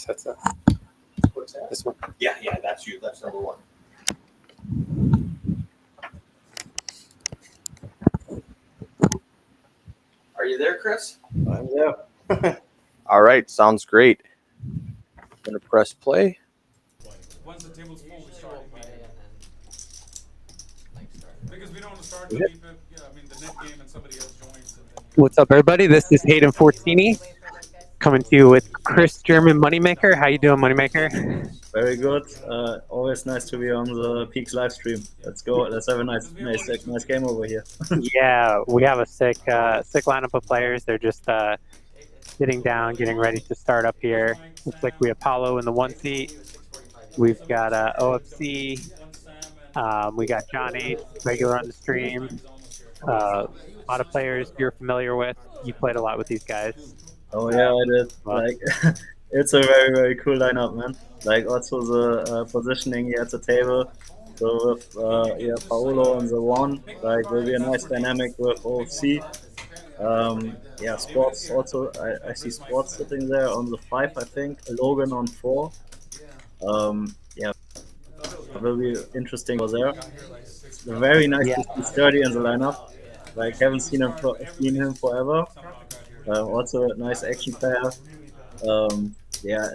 this head's up. What's that? This one. Yeah, that's you. That's number one. Are you there, Chris? I'm there. All right, sounds great. I'm gonna press play. Once the table's full, we start immediately. Because we don't want to start Yeah. the deep, the net game and somebody else joins. What's up, everybody? This is Hayden Fortini coming to you with Chris German Moneymaker. How you doing, Moneymaker? Very good. Always nice to be on the Peaks live stream. Let's go. Let's have a nice game over here. Yeah, we have a sick lineup of players. They're just sitting down, getting ready to start up here. Looks like we have Paulo in the 1 seat. We've got OFC. We got John H, regular on the stream. A lot of players you're familiar with. You played a lot with these guys. Oh yeah, I did. Like, it's a very, very cool lineup, man. Like also the positioning here at the table. So with Paulo on the 1, like will be a nice dynamic with OFC. Sports also. I see Sports sitting there on the 5, I think. Logan on 4. Will be interesting over there. Very nice to see Sturdy in the lineup. Like haven't seen him forever. Also a nice action player.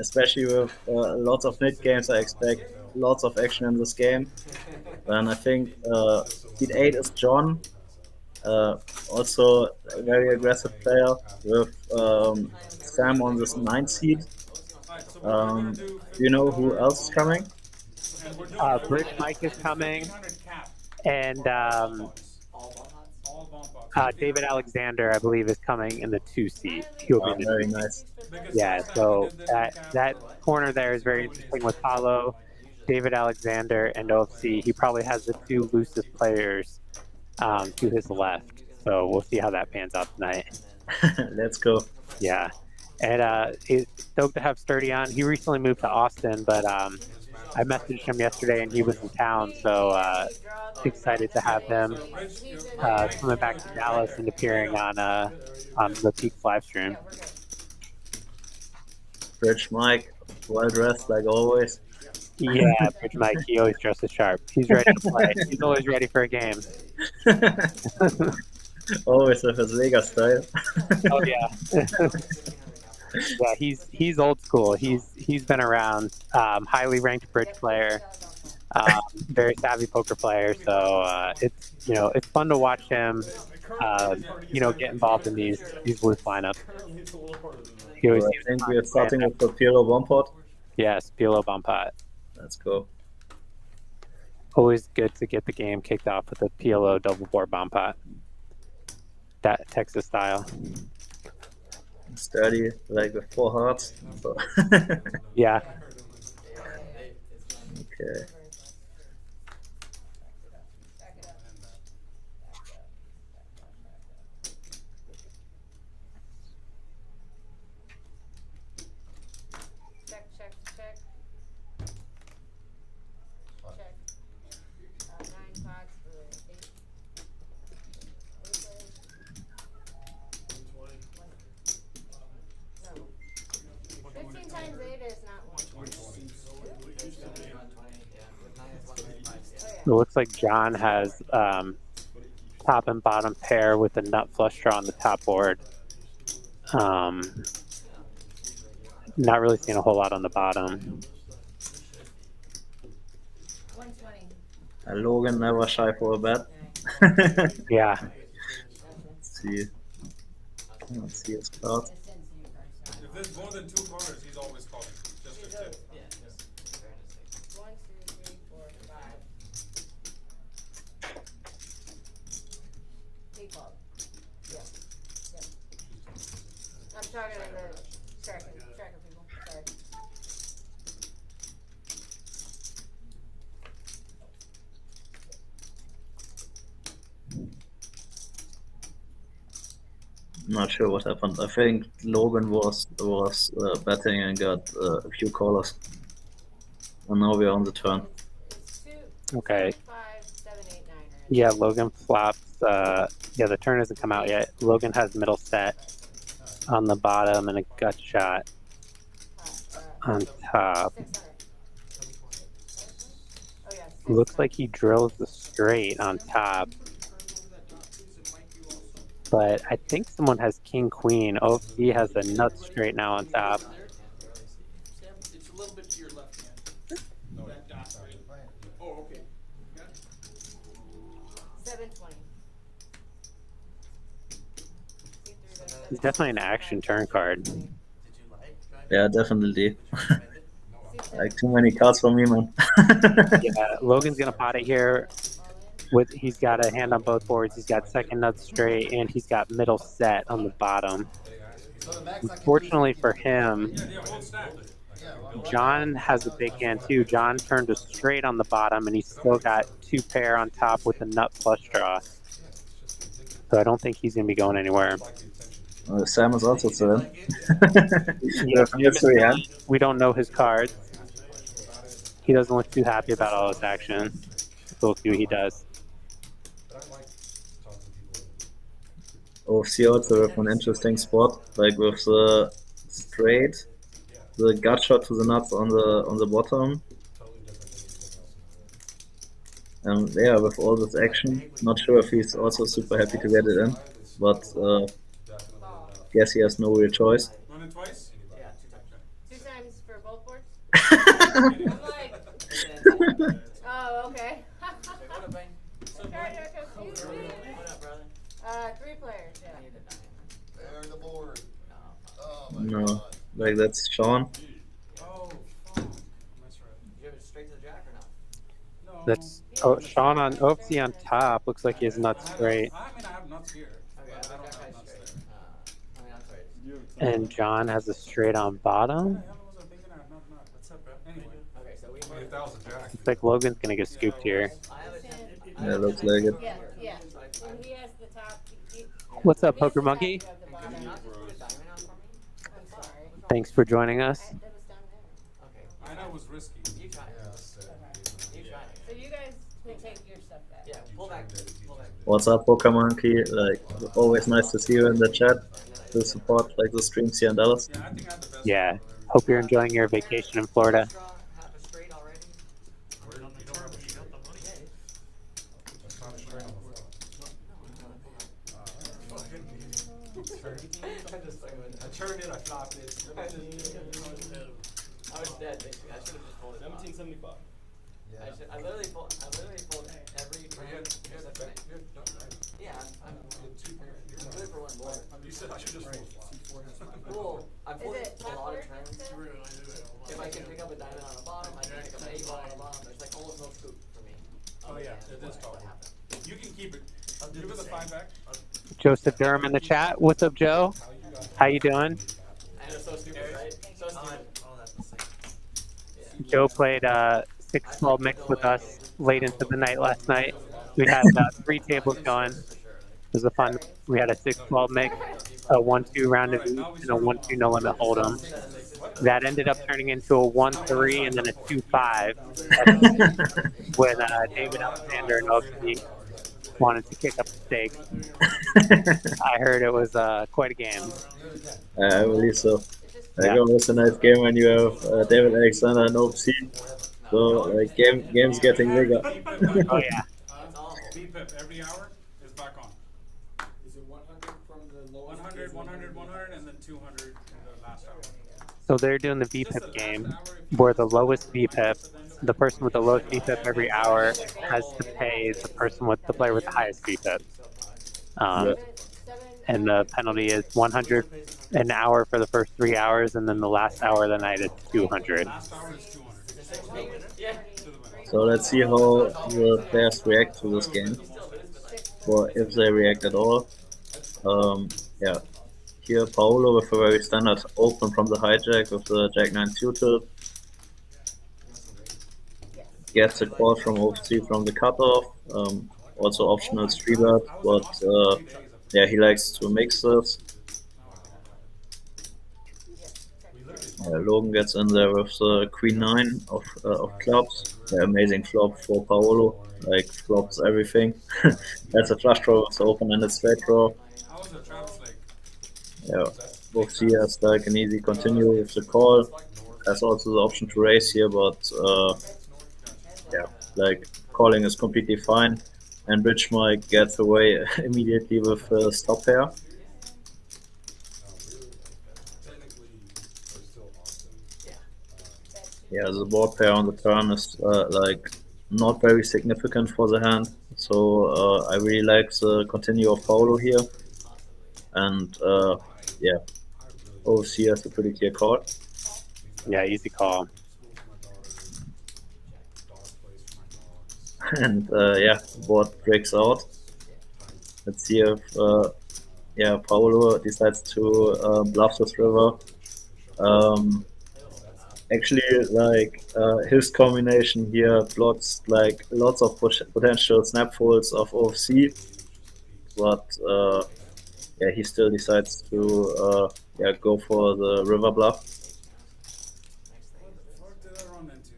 Especially with lots of mid games, I expect lots of action in this game. And I think seed 8 is John. Also a very aggressive player with Sam on this 9th seed. Do you know who else is coming? Bridge Mike is coming, and David Alexander, I believe, is coming in the 2 seat. He'll be very nice. Yeah, so that corner there is very interesting with Paulo, David Alexander, and OFC. He probably has the 2 loosest players to his left. So we'll see how that pans out tonight. Let's go. Yeah, and it's stoked to have Sturdy on. He recently moved to Austin, but I messaged him yesterday and he was in town, so excited to have him coming back to Dallas and appearing on the Peaks live stream. Bridge Mike, well dressed like always. Yeah, Bridge Mike, he always dresses sharp. He's ready to play. He's always ready for a game. Always with his Vegas style. Oh yeah. Yeah, he's old school. He's been around. Highly ranked bridge player, very savvy poker player. So it's fun to watch him. Get involved in these loose lineups. I think we are starting with the Paulo bomb pot. Yes, Paulo bomb pot. Let's go. Always good to get the game kicked off with a Paulo double board bomb pot. That Texas style. Sturdy, like with 4 hearts. So. Yeah. Okay. Check. 9 pots for 8. No. 15 times 8 is not 120. It looks like John has top and bottom pair with a nut flush draw on the top board. Not really seeing a whole lot on the bottom. 120. Logan never shy for a bet. Yeah. Let's see his cards. If there's more than 2 corners, he's always calling. Just a tip. 1, 2, 3, 4, 5. He called. Yeah. I'm talking to the tracker people. Sorry. Not sure what happened. I think Logan was betting and got a few callers. And now we're on the turn. Okay. 5, 7, 8, 9. Yeah, Logan flops. The turn hasn't come out yet. Logan has middle set on the bottom and a gut shot. on top. 600. Oh yeah. Looks like he drills the straight on top. But I think someone has king queen. OFC has a nut straight now on top. It's a little bit to your left hand. That dot right. Oh, okay. 720. He's definitely an action turn card. Yeah, definitely. Like too many cards for me, man. Yeah, Logan's gonna pot it here. He's got a hand on both boards. He's got second nut straight, and he's got middle set on the bottom. Unfortunately for him, John has a big hand too. John turned a straight on the bottom, and he's still got 2 pair on top with a nut flush draw. So I don't think he's gonna be going anywhere. Sam is also seven. Yeah, we don't know his cards. He doesn't look too happy about all this action. So we'll see what he does. OFC also have an interesting spot, like with the straight, the gut shot to the nuts on the bottom. And yeah, with all this action, not sure if he's also super happy to get it in, but guess he has no real choice. Run it twice? Yeah, 2 times. 2 times for both boards? I'm like, oh, okay. Sorry, I confused me. 3 players, yeah. There's the board. Oh my No, God. like that's Sean. Oh, fuck. That's right. You have it straight to the jack or not? No. That's Sean on OFC on top. Looks like he has nuts straight. I mean, I have nuts here. Okay, But I don't jack have high nuts straight. there. I mean, I'm sorry. And John has a straight on bottom. What the hell was I thinking? I have nut. What's up, bro? Anyway. Okay, so we If that was a jack. Looks like Logan's gonna get scooped here. I have a 10. Yeah, looks like it. Yeah, yeah. When he has the top, What's up, he has Poker the top, Monkey? you have the bottom. Can you not just put a diamond out for me? I'm sorry. Thanks for joining us. That was down there. Okay. I know it was risky. You try it. You try it. So you guys can take your stuff back. Yeah, pull back. Pull back. What's up, Poker Monkey? Like, always nice to see you in the chat to support like the streams here in Dallas. Yeah, I think I have the best. Yeah. Hope you're enjoying your vacation in Florida. Draw half a straight already. You don't have a shot. That's not a straight on the floor. I turned it, I flopped it. I was dead, basically. I should have just folded. 1775. I literally fold every You had that back. Yeah, I'm good for one board. You said I should just fold. Cool. I'm folding it a lot of top turns. board? If I can pick up a diamond on the bottom, I can pick up an 8 ball on the bottom. There's like almost no scoop for me. Oh yeah, it is tall. You can keep it. Give it the 5 back. Joseph Durham in the chat. What's up, Joe? How you doing? I know, so stupid, right? So stupid. Joe played 6-12 mix with us late into the night last night. We had 3 tables going. It was a fun. We had a 6-12 mix, a 1-2 round of each, and a 1-2 no limit hold'em. That ended up turning into a 1-3 and then a 2-5 when David Alexander and OFC wanted to kick up the stakes. I heard it was quite a game. I believe so. Yeah. Like, always a nice game when you have David Alexander and OFC. So like games getting bigger. Oh yeah. VPIP every hour is back on. Is it 100 from the lowest? 100, 100, 100, and then 200 in the last hour. So they're doing the VPIP game where the lowest VPIP, the person with the lowest VPIP every hour has to pay the person with the player with the highest VPIP. And the penalty is 100 an hour for the first 3 hours, and then the last hour of the night is 200. Last hour is 200. Yeah. So let's see how the players react to this game, or if they react at all. Yeah, here Paulo with a very standard open from the hijack with the Jack-9 suited. Gets a call from OFC from the cutoff, also optional 3-bet, but yeah, he likes to mix this. Logan gets in there with the Queen-9 of clubs. The amazing flop for Paulo, like flops everything. That's a flush draw with the open-ended straight draw. How was the Travis Lake? Yeah, OFC has like an easy continue with the call. has also the option to raise here, but yeah, like calling is completely fine, and Rich Mike gets away immediately with stop pair. Yeah, the board pair on the turn is like not very significant for the hand, so I really like the continue of Paulo here, and yeah, OFC has a pretty clear call. Yeah, easy call. And yeah, the board breaks out. Let's see if yeah, Paulo decides to bluff this river. Actually, like his combination here blocks like lots of potential snap folds of OFC, but yeah, he still decides to yeah, go for the river bluff. What did I run into?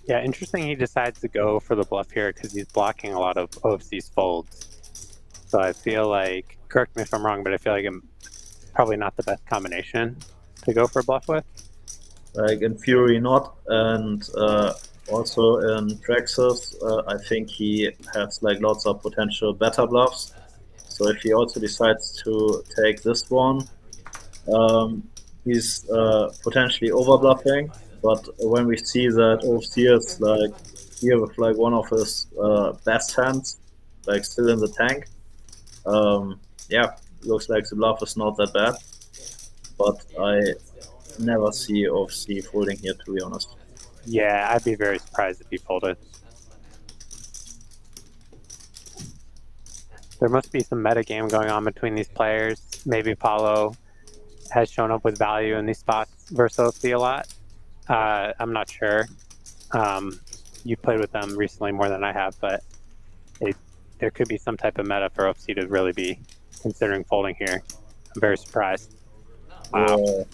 Yeah, interesting he decides to go for the bluff here because he's blocking a lot of OFC's folds. So I feel like, correct me if I'm wrong, but I feel like it's probably not the best combination to go for a bluff with. Like in Fury, not, and also in Praxis, I think he has like lots of potential better bluffs. So if he also decides to take this one, he's potentially over bluffing. But when we see that OFC is like here with like one of his best hands, like still in the tank, yeah, looks like the bluff is not that bad. But I never see OFC folding here, to be honest. Yeah, I'd be very surprised if he folded. There must be some meta game going on between these players. Maybe Paulo has shown up with value in these spots versus OFC a lot. I'm not sure. You've played with them recently more than I have, but there could be some type of meta for OFC to really be considering folding here. I'm very surprised. Wow.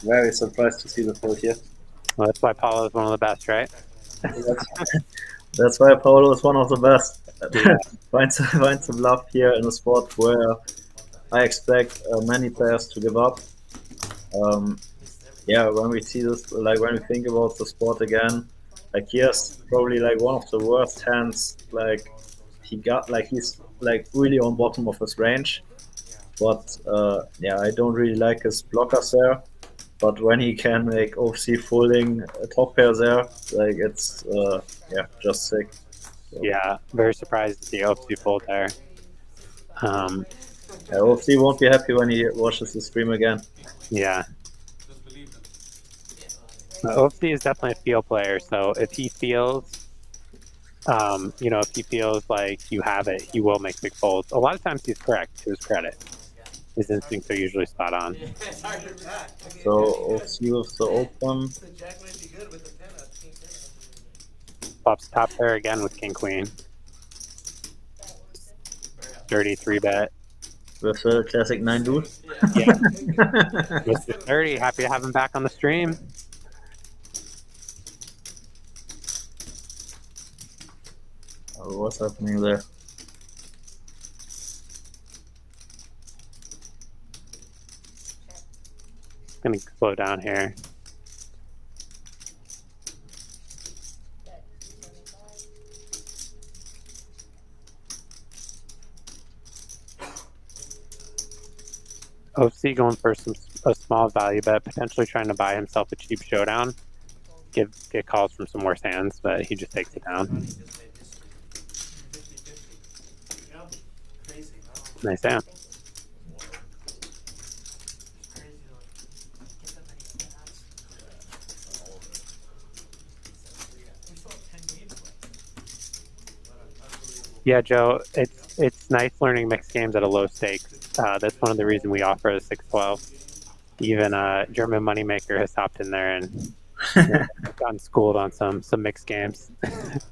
Very surprised to see the fold here. Well, that's why Paulo is one of the best, right? That's why Paulo is one of the best. Yeah. finds a bluff here in a spot where I expect many players to give up. Yeah, when we see this, like when we think about the spot again, like here's probably like one of the worst hands. Like he's like really on bottom of his range. But yeah, I don't really like his blockers there. But when he can make OFC folding a top pair there, like it's yeah, just sick. So, Yeah, very surprised to see OFC fold there. yeah, OFC won't be happy when he watches the stream again. Yeah. Just believe them. OFC is definitely a feel player, so if he feels, you know, if he feels like you have it, he will make big folds. A lot of times he's correct, to his credit. His instincts are usually spot on. So OFC with the open. Pops top pair again with king queen. Dirty 3-bet. With the classic 9 dude. Yeah. Mr. Dirty, happy to have him back on the stream. Oh, what's happening there? Gonna slow down here. OFC going for a small value bet, potentially trying to buy himself a cheap showdown. Get calls from some worse hands, but he just takes it down. Nice hand. Yeah, Joe, it's nice learning mixed games at a low stakes. That's one of the reasons we offer the 612. Even German Moneymaker has hopped in there and gotten schooled on some mixed games,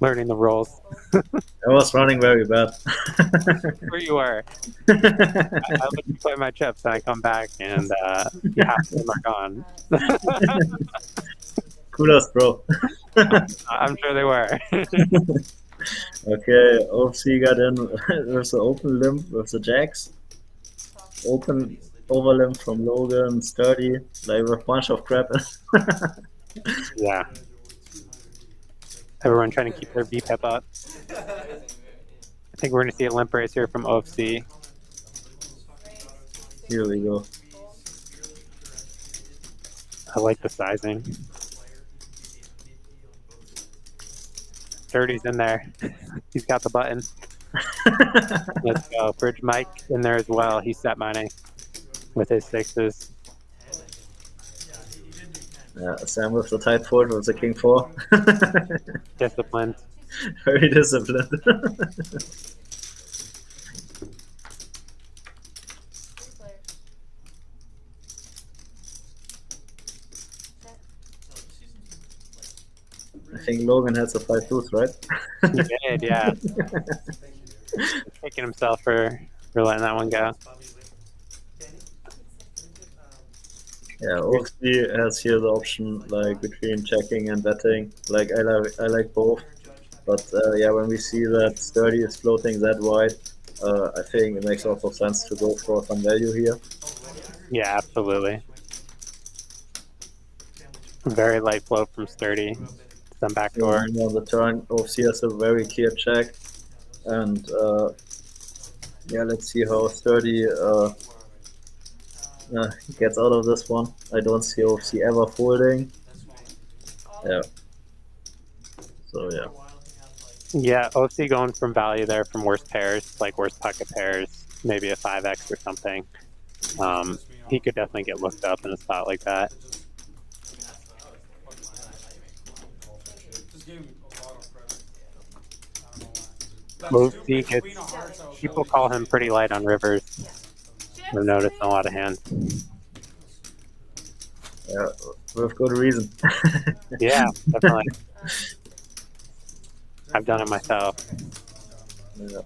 learning the rules. I was running very bad. Where you were. I let you play my chips and I come back and half of them are gone. Kudos, bro. I'm sure they were. Okay, OFC got in with the open limp with the jacks. open overlimp from Logan, sturdy, like with a bunch of crap. Yeah. Everyone trying to keep their VPEP up. I think we're going to see a limp race here from OFC. Here we go. I like the sizing. 30's in there. He's got the button. Let's go. Bridge Mike in there as well. He's set mining with his 6s. Yeah, Sam with the tight fold with the king 4. Disciplined. Very disciplined. I think Logan has a 5 tooth, right? He did, yeah. Kicking himself for letting that one go. Yeah, OFC has here the option like between checking and betting. Like I like both, but yeah, when we see that sturdy is floating that wide, I think it makes a lot of sense to go for some value here. Yeah, absolutely. Very light flow from sturdy. Some backdoor. On the turn, OFC has a very clear check, and yeah, let's see how sturdy gets out of this one. I don't see OFC ever folding. Yeah. So yeah. Yeah, OFC going from value there from worst pairs, like worst pocket pairs, maybe a 5x or something. He could definitely get looked up in a spot like that. OFC gets, people call him pretty light on rivers. I've noticed a lot of hands. Yeah, with good reason. Yeah, definitely. I've done it myself. Yeah.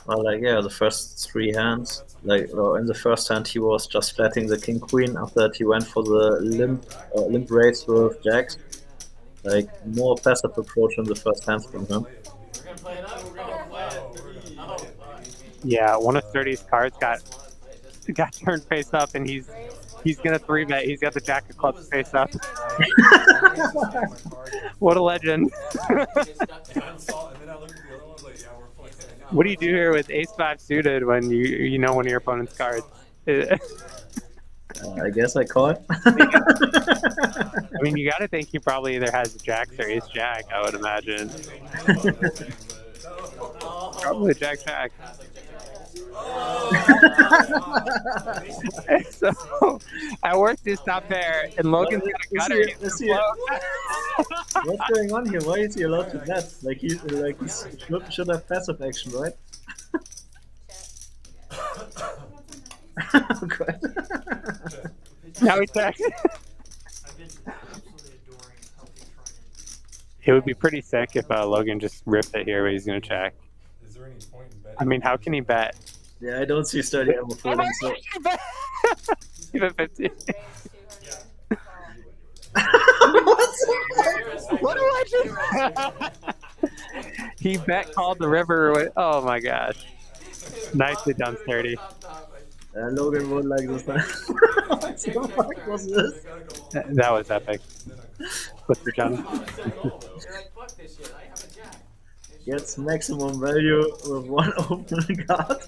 Well, like, yeah, the first 3 hands, like, well, in the first hand he was just flatting the king queen. After that he went for the limp race with jacks. Like, more passive approach in the first hands from him. Yeah, one of Sturdy's cards got turned face up, and he's gonna 3-bet. He's got the jack of clubs face up. What a legend! What do you do here with ace-5 suited when you know one of your opponent's cards? I guess I call it. I mean, you got to think he probably either has jacks or ace-jack. I would imagine. Probably jack-jack. So I worked his top pair, and Logan's got a gutter. What's going on here? Why is he allowed to bet? Like he should have passive action, right? Oh, God. Now he checks. It would be pretty sick if Logan just ripped it here, but he's gonna check. Is there any point in betting? I mean, how can he bet? Yeah, I don't see Sturdy ever folding. So. Even 50. What a legend! He bet called the river. Oh my gosh! Nicely done, Sturdy. Logan won like this time. What the fuck was this? That was epic. What's your John? Gets maximum value with 1 open card.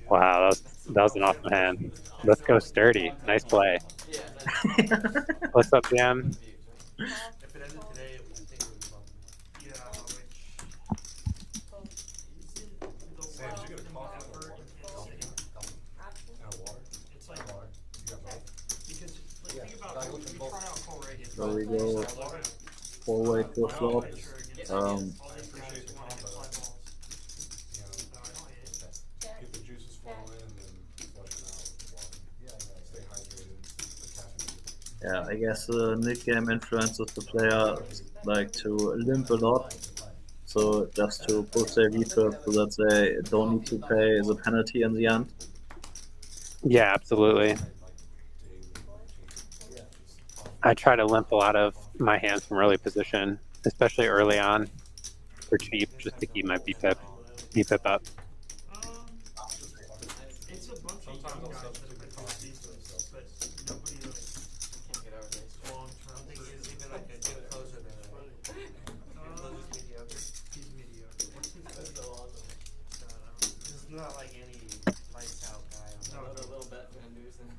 Wow, that was an awesome hand. Let's go Sturdy. Nice play. What's up, Jam? So we go 4-way to flop. Yeah, I guess the mid-game influences the player like to limp a lot. so just to push their VPIP so that they don't need to pay the penalty in the end. Yeah, absolutely. I try to limp a lot of my hands from early position, especially early on, for cheap, just to keep my VPIP up. It's a bunch of young guys that have been doing these days, but nobody Can't get over this. long term. I think he's even like a good closer than closer's mediocre. He's mediocre. What's his That's so awesome. It's not like any lights out guy. No, a little bet and news and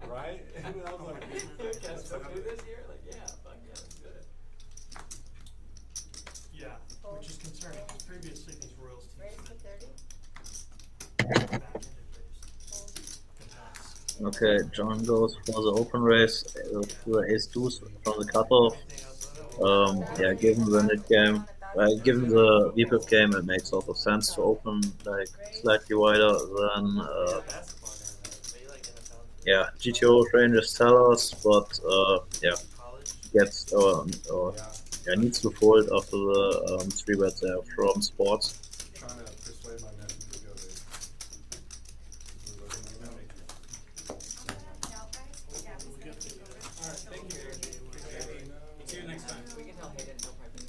Right? And I was like, can I still do this year? Like, yeah, fuck yeah, that's good. Yeah, which is concerning because previously these Royals teams Raise to 30. back-ended race. Okay, John goes for the open race to the ace deuce from the cutoff. Yeah, given the mid game, given the VPIP game, it makes a lot of sense to open like slightly wider than yeah, GTO ranges tell us, but yeah, gets yeah, needs to fold after the 3-bet there from sports. trying to persuade my nephew to go there. Alright, thank you. See you next time. We can tell Hayden he'll probably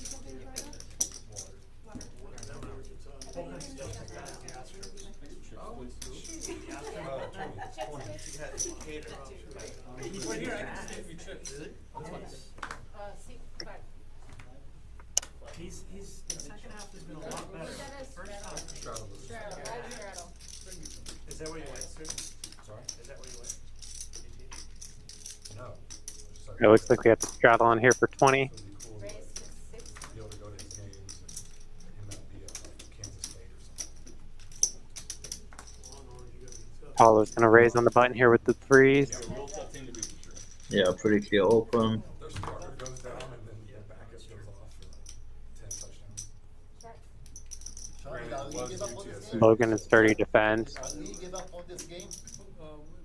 We're here, I can stay if you trip. See, but He's the second half has been a lot better. First half. straddle. Is that where you went, sir? Sorry? Is that where you went? No. It looks like we have to straddle on here for 20. It'd be cool Raise to 6. to be able to go to his games and him not be at like Kansas State or something. Paulo's going to raise on the button here with the 3s. Yeah, pretty clear open. Their starter goes down and then the backup goes off for like 10 touchdowns. Sean, did Ali give up on this game? Logan is sturdy defend. Ali give up on this game?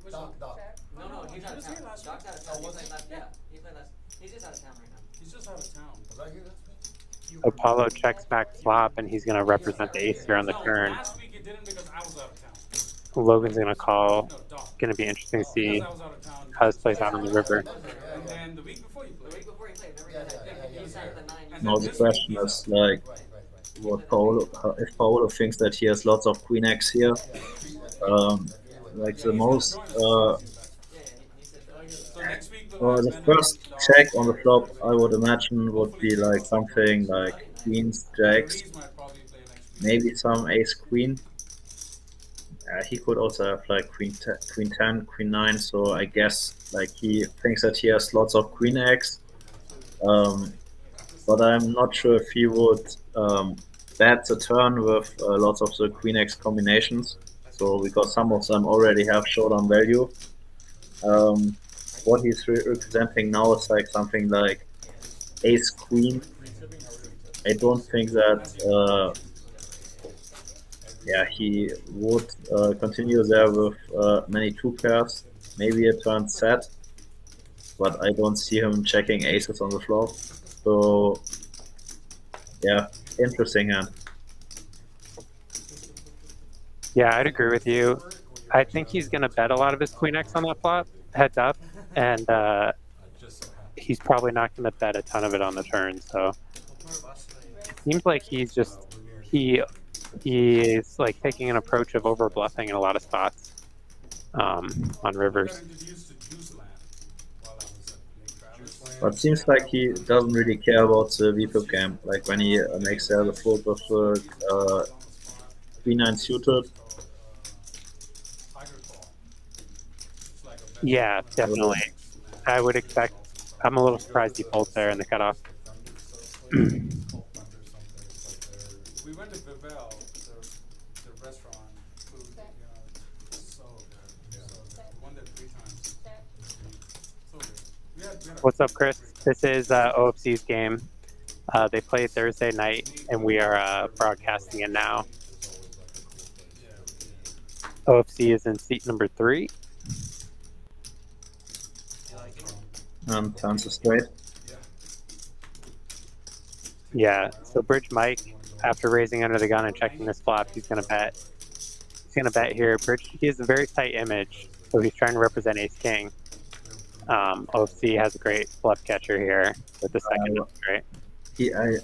Which Doc, one? Doc. No, he's out of town. Doc's out of town. Oh, He was played he? last, yeah, he played last. He's just out of town right now. He's just out of town. Was I here last week? Apollo checks back flop, and he's going to represent the ace here on the turn. Last week it didn't because I was out of town. Logan's going to call. No, Doc. Going to be interesting to see Because I was out of town. how this plays out on the river. And then the week before you The played. week before he played, remember he started the 9. And Now then the this question week he's is out. like, Right. what Paulo, if Paulo thinks that he has lots of queen X here, like the most, Yeah, he said that. So next week the first check on the flop, I would imagine, would be like something like queens, jacks, Breeze might probably play next week. maybe some ace queen. He could also have like queen 10, queen 9, so I guess like he thinks that he has lots of queen X. But I'm not sure if he would bet the turn with lots of the queen X combinations. So because some of them already have showdown value. What he's representing now is like something like ace queen. I don't think that yeah, he would continue there with many 2 pairs, maybe a turn set, but I don't see him checking aces on the flop. So yeah, interesting hand. Yeah, I'd agree with you. I think he's going to bet a lot of his queen X on that flop, heads up, and he's probably not going to bet a ton of it on the turn. So it seems like he's just he is like taking an approach of over bluffing in a lot of spots on rivers. But it seems like he doesn't really care about the VPIP game. Like when he makes the fold with queen 9 suited. Yeah, definitely. I would expect. I'm a little surprised he folds there in the cutoff. We went to Vivel, the restaurant food, so good. So good. We won there 3 times. So good. We had What's up, Chris? This is OFC's game. They play Thursday night, and we are broadcasting it now. OFC is in seat number 3. And turns a straight. Yeah, so Bridge Mike, after raising under the gun and checking this flop, he's gonna bet. He's gonna bet here. Bridge, he has a very tight image, so he's trying to represent Ace King. OFC has a great bluff catcher here with the second number, right?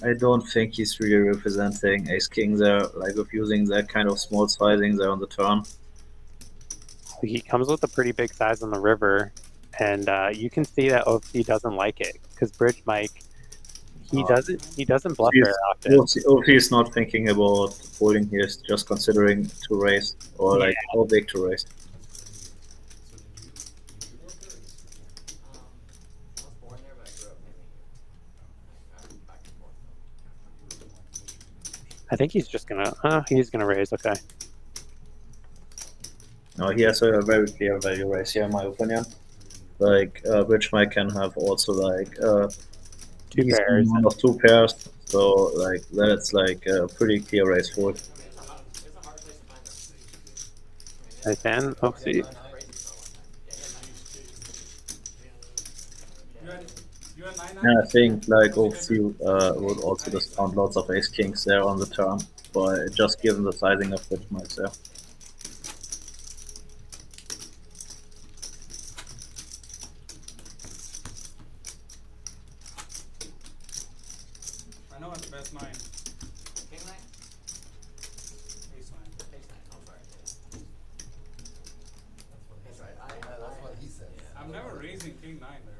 I don't think he's really representing Ace King there, like with using that kind of small sizing there on the turn. He comes with a pretty big size on the river, and you can see that OFC doesn't like it because Bridge Mike, he doesn't bluff very often. OFC is not thinking about folding here; he's just considering to raise or like how big to raise. I think he's just gonna. He's gonna raise. Okay. No, he has a very clear value raise here, in my opinion. Like Bridge Mike can have also like two pairs. Of 2 pairs, so like that's like a pretty clear raise fold. I can. OFC. And I think like OFC would also discount lots of Ace Kings there on the turn, but just given the sizing of Bridge Mike there. I know it's the best 9. King 9? Ace 9. Ace 9, I'm sorry. That's right. That's what he says. I'm never raising King 9 there.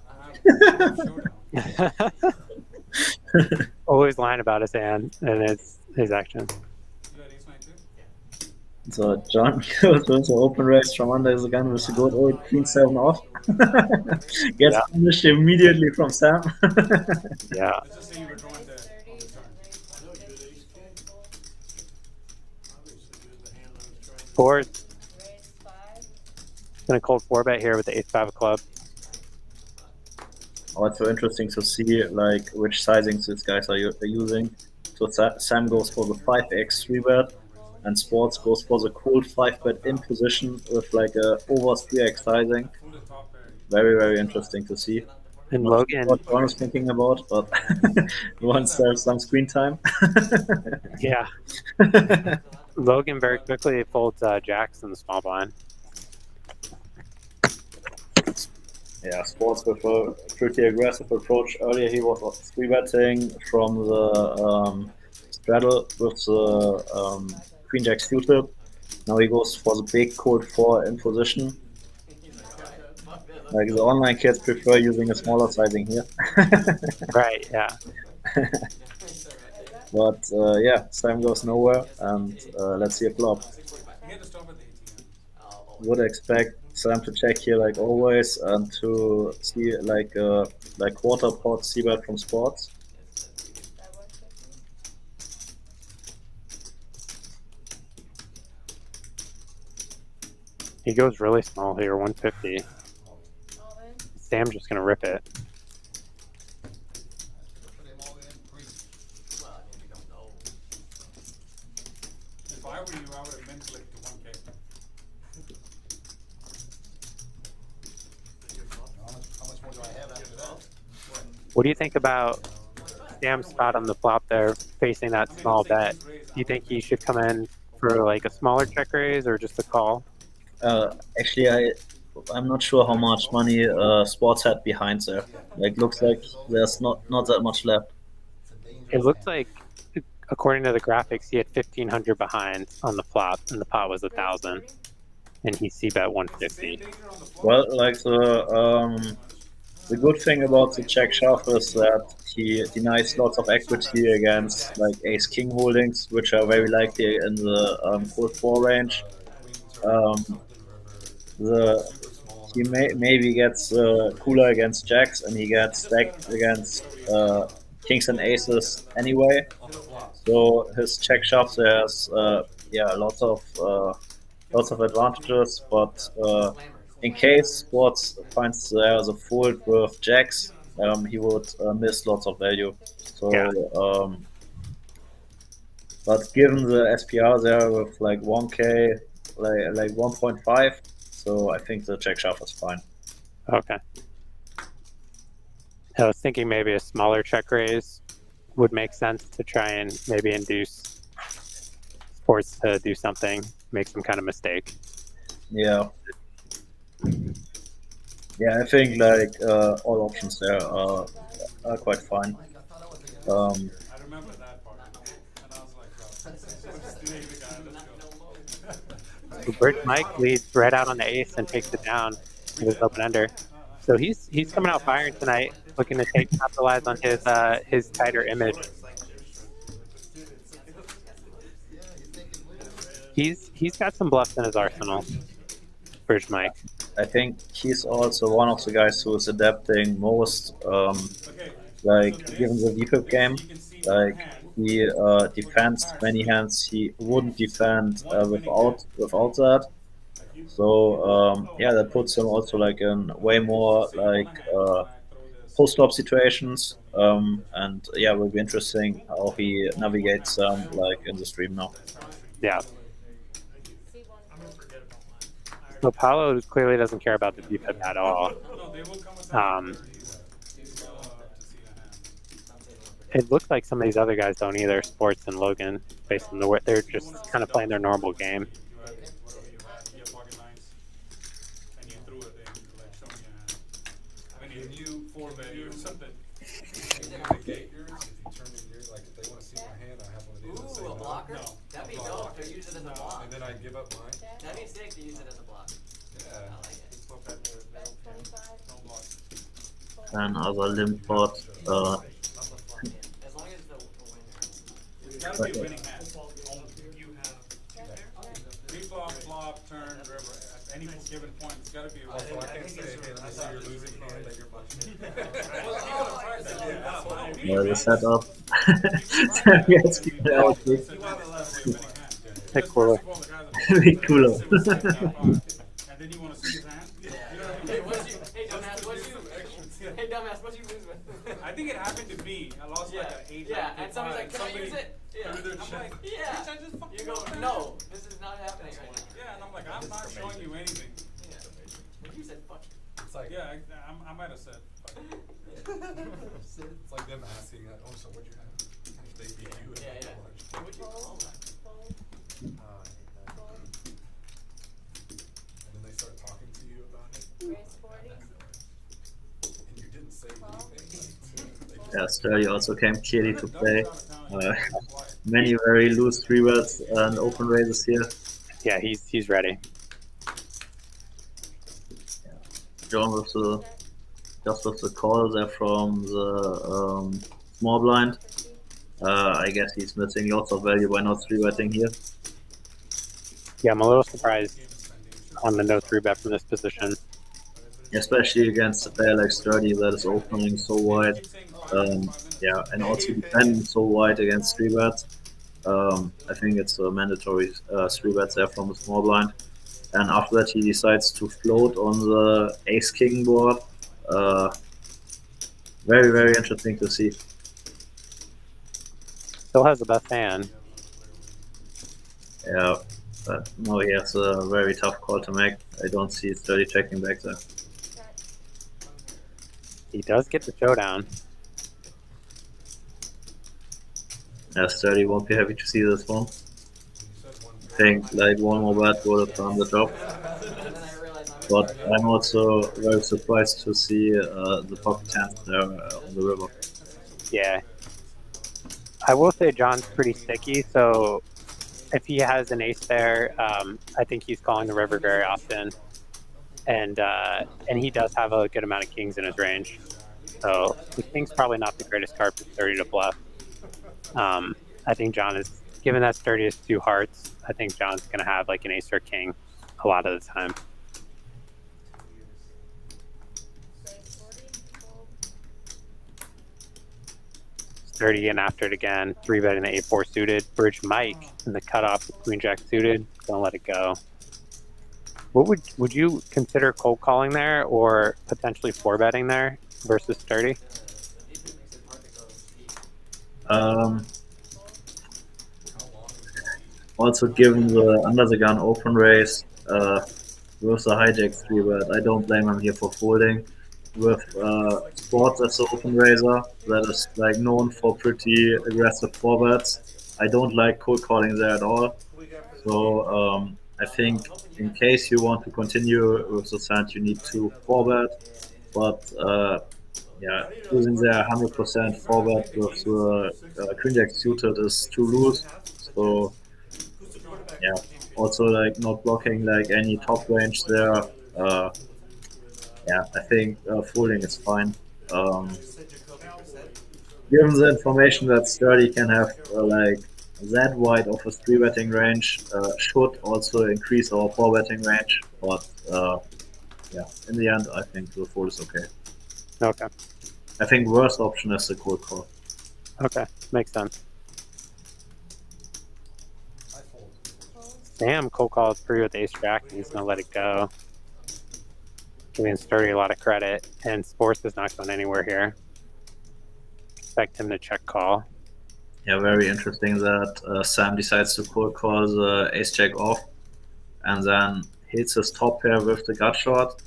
Showdown. Always lying about his hand and his actions. You had Ace 9 too? So John goes with the open raise from under the gun with the good old Queen 7 off. Gets punished immediately from Sam. Yeah. Let's just say you were drawing dead on the turn. Fourth. Gonna cold 4-bet here with the Ace-5 of club. Also interesting to see like which sizings these guys are using. So Sam goes for the 5x 3-bet, and Sports goes for the cold 5-bet in position with like a over 3x sizing. Very interesting to see. And Not Logan. what John is thinking about, but once there's some screen time. Yeah. Logan very quickly folds jacks in the small blind. Yeah, Sports with a pretty aggressive approach. Earlier he was 3-betting from the straddle with the Queen Jack suited. Now he goes for the big cold 4 in position. Like the online kids prefer using a smaller sizing here. Right, yeah. But yeah, Sam goes nowhere, and let's see a flop. You had to stop at the ATM. Would expect Sam to check here like always, and to see like quarter pot c-bet from Sports. He goes really small here, 150. Sam's just gonna rip it. Put him all in, preach. Well, I mean, we don't know. If I were you, I would have manipulated to 1K. How much more do I have after that? What do you think about Sam's spot on the flop there, facing that small bet? Do you think he should come in for like a smaller check raise or just a call? Actually, I'm not sure how much money Sports had behind there. Like, looks like there's not that much left. It looks like, according to the graphics, he had 1,500 behind on the flop, and the pot was 1,000, and he c-bet 150. Well, like the good thing about the check shove is that he denies lots of equity against like Ace King holdings, which are very likely in the cold 4 range. He maybe gets cooler against jacks, and he gets stacked against kings and aces anyway. So his check shove there's lots of advantages, but in case Sports finds there's a fold with jacks, he would miss lots of value. So but given the SPR there with like 1K, like 1.5, so I think the check shove is fine. Okay. I was thinking maybe a smaller check raise would make sense to try and maybe induce Sports to do something, make some kind of mistake. Yeah. Yeah, I think like all options there are quite fine. I remember that part. And I was like, bro, just delay the guy, let's go. Bridge Mike leads right out on the ace and takes it down with his open ender. So he's coming out firing tonight, looking to capitalize on his tighter image. He's got some bluffs in his arsenal, Bridge Mike. I think he's also one of the guys who is adapting most, like given the VPIP game, like he defends many hands he wouldn't defend without that. So yeah, that puts him also like in way more like post-flop situations, and yeah, will be interesting how he navigates them like in the stream now. Yeah. So Paulo clearly doesn't care about the VPIP at all. It looks like some of these other guys don't either, Sports and Logan, based on the way they're just kind of playing their normal game. Ooh, a blocker? That'd be dope to use it as a block. And then I give up mine. That'd be sick to use it as a block. Yeah. I like it. Another limp pot. As long as the winner. It's gotta be a winning hand. You have pre-flop, flop, turn, river. At any given point, it's gotta be a winning So I hand. can't say, hey, let me see your losing hand that you're punching. Yeah, the setup. Yes, keep it out. Hey, cooler. Be cooler. And then you wanna see his hand? Hey, dumbass, what'd you lose with? I think it happened to me. I lost like an 8. Yeah, and somebody's like, can I use it? Yeah. I'm like, Yeah. bitch, I just fucking You go, lost. no, this is not happening right now. Yeah, and I'm like, I'm not showing you anything. Yeah. But you said fuck. It's like, Yeah, I might have said. Fuck. it's like them asking, oh, so what'd you have? If they beat you in Yeah, the yeah. lunch. Hey, what'd you call that? And then they start talking to you about it. And you didn't say anything. Yeah, Sturdy also came clearly to play. Many very loose 3-bets and open raises here. Yeah, he's ready. John with the just with the call there from the small blind. I guess he's missing lots of value by not 3-betting here. Yeah, I'm a little surprised on the no 3-bet from this position. Especially against a player like Sturdy that is opening so wide. Yeah, and also defending so wide against 3-bets. I think it's a mandatory 3-bets there from the small blind. And after that, he decides to float on the ace-king board. Very, very interesting to see. Still has the best hand. Yeah, but no, he has a very tough call to make. I don't see Sturdy checking back there. He does get the showdown. Yeah, Sturdy won't be happy to see this one. I think like one more bet would have done the job. But I'm also very surprised to see the pocket hands there on the river. Yeah. I will say John's pretty sticky, so if he has an ace there, I think he's calling the river very often. And he does have a good amount of kings in his range. So the king's probably not the greatest card for Sturdy to bluff. I think John is, given that Sturdy is 2 hearts, I think John's going to have like an ace or king a lot of the time. Sturdy getting after it again, 3-betting the 8-4 suited. Bridge Mike in the cutoff with Queen Jack suited. Don't let it go. What would you consider cold calling there, or potentially 4-betting there versus Sturdy? Also, given the under the gun open race with the hijack 3-bet, I don't blame him here for folding. with Sports as the open raiser that is like known for pretty aggressive forwards. I don't like cold calling there at all. So I think in case you want to continue with the sand, you need to forward. But yeah, using their 100% forward with the queen jack suited is too loose. So yeah, also like not blocking like any top range there. Uh, yeah, I think folding is fine. Given the information that Sturdy can have like that wide of a 3-betting range, should also increase our 4-betting range. But yeah, in the end, I think the fold is okay. Okay. I think worst option is the cold call. Okay. Makes sense. I fold. Sam cold called free with ace jack, and he's gonna let it go. Giving Sturdy a lot of credit, and Sports is not going anywhere here. Expect him to check call. Yeah, very interesting that Sam decides to cold call the ace jack off, and then hits his top pair with the gut shot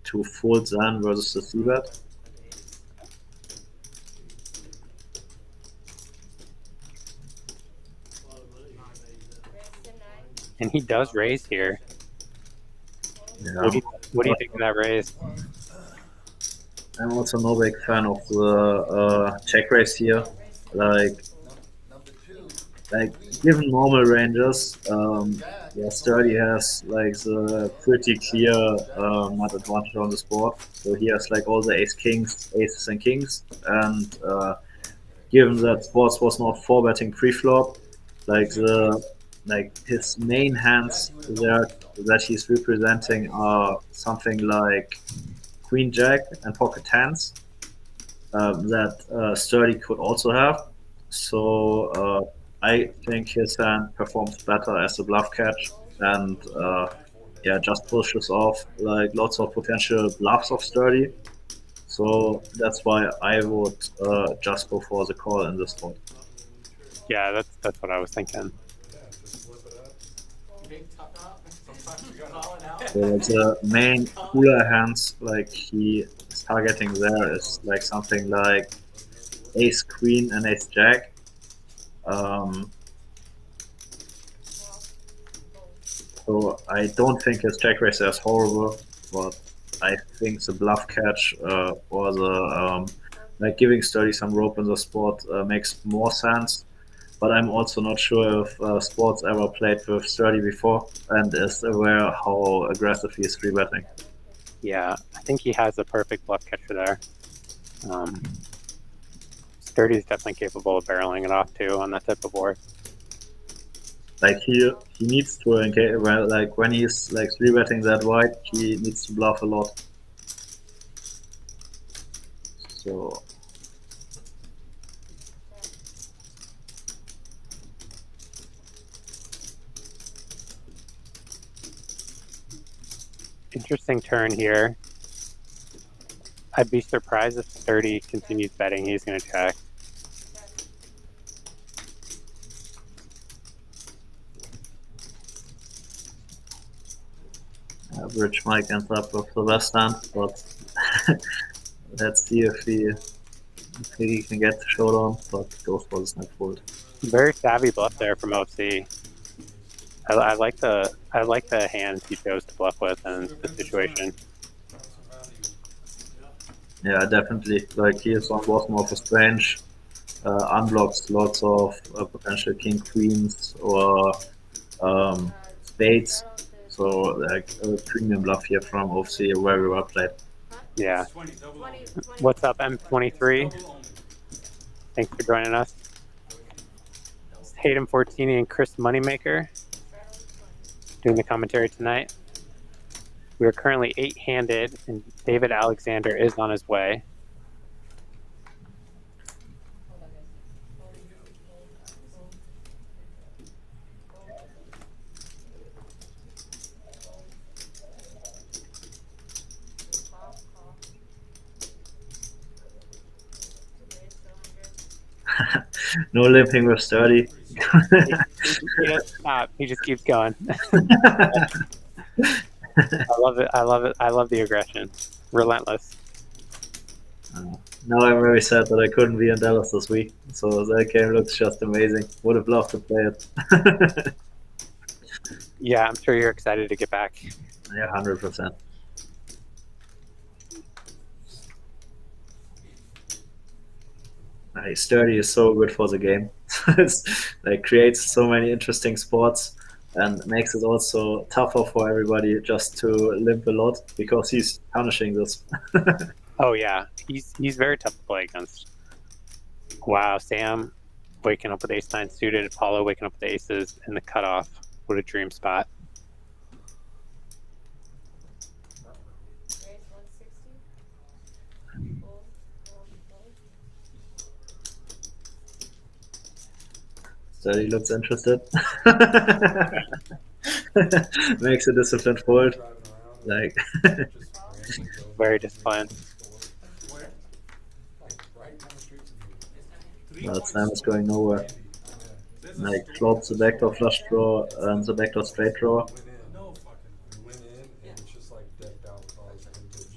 to fold then versus the c-bet. And he does raise here. Yeah. What do you think of that raise? I'm also no big fan of the check raise here. Like given normal ranges, yeah, Sturdy has like the pretty clear nut advantage on this board. So he has like all the ace kings, aces and kings, and given that Sports was not 4-betting pre-flop, like his main hands there that he's representing are something like Queen Jack and pocket tens that Sturdy could also have. So I think his hand performs better as a bluff catch, and yeah, just pushes off like lots of potential bluffs of Sturdy. So that's why I would just go for the call in this spot. Yeah, that's what I was thinking. Yeah, just flip it up. Big top up. Sometimes you gotta. Calling out. So the main cooler hands like he is targeting there is like something like ace queen and ace jack. So I don't think his check raise is horrible, but I think the bluff catch or the like giving Sturdy some rope in the spot makes more sense. But I'm also not sure if Sports ever played with Sturdy before and is aware how aggressive he is 3-betting. Yeah, I think he has the perfect bluff catcher there. Sturdy is definitely capable of barreling it off too on that type of board. Like he needs to engage, well, like when he's like 3-betting that wide, he needs to bluff a lot. So Interesting turn here. I'd be surprised if Sturdy continues betting. He's going to check. Bridge Mike ends up with the best hand, but let's see if he can get the showdown. But goes for the snap fold. Very savvy bluff there from OFC. I like the hands he chose to bluff with and the situation. Yeah, definitely. Like he is on bottom of his range, unblocks lots of potential king queens or spades. So like a premium bluff here from OFC, very well played. Yeah. 20, double 20, only. 20. What's up, M23? Double only. Thanks for joining us. It's Hayden Fortini and Chris Moneymaker doing the commentary tonight. We are currently 8-handed, and David Alexander is on his way. No limping with Sturdy. He doesn't stop. He just keeps going. I love it. I love it. I love the aggression. Relentless. Now I'm very sad that I couldn't be in Dallas this week. So that game looks just amazing. Would have loved to play it. Yeah, I'm sure you're excited to get back. Yeah, 100%. Like, Sturdy is so good for the game. It's like creates so many interesting spots and makes it also tougher for everybody just to limp a lot because he's punishing this. Oh yeah, he's very tough to play against. Wow, Sam waking up with ace-9 suited, Paulo waking up with aces in the cutoff. What a dream spot. Raise 160. Fold. Sturdy looks interested. Makes a disciplined fold. Like Very disciplined. Where? Right down the street from me. well, Sam is going nowhere. Like flops the backdoor flush draw and the backdoor straight draw. Went in. No fucking. We went in and it's just like decked out with all his vintage.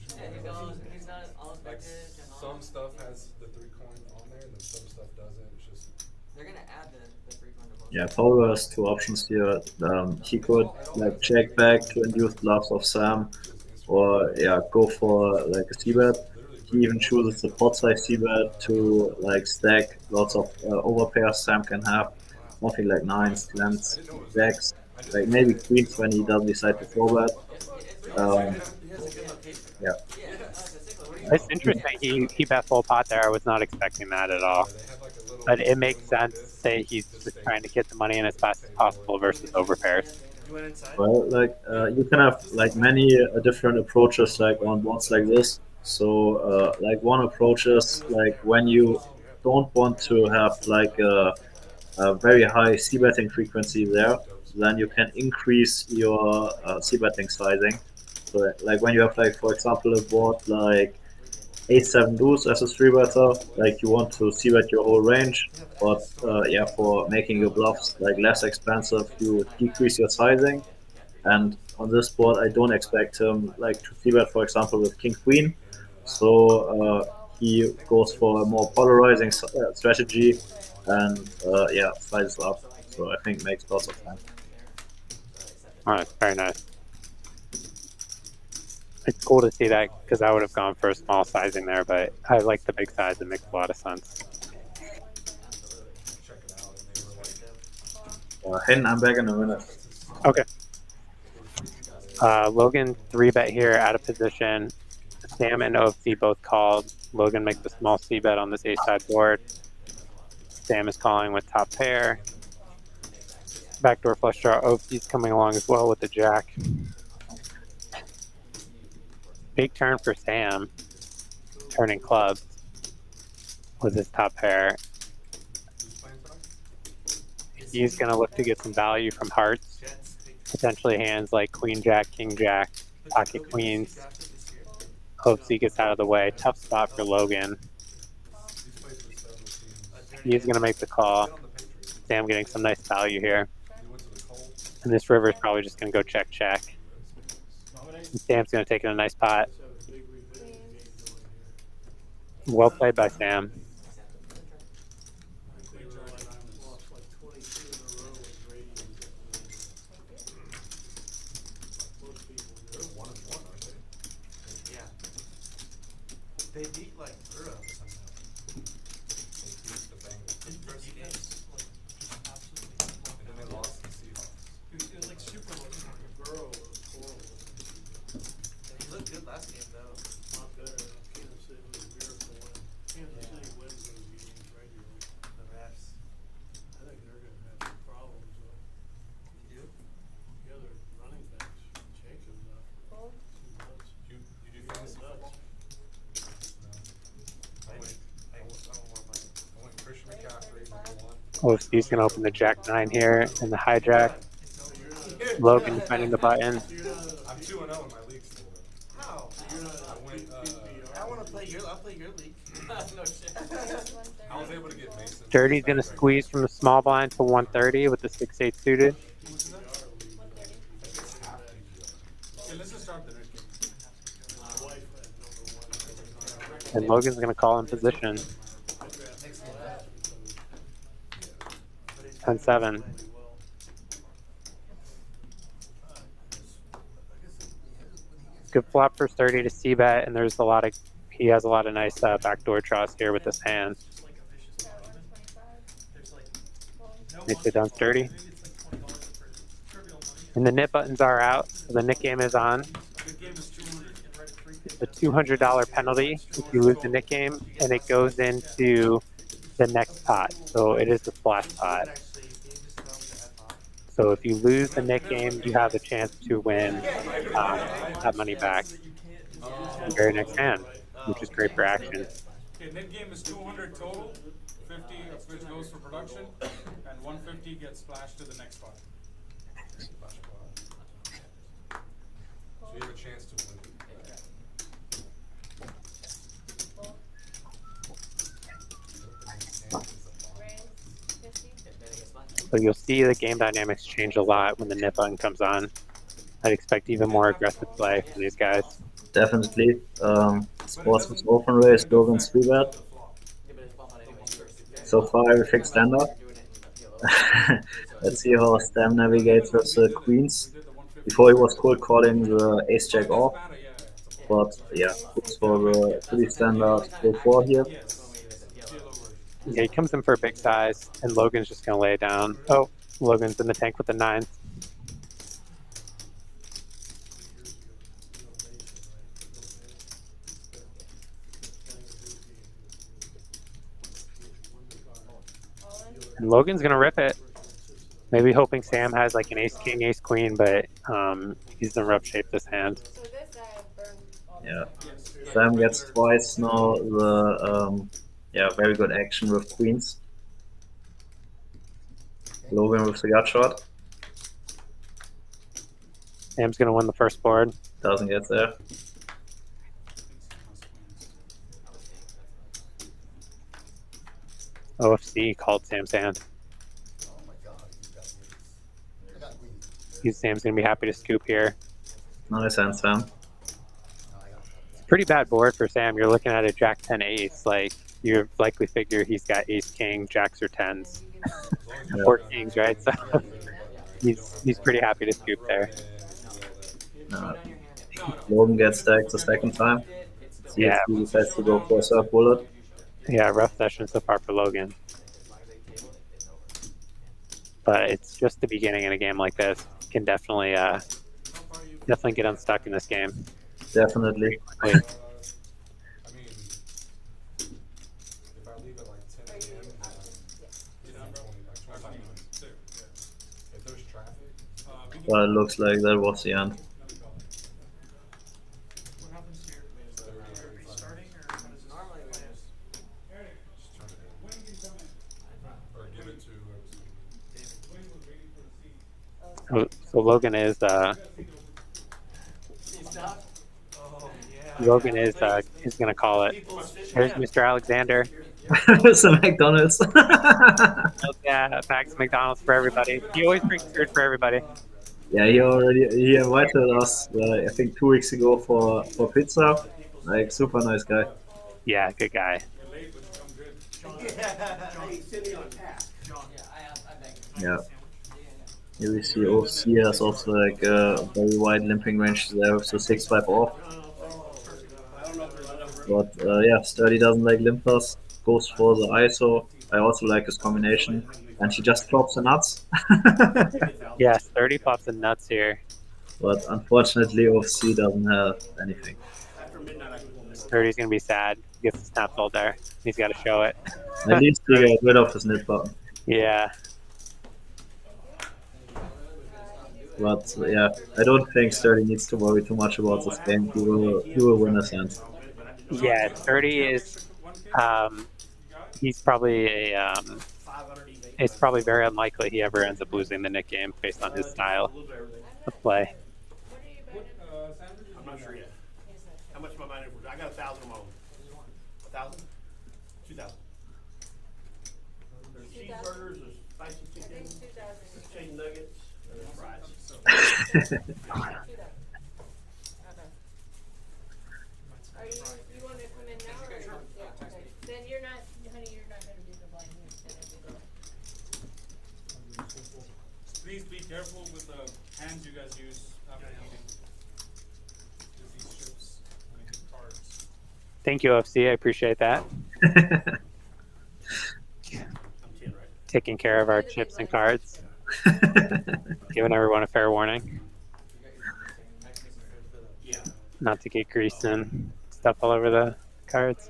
He's not all Like vintage and all. some stuff has the 3 coin on there, and then some stuff doesn't. It's just They're gonna add the 3 coin to most. Yeah, Paulo has 2 options here. He could like check back to induce bluffs of Sam, or yeah, go for like a c-bet. He even chooses the pot size c-bet to like stack lots of overpairs Sam can have. Nothing like 9s, 10s, jacks, like maybe queens when he doesn't decide to 4-bet. He has a good location. Yeah. It's interesting. He bet full pot there. I was not expecting that at all. they had like a little. But it makes sense to say he's just trying to get the money in as fast as possible versus overpairs. You went inside? Well, like you can have like many different approaches like on boards like this. So like one approach is like when you don't want to have like a very high c-betting frequency there, then you can increase your c-betting sizing. So like when you have like for example a board like 8-7 deuce as a 3-better, like you want to c-bet your whole range, but yeah, for making your bluffs like less expensive, you decrease your sizing. And on this board, I don't expect him like to c-bet, for example, with king queen. So he goes for a more polarizing strategy, and yeah, sizes up. So I think makes lots of sense. Oh, that's very nice. It's cool to see that because I would have gone for a small sizing there, but I like the big size. It makes a lot of sense. Check it out, and they were like, Hen, I'm back in a minute. Okay. Logan 3-bet here, out of position. Sam and OFC both called. Logan makes a small c-bet on this ace-side board. Sam is calling with top pair. Backdoor flush draw. OFC's coming along as well with the jack. Big turn for Sam. Turning clubs with his top pair. He's going to look to get some value from hearts. Potentially hands like queen jack, king jack, pocket queens. OFC gets out of the way. Tough spot for Logan. He's going to make the call. Sam getting some nice value here. And this river is probably just going to go check, check. And Sam's going to take in a nice pot. Well played by Sam. Yeah. They beat like Burrow or something. In first games. and then they lost the Seahawks. It was like super low. Burrow was horrible. He looked good last game though. Not better. Kansas City was a miracle win. Kansas City wins those games regularly. The refs. I think they're gonna have some problems with You do? the other running backs. Jacobs up. Fold. You do fantasy football? No. I went Christian McCaffrey, number 1. OFC's going to open the jack 9 here in the hijack. Logan defending the button. I'm 2-0 in my league still. Though. How? I went. I want to play your. I'll play your league. No shit. I was able to get Mason. Dirty's going to squeeze from the small blind to 130 with the 6-8 suited. Okay, let's just start the next game. My wife had number 1. And Logan's going to call in position. 10-7. Good flop for Sturdy to c-bet, and there's a lot of he has a lot of nice backdoor draws here with this hand. Nicely done, Sturdy. And the nit buttons are out, so the nit game is on. The $200 penalty if you lose the nit game, and it goes into the next pot. So it is the splash pot. So if you lose the nit game, you have a chance to win that money back. The very next hand, which is great for action. Okay, mid game is 200 total, 50 of which goes for production, and 150 gets splashed to the next spot. So you have a chance to win. So you'll see the game dynamics change a lot when the nit button comes on. I'd expect even more aggressive play from these guys. Definitely. Sports was open race, Logan's 3-bet. So far everything standard. Let's see how Stam navigates with the queens. Before he was cold calling the ace-jack off. But yeah, looks for the pretty standard 4-4 here. Yeah, he comes in for a big size, and Logan's just going to lay it down. Oh, Logan's in the tank with the 9s. And Logan's going to rip it. Maybe hoping Sam has like an ace-king, ace-queen, but he's in rough shape this hand. Yeah, Sam gets twice now the very good action with queens. Logan with the gut shot. Sam's going to win the first board. Doesn't get there. OFC called Sam's hand. Oh my god, you got queens. I got queens. Sam's going to be happy to scoop here. Nice hand, Sam. It's a pretty bad board for Sam. You're looking at a jack 10 ace. Like, you likely figure he's got ace king, jacks or 10s. Yeah. 4 kings, right? So he's pretty happy to scoop there. Logan gets stacked the second time. Yeah. He decides to go for a surf bullet. Yeah, rough session so far for Logan. But it's just the beginning in a game like this. Can definitely get unstuck in this game. Definitely. I mean, if I leave at like 10 a.m. If there's traffic. Well, it looks like that was the end. What happens here? Are we restarting or what is this? Normally we just Just turn it in. Or give it to whoever's So Logan is is gonna call it. Here's Mr. Alexander. Some McDonald's. Yeah, Max McDonald's for everybody. He always brings food for everybody. Yeah, he invited us I think 2 weeks ago for pizza. Like, super nice guy. Yeah, good guy. Yeah. Here we see OFC has also like a very wide limping range there with the 6-5 off. But yeah, Sturdy doesn't like limpers, goes for the ISO. I also like his combination. And he just drops the nuts. Yes, 30 pops and nuts here. But unfortunately OFC doesn't have anything. 30's gonna be sad. He gets the snap fold there. He's gotta show it. At least he got rid of his nit button. Yeah. But yeah, I don't think Sturdy needs to worry too much about this game. He will win his hand. Yeah, 30 is he's probably it's probably very unlikely he ever ends up losing the nit game based on his style of play. I'm not sure yet. How much am I buying it for? I got 1,000 on my own. 1,000? 2,000. There's cheeseburgers, there's spicy chicken, there's chicken nuggets, there's fries. You want to come in now or? Thank you, OFC. I appreciate that. Taking care of our chips and cards, giving everyone a fair warning. Not to get grease and stuff all over the cards.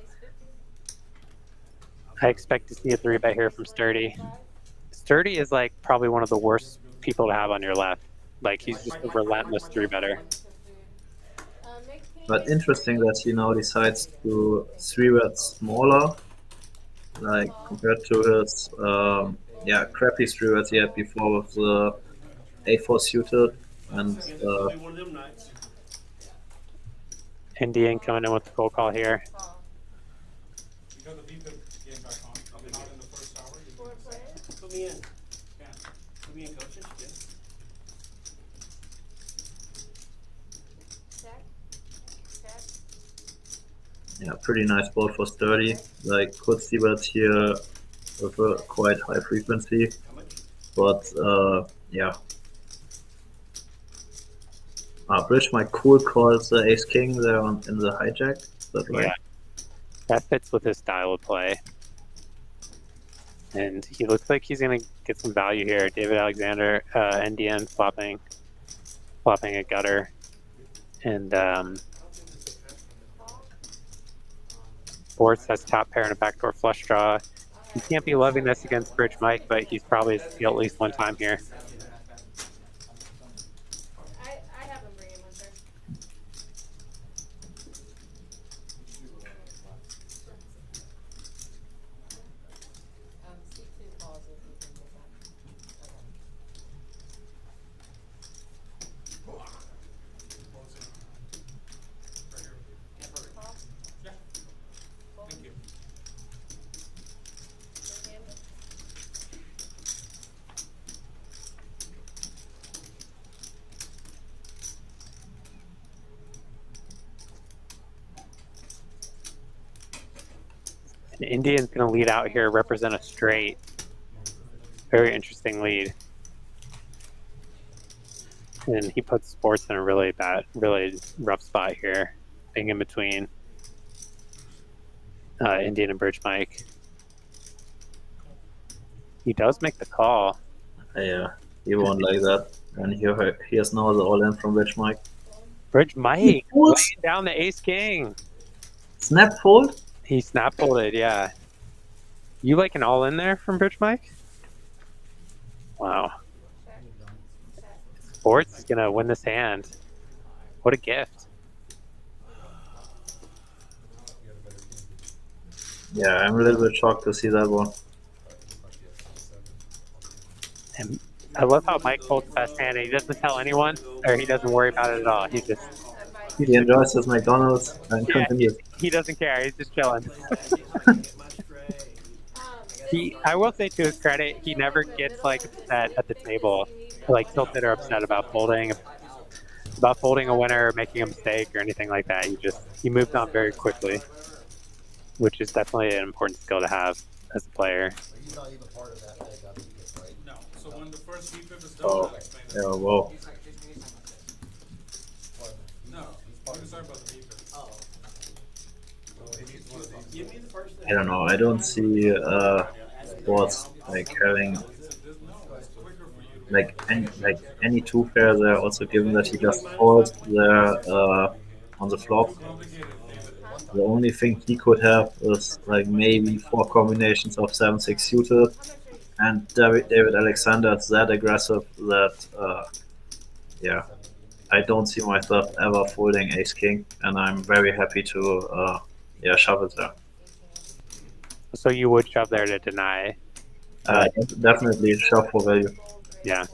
I expect to see a 3-bet here from Sturdy. Sturdy is like probably one of the worst people to have on your left. Like he's just a relentless 3-better. But interesting that he now decides to 3-bet smaller, like compared to his crappy 3-bets he had before with the A4 suited and Indian coming in with the cold call here. You got the VPIP game back on. Not in the first hour. Put me in. Put me in, coaches. yeah, pretty nice board for Sturdy. Like could see that here with a quite high frequency, but yeah. Bridge my cool calls the ace king there in the hijack. Is that right? Yeah, that fits with his style of play. And he looks like he's going to get some value here. David Alexander, Indian flopping a gutter. And Sports has top pair and a backdoor flush draw. He can't be loving this against Bridge Mike, but he's probably at least one time here. I have him bring him one, sir. C2 calls if you can get that. Thank you. And Indian's going to lead out here, represent a straight. Very interesting lead. And he puts Sports in a really rough spot here, being in between Indian and Bridge Mike. He does make the call. Yeah, he won't like that. And he has now the all in from Bridge Mike. Bridge Mike laying down the ace king. Snap fold? He snap folded, yeah. You like an all in there from Bridge Mike? Wow. Sports is gonna win this hand. What a gift. Yeah, I'm a little bit shocked to see that one. And I love how Mike folds best hand and he doesn't tell anyone, or he doesn't worry about it at all. He enjoys his McDonald's and continues. He doesn't care. He's just chilling. I will say to his credit, he never gets like upset at the table, like tilted or upset about folding a winner or making a mistake or anything like that. He moved on very quickly, which is definitely an important skill to have as a player. He's not even part of that VPIP, right? No. So when the first VPIP is done, Oh, I'll explain it. yeah, whoa. No. I'm sorry about the VPIP. Oh. Give me the first thing. I don't know. I don't see Sports like having like any two pair there. Also, given that he just folds there on the flop, the only thing he could have is like maybe 4 combinations of 7-6 suited, and David Alexander is that aggressive that yeah, I don't see myself ever folding ace king, and I'm very happy to shove it there. So you would shove there to deny. Definitely shove for value. Yeah.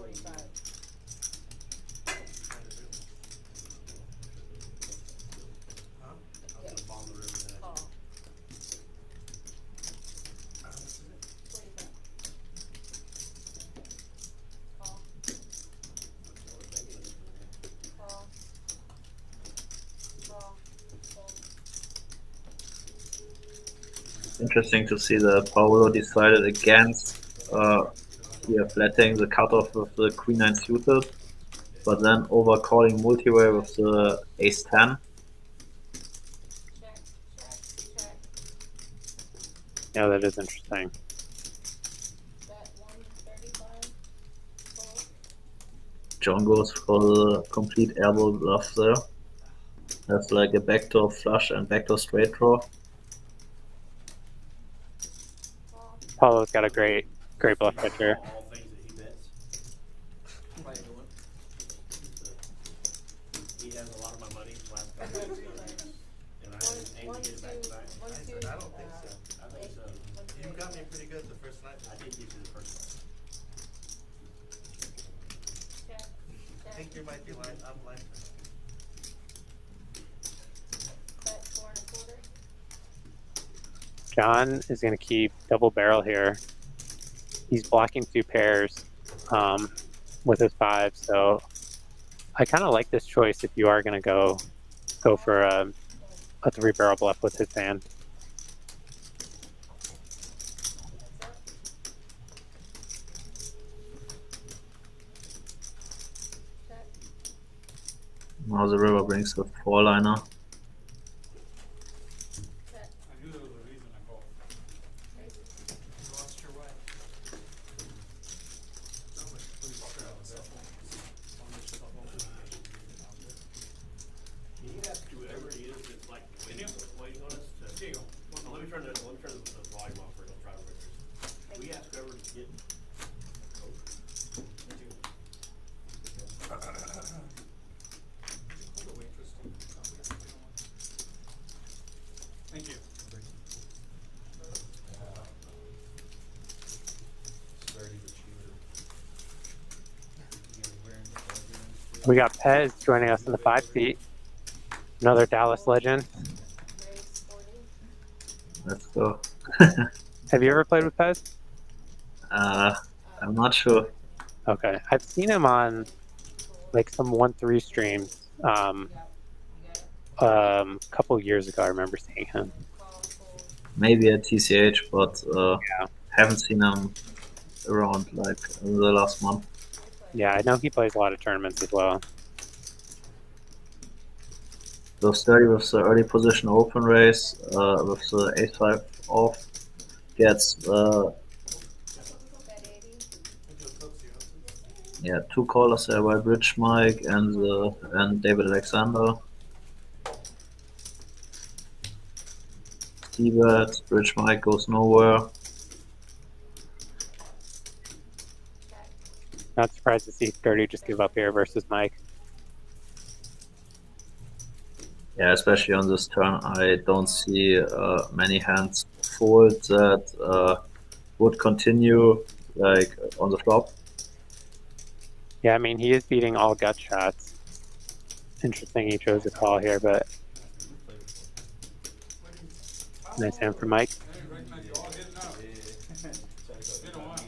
Interesting to see that Paulo decided against flattening the cutoff with the queen 9 suited, but then overcalling multi-way with the ace 10. Yeah, that is interesting. Bet 135. Fold. John goes for the complete airball bluff there. That's like a backdoor flush and backdoor straight draw. Call. Paulo's got a great bluff catcher. All things that he bets. Probably a good one. He has a lot of my money last couple of weeks. And I aim to get it back tonight. One, I two, don't think so. I think so. You got me pretty good the first night. I did give you the first one. check. I think you might be lying. I'm lying. Bet 4 1/4. John is going to keep double barrel here. He's blocking 2 pairs with his 5, so I kind of like this choice if you are going to go for a 3 barrel bluff with his hand. Check. Now the river brings the 4-liner. Check. I knew there was a reason I called. Raise. You lost your way. Can you ask whoever it is that's like waiting on us to? Here you go. Well, let me turn the volume off first. I'll try to record. We ask whoever to get. Thank you. Sturdy the cheater. We got Pez joining us in the 5 seat. Another Dallas legend. Raise 40. Let's go. Have you ever played with Pez? I'm not sure. Okay, I've seen him on like some 1-3 streams. Couple years ago, I remember seeing him. Call. Fold. Maybe at TCH, but Yeah. haven't seen him around like in the last month. Yeah, I know he plays a lot of tournaments as well. So Sturdy with the early position open race, with the ace-5 off, gets Bet 80. yeah 2 callers there by Bridge Mike and David Alexander. T-bet, Bridge Mike goes nowhere. Check. Not surprised to see Dirty just give up here versus Mike. Yeah, especially on this turn, I don't see many hands fold that would continue like on the flop. Yeah, I mean, he is beating all gut shots. Interesting he chose a call here, but nice hand for Mike. Hey, recognize you all hitting up. It's been a while. Nice,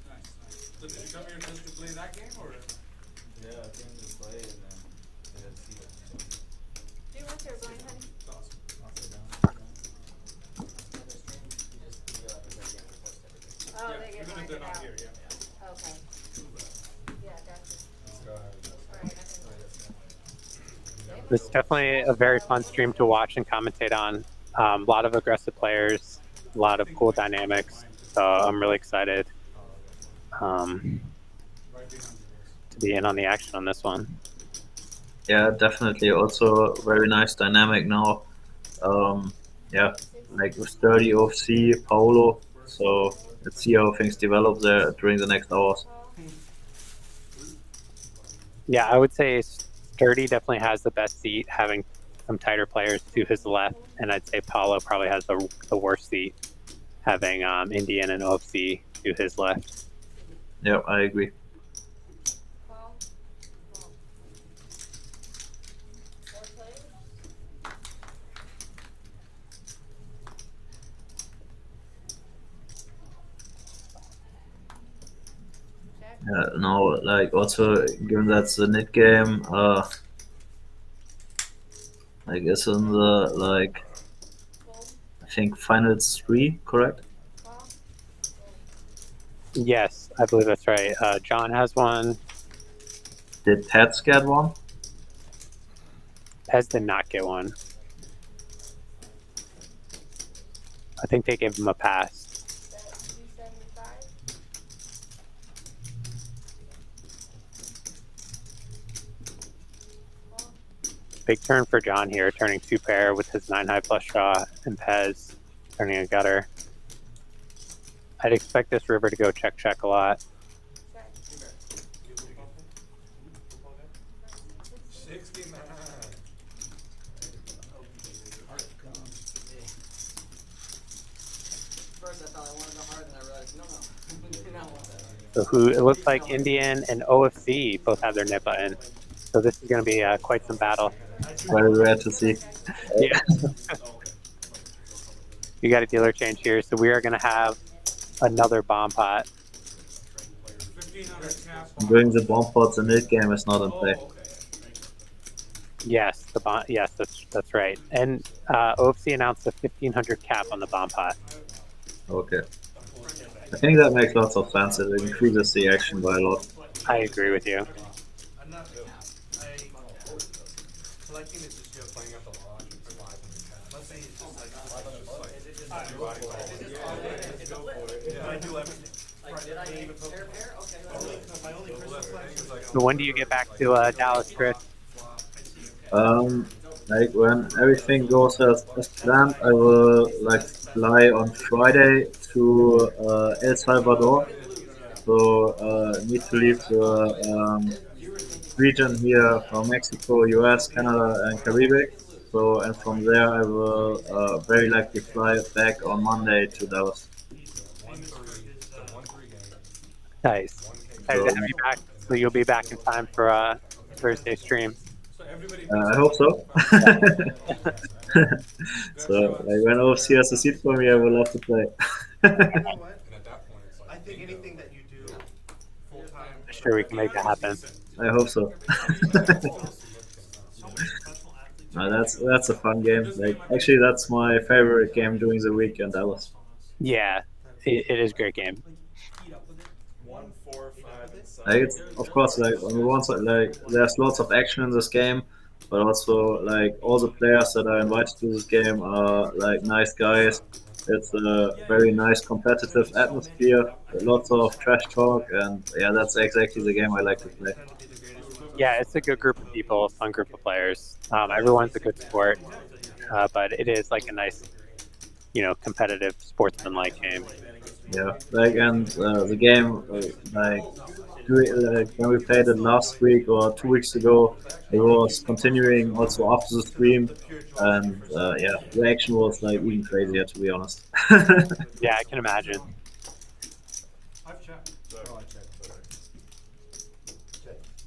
nice. So did you come here just to play that game or? Yeah, I came to play and then they had to see that. Do you want your blind, honey? It's awesome. I'll sit down. Oh, Yeah, they get even if blinded they're not out. here, yeah. Okay. Yeah, gotcha. Go ahead. Alright, I can. This is definitely a very fun stream to watch and commentate on. A lot of aggressive players, a lot of cool dynamics. So I'm really excited Right behind you. to be in on the action on this one. Yeah, definitely. Also very nice dynamic now. Yeah, like with Sturdy, OFC, Paulo. So let's see how things develop there during the next hours. Call. Yeah, I would say Sturdy definitely has the best seat, having some tighter players to his left, and I'd say Paulo probably has the worst seat, having Indian and OFC to his left. Yeah, I agree. Call. Call. 4 players. Check. No, like also given that's the net game, I guess in the like Fold. I think finals 3, correct? Call. Fold. Yes, I believe that's right. John has one. Did Pets get one? Pez did not get one. I think they gave him a pass. That's 275. Well, Big turn for John here, turning 2 pair with his 9 high flush draw, and Pez turning a gutter. I'd expect this river to go check check a lot. check. 69. First I thought I wanted to go hard, and I realized, no, you do not want that. So who it looks like Indian and OFC both have their nip button. So this is going to be quite some battle. Very rare to see. Yeah. You got a dealer change here, so we are going to have another bomb pot. 1500 cap. Doing the bomb pots in mid game is not in play. Yes, the bomb. Yes, that's right. And OFC announced a 1500 cap on the bomb pot. Okay. I think that makes lots of sense. It increases the action by a lot. I agree with you. I'm not. Collecting is just Playing at the lodge, it's 500 cap. let's say it's just like Yeah. I do everything. Like, did I make pair? Okay. My only Christmas flag. So when do you get back to Dallas, Chris? Like when everything goes as planned, I will like fly on Friday to El Salvador. So need to leave the region here from Mexico, US, Canada, and Caribbean. So and from there I will very likely fly back on Monday to Dallas. 1-3 game. Nice. Excited to have you back. So you'll be back in time for Thursday stream. So everybody. I hope so. So like, when OFC has a seat for me, I will love to play. You know what? And at that point, it's like. I think anything that you do full time. Sure, we can make that happen. I hope so. That's a fun game. Like actually, that's my favorite game during the week in Dallas. Yeah, it is a great game. 1, 4, 5, and 7. Like it's of course like on the one side like there's lots of action in this game, but also like all the players that are invited to this game are like nice guys. It's a very nice competitive atmosphere, lots of trash talk, and yeah, that's exactly the game I like to play. Yeah, it's a good group of people, fun group of players. Everyone's a good sport, but it is like a nice, competitive sportsman-like game. Yeah, like and the game like when we played it last week or 2 weeks ago, it was continuing also after the stream, and yeah, the action was like even crazier to be honest. Yeah, I can imagine. I've checked.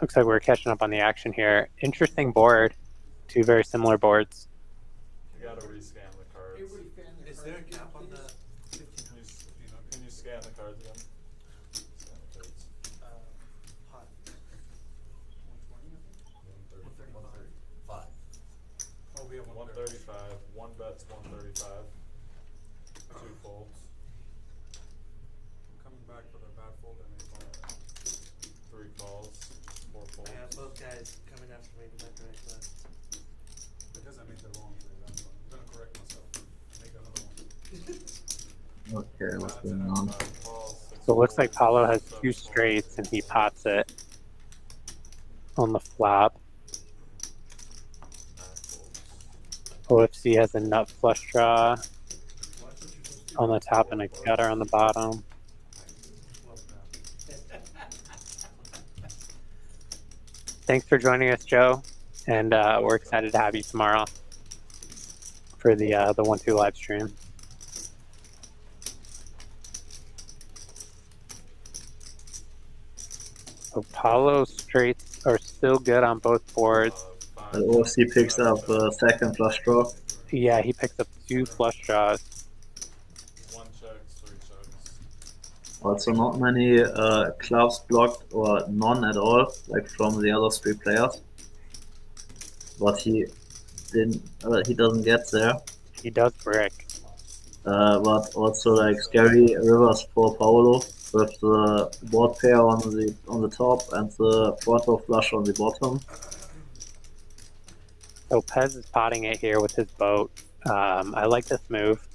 Looks like we're catching up on the action here. Interesting board. 2 very similar boards. You gotta rescan the cards. Is there a cap on the 1500? Can you scan the cards again? Scan the cards. Hot. 120, I think? 135. Oh, we have 135. 1 bet's 135. 2 folds. Coming back for the bad fold and they call 3 calls. 4 folds. I have both guys coming after me to my direct left. because I made the wrong trade. That's why. I'm gonna correct myself. Make another one. Okay, what's going on? 5 calls, 6 So it looks like folds, Paulo has 7 2 folds. straights and he pots it on the flop. 9 folds. OFC has a nut flush draw on the top and a gutter on the bottom. Thanks for joining us, Joe, and we're excited to have you tomorrow for the 1-2 live stream. So Paulo straights are still good on both boards. The OFC picks up second flush draw. Yeah, he picks up 2 flush draws. 1 checks, 3 checks. Also, not many clubs blocked or none at all, like from the other 3 players. But he didn't. He doesn't get there. He does brick. But also like scary rivers for Paulo with the board pair on the top and the frontal flush on the bottom. So Pez is potting it here with his boat. I like this move.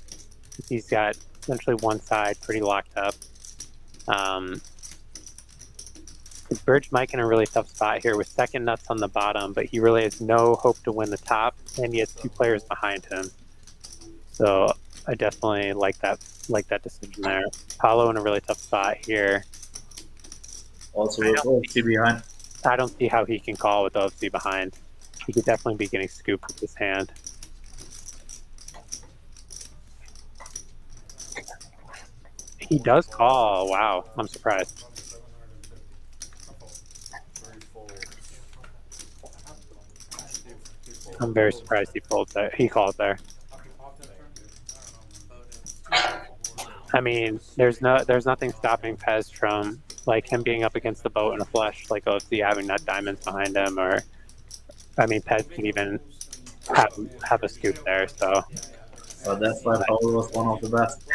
He's got essentially one side pretty locked up. Bird's Mike in a really tough spot here with second nuts on the bottom, but he really has no hope to win the top, and he has two players behind him. So I definitely like that decision there. Paulo in a really tough spot here. Also with OFC behind. I don't see how he can call with OFC behind. He could definitely be getting scooped with his hand. He does call. Wow, I'm surprised. I'm very surprised he folds there. He called there. I mean, there's nothing stopping Pez from like him being up against the boat in a flush, like OFC having nut diamonds behind him, or I mean, Pez can even have a scoop there. So that's why Paulo was one of the best.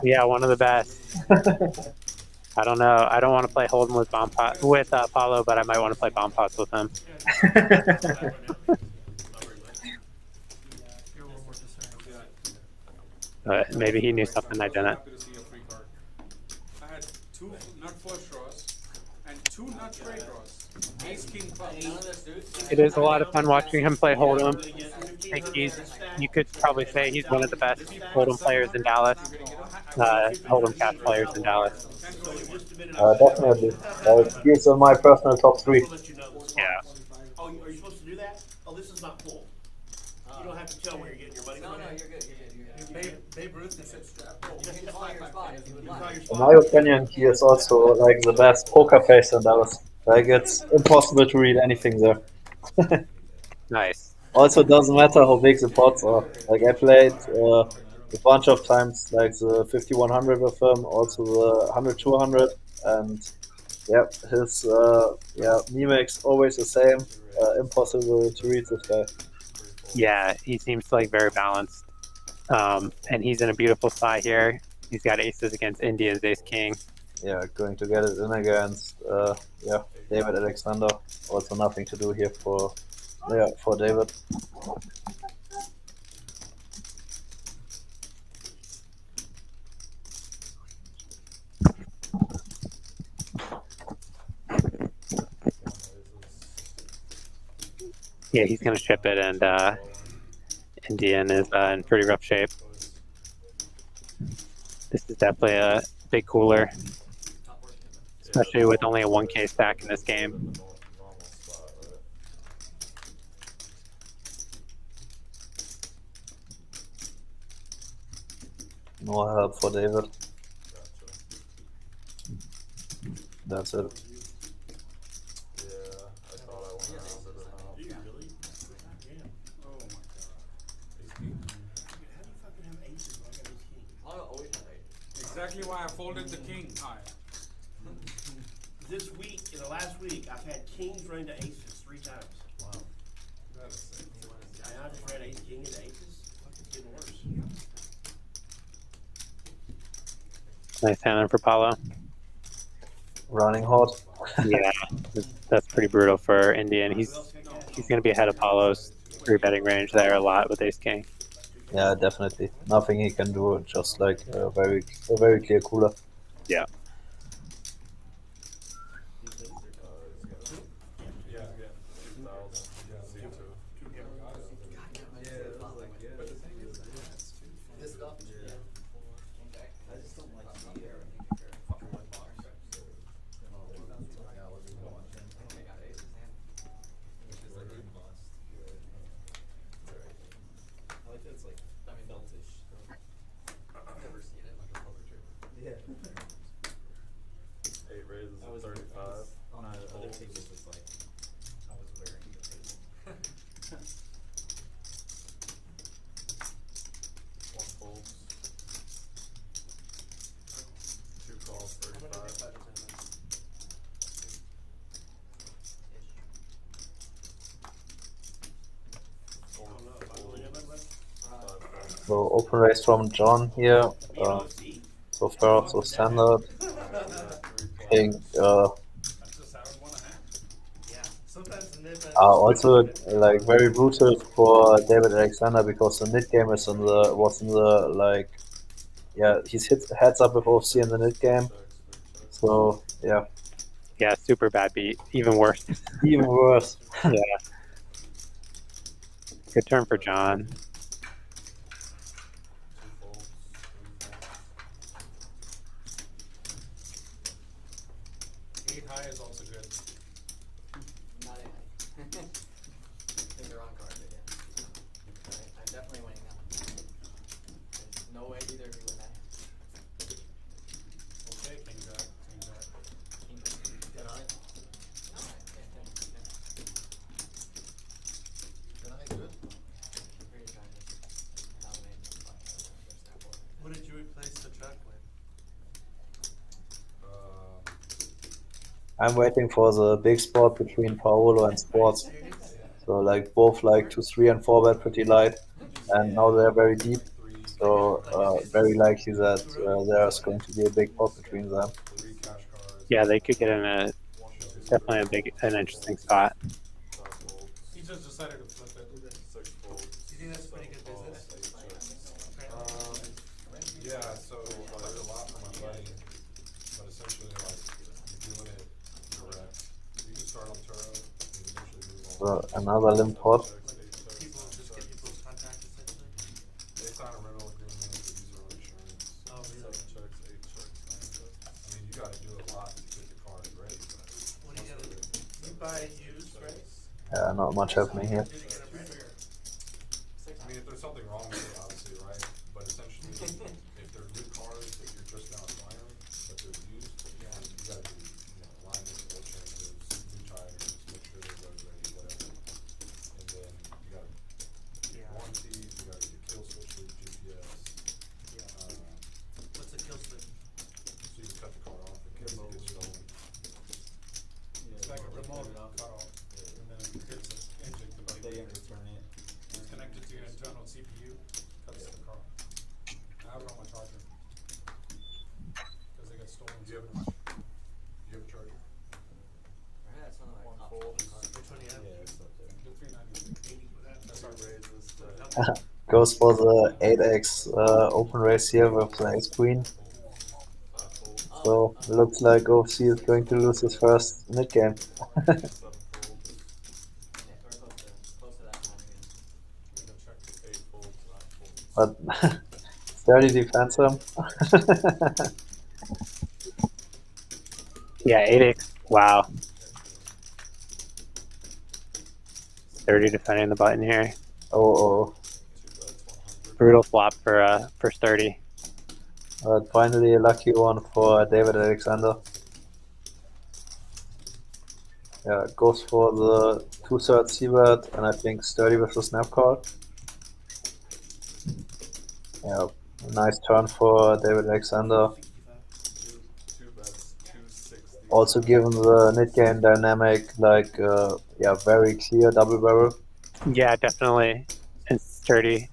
Yeah, one of the best. I don't know. I don't want to play Hold'em with Paulo, but I might want to play bomb pots with him. But maybe he knew something I didn't. I had two nut flush draws and two nut trade draws. Ace king clubs. It is a lot of fun watching him play Hold'em. I think you could probably say he's one of the best Hold'em players in Dallas. Hold'em cast players in Dallas. Definitely. He's on my personal top 3. Yeah. Oh, are you supposed to do that? Oh, this is not full. You don't have to tell where you're getting your money No, from. no, you're good. Babe Ruth is strapped. You can call your spot if you would like. In my opinion, he is also like the best poker face in Dallas. Like it's impossible to read anything there. Nice. Also, it doesn't matter how big the pots are. Like I played a bunch of times, like the 5100 with him, also the 100-200, and yeah, his mimics always the same. Impossible to read this guy. Yeah, he seems like very balanced. And he's in a beautiful spot here. He's got aces against India's ace king. Yeah, going to get it in against David Alexander. Also nothing to do here for David. Yeah, he's gonna chip it, and Indian is in pretty rough shape. This is definitely a big cooler, especially with only a 1K stack in this game. No help for David. That's it. Exactly why I folded the king high. This week, in the last week, I've had kings run to aces 3 times. Wow. And I just ran ace king into aces. It's getting worse. Nice hand for Paulo. Running hot. Yeah, that's pretty brutal for Indian. He's going to be ahead of Paulo's 3-betting range there a lot with ace king. Yeah, definitely. Nothing he can do. Just like a very clear cooler. Yeah. So open race from John here. So far, so standard. I think also like very brutal for David Alexander because the mid game is was in the like yeah, he's hit heads up with OFC in the mid game. So yeah, Yeah, super bad beat. Even worse. even worse. Yeah. Good turn for John. 2 folds, 3 folds. 8 high is also good. Not in. I think they're on card again. I'm definitely winning now. There's no way either of you win that. Okay, king jack, king jack. Get on it. No, I can't. Can I good? Really trying to dominate the spot. Snap forward. What did you replace the check with? I'm waiting for the big spot between Paulo and Sports. So like both like 2-3 and 4 bet pretty light, and now they're very deep. So very likely that there's going to be a big pot between them. 3 cash cards. Yeah, they could get in a definitely an interesting spot. He just decided to flip it. 6 folds. Do you think that's pretty good business? Yeah, so there's a lot for my buddy, but essentially like you're doing it correct. You can start on Turo, you can eventually move on. So another limp pot. People just get people's contact essentially? They sign a rental agreement, they use their own insurance. Oh, really? 7 checks, 8 checks, 9 checks. I mean, you gotta do a lot to get the card ready, but. What do you gotta do? You buy used, right? Yeah, not much happening here. Did you get a repair? I mean, if there's something wrong with it, obviously, right? But essentially, if they're good cars that you're just now acquiring, but they're used, you gotta do, alignment, oil changes, new tires, make sure they're road ready, whatever. And then you gotta warranties, you gotta get kill switch with GPS. What's a kill switch? So you just cut the car off in case it gets stolen. It's like a remote cutoff, and then it hits the engine to They can return it. It's connected to your internal CPU, cuts the car. I have it on my charger. Cause they got stolen. Do you have a charger? I heard that's one of my top cards. Which one do you have? Yeah, it's up there. The 396. That's our raise. Goes for the 8x open race here with the ace queen. So looks like OFC is going to lose his first mid game. 7 folds. Yeah, we're close to that time again. We can check. 8 folds, 9 folds. But 30 defense him. Yeah, 8x. Wow. 30 defending the button here. Oh, 2 bets, 100. Brutal flop for sturdy. but finally a lucky one for David Alexander. Yeah, goes for the 2/3 c-bet, and I think sturdy with the snap card. Yeah, nice turn for David Alexander. 2 bets, 260. Also given the mid game dynamic, like yeah, very clear double barrel. Yeah, definitely. And sturdy.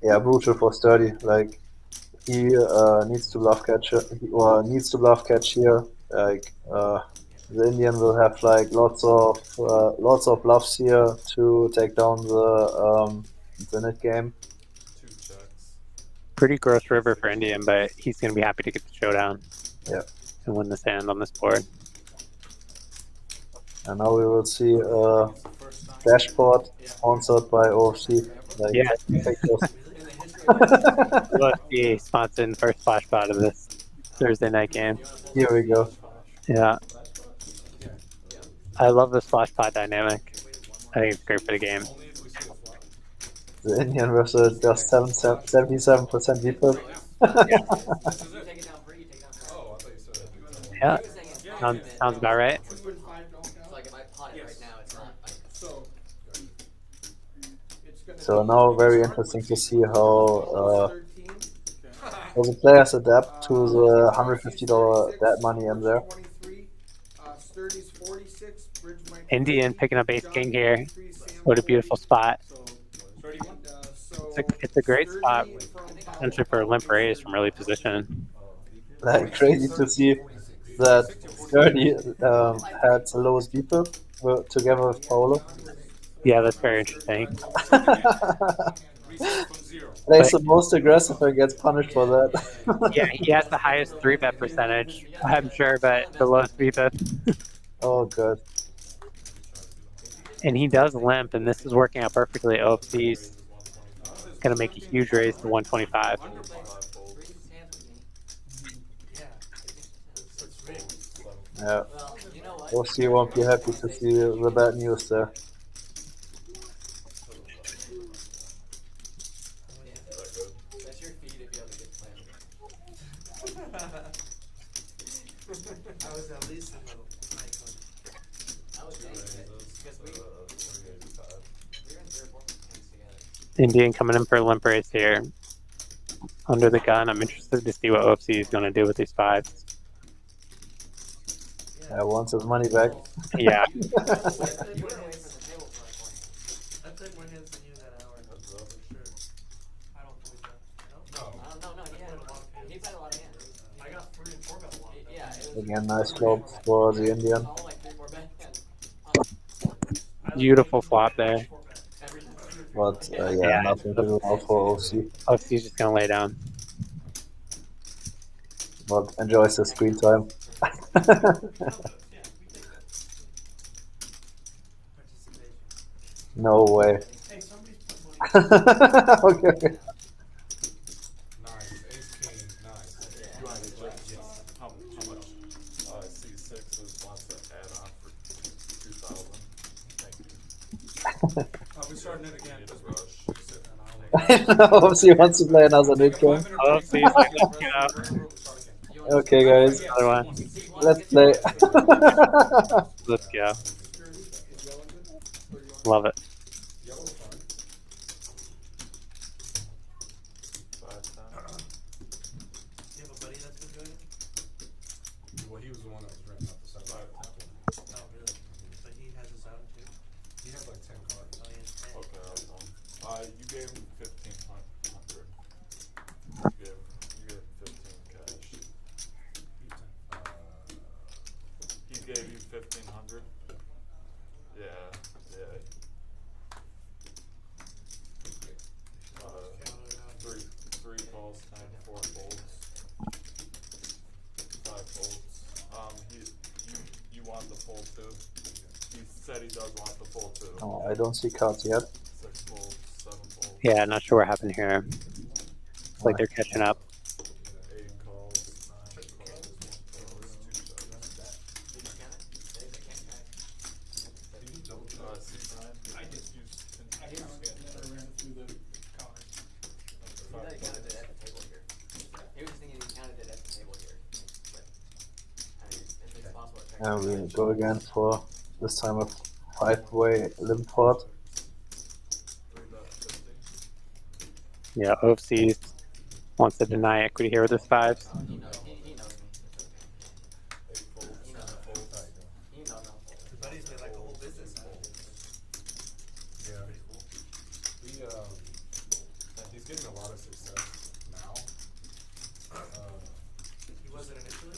Yeah, brutal for sturdy. Like he needs to bluff catch needs to bluff catch here. Like the Indian will have like lots of bluffs here to take down the mid game. 2 checks. Pretty gross river for Indian, but he's going to be happy to get the showdown. Yeah. And win this hand on this board. And now we will see dashboard sponsored by OFC. Like, Yeah. pictures. OFC sponsored the first flash spot of this Thursday night game. Here we go. Yeah. I love the splash pot dynamic. I think it's great for the game. Only if we see a flop. The Indian versus just 77% VPIP. You take it down free, you take it down free. Oh, I thought you said. Yeah. He was saying it's Sounds about right. 2 and 5 don't count. So like if I pot it right now, it's not like. So. It's gonna So be- now very interesting to see how 13, the players adapt to the $150 dead money in there. 23, Sturdy's 46, Bridge Mike Indian 50, picking up ace John king here. 23, Sam What a beautiful 40. spot. So, It's it's a great spot, Sturdy from essentially for a limp raise from early position. Like crazy to see that Sturdy had the lowest VPIP together with Paulo. Yeah, that's very interesting. Reset from Plays the most aggressive and gets punished for that. Yeah, he has the highest 3-bet percentage, I'm sure, but the lowest VBET. Oh, good. And he does limp, and this is working out perfectly. OFC's going to make a huge raise to 125. Yeah. Well, you know what? OFC won't be happy to see the bad news there. That's your feed if you ever get planted. I was at least in the night one. I was saying because we were in 3 or 4 points together. Indian coming in for a limp race here. Under the gun. I'm interested to see what OFC is going to do with these 5s. Yeah, wants his money back. Yeah. You were away from the table for like 1 year. I played more hands than you that hour. For sure. I don't believe that. No? No, he played a lot of hands. He played a lot of hands. I got 3 and 4 bet a lot. Yeah, it was Again, nice flop for the Indian. all like 3, 4 bet hands. Beautiful flop there. But yeah, Yeah. nothing to do now for OFC. OFC's just going to lay down. But enjoys the screen time. No way. Hey, somebody's put money. Okay. Nice, ace king, nice. You want to check how much C6 wants to add on for 2,000? Thank you. We starting it again. Just rush. OFC wants to play another mid game. OFC's like, let's go. Okay, guys, Another one. let's play. Let's go. Love it. Yellow fine. 5, 10. You have a buddy that's been doing it? Well, he was the one that was renting out the second. Oh, really? But he has his own too? He had like 10 cards. Oh, he has 10. Okay, I was on. You gave him 1,500. You gave him 15 cash. He gave you 1,500. Yeah. Three calls, 10, 4 folds, 5 folds. You want the full too? He said he does want the full too. Oh, I don't see cards yet. 6 folds, 7 folds. Yeah, not sure what happened here. It's like they're catching up. 8 calls, 9 calls, 1 calls, 2 checks. Did you count it? They can't count it. C9. I just used, I ran through the cards. He thought he counted it at the table here. He was thinking he counted it at the table here. But, I mean, if it's possible to check. And we go again for this time a 5-way limp pot. 3-bet 50. Yeah, OFC wants to deny equity here with his 5s. He knows me. It's okay. 8 folds, 10 folds. He knows no. Your buddies made like a whole business out of it. Yeah. He's getting a lot of success now. He wasn't initially?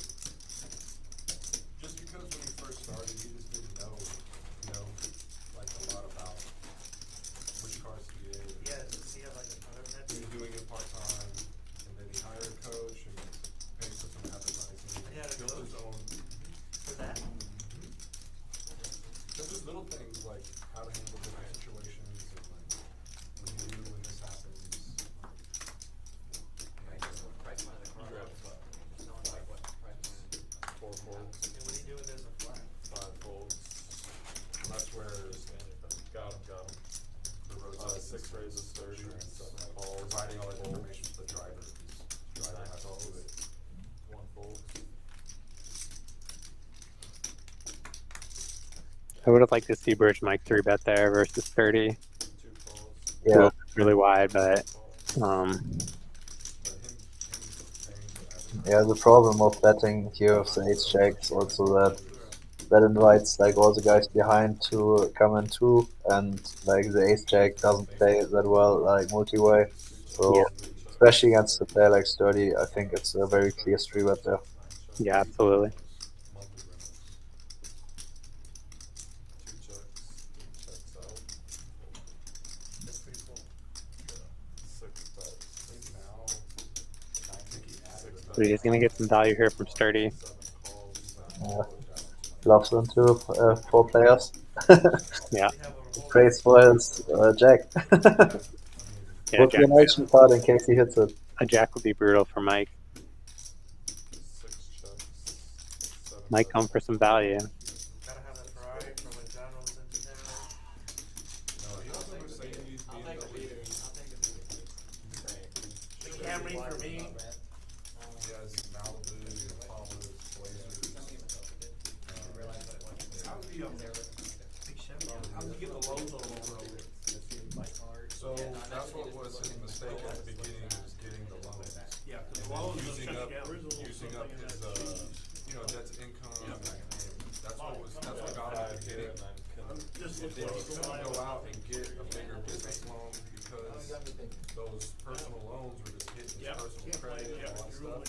Just because when he first started, he just didn't know, like a lot about which cards to get. Yeah, does he have like a ton of that? He was doing it part-time, and then he hired a coach and paid for some advertising. He had a built his coach? own. For that? There's just little things like how to handle different situations and like when you do when this happens. Price one of the You cards. grab No one like what price one. 4 folds, And what do you do when there's a flat? 5 folds. And that's where Got him. the roadside 6 raises, 30, 7 calls, providing all that 1 information to the driver. Because driver has all of it. 1 fold. I would have liked to see Bridge Mike 3-bet there versus 30. 2 calls. Yeah. Well, it's really wide, but But him paying for Yeah, the problem of betting here with the ace jacks also that invites like all the guys behind to come in too, and like the ace jack doesn't play that well like multi-way. So Yeah. especially against a player like Sturdy, I think it's a very clear 3-bet there. yeah, absolutely. monthly rentals. 2 checks. Checks out. That's pretty cool. 6 But he's gonna get some value here from Sturdy. Bluffs into 4 players. Yeah. Praise for his jack. Yeah, Would be an action card in case he hits it. a jack would be brutal for Mike. 6 checks. 7 Might come for some value. Gotta have a try from McDonald's into town. No, he doesn't ever say he needs I'll take a beater. I'll take a beater. The Camry for me. He has Malibu, Paulos, Blazers. How do you, how do you get the lows on the road? So that's what was his mistake at the beginning, was getting the loans. Yeah, because the lows will Using shut up, you down. using up his, debt to income, and that's what got him to hitting. Just And then he look couldn't go out and get a bigger business loan because those personal loans were just hitting his personal credit and all that stuff.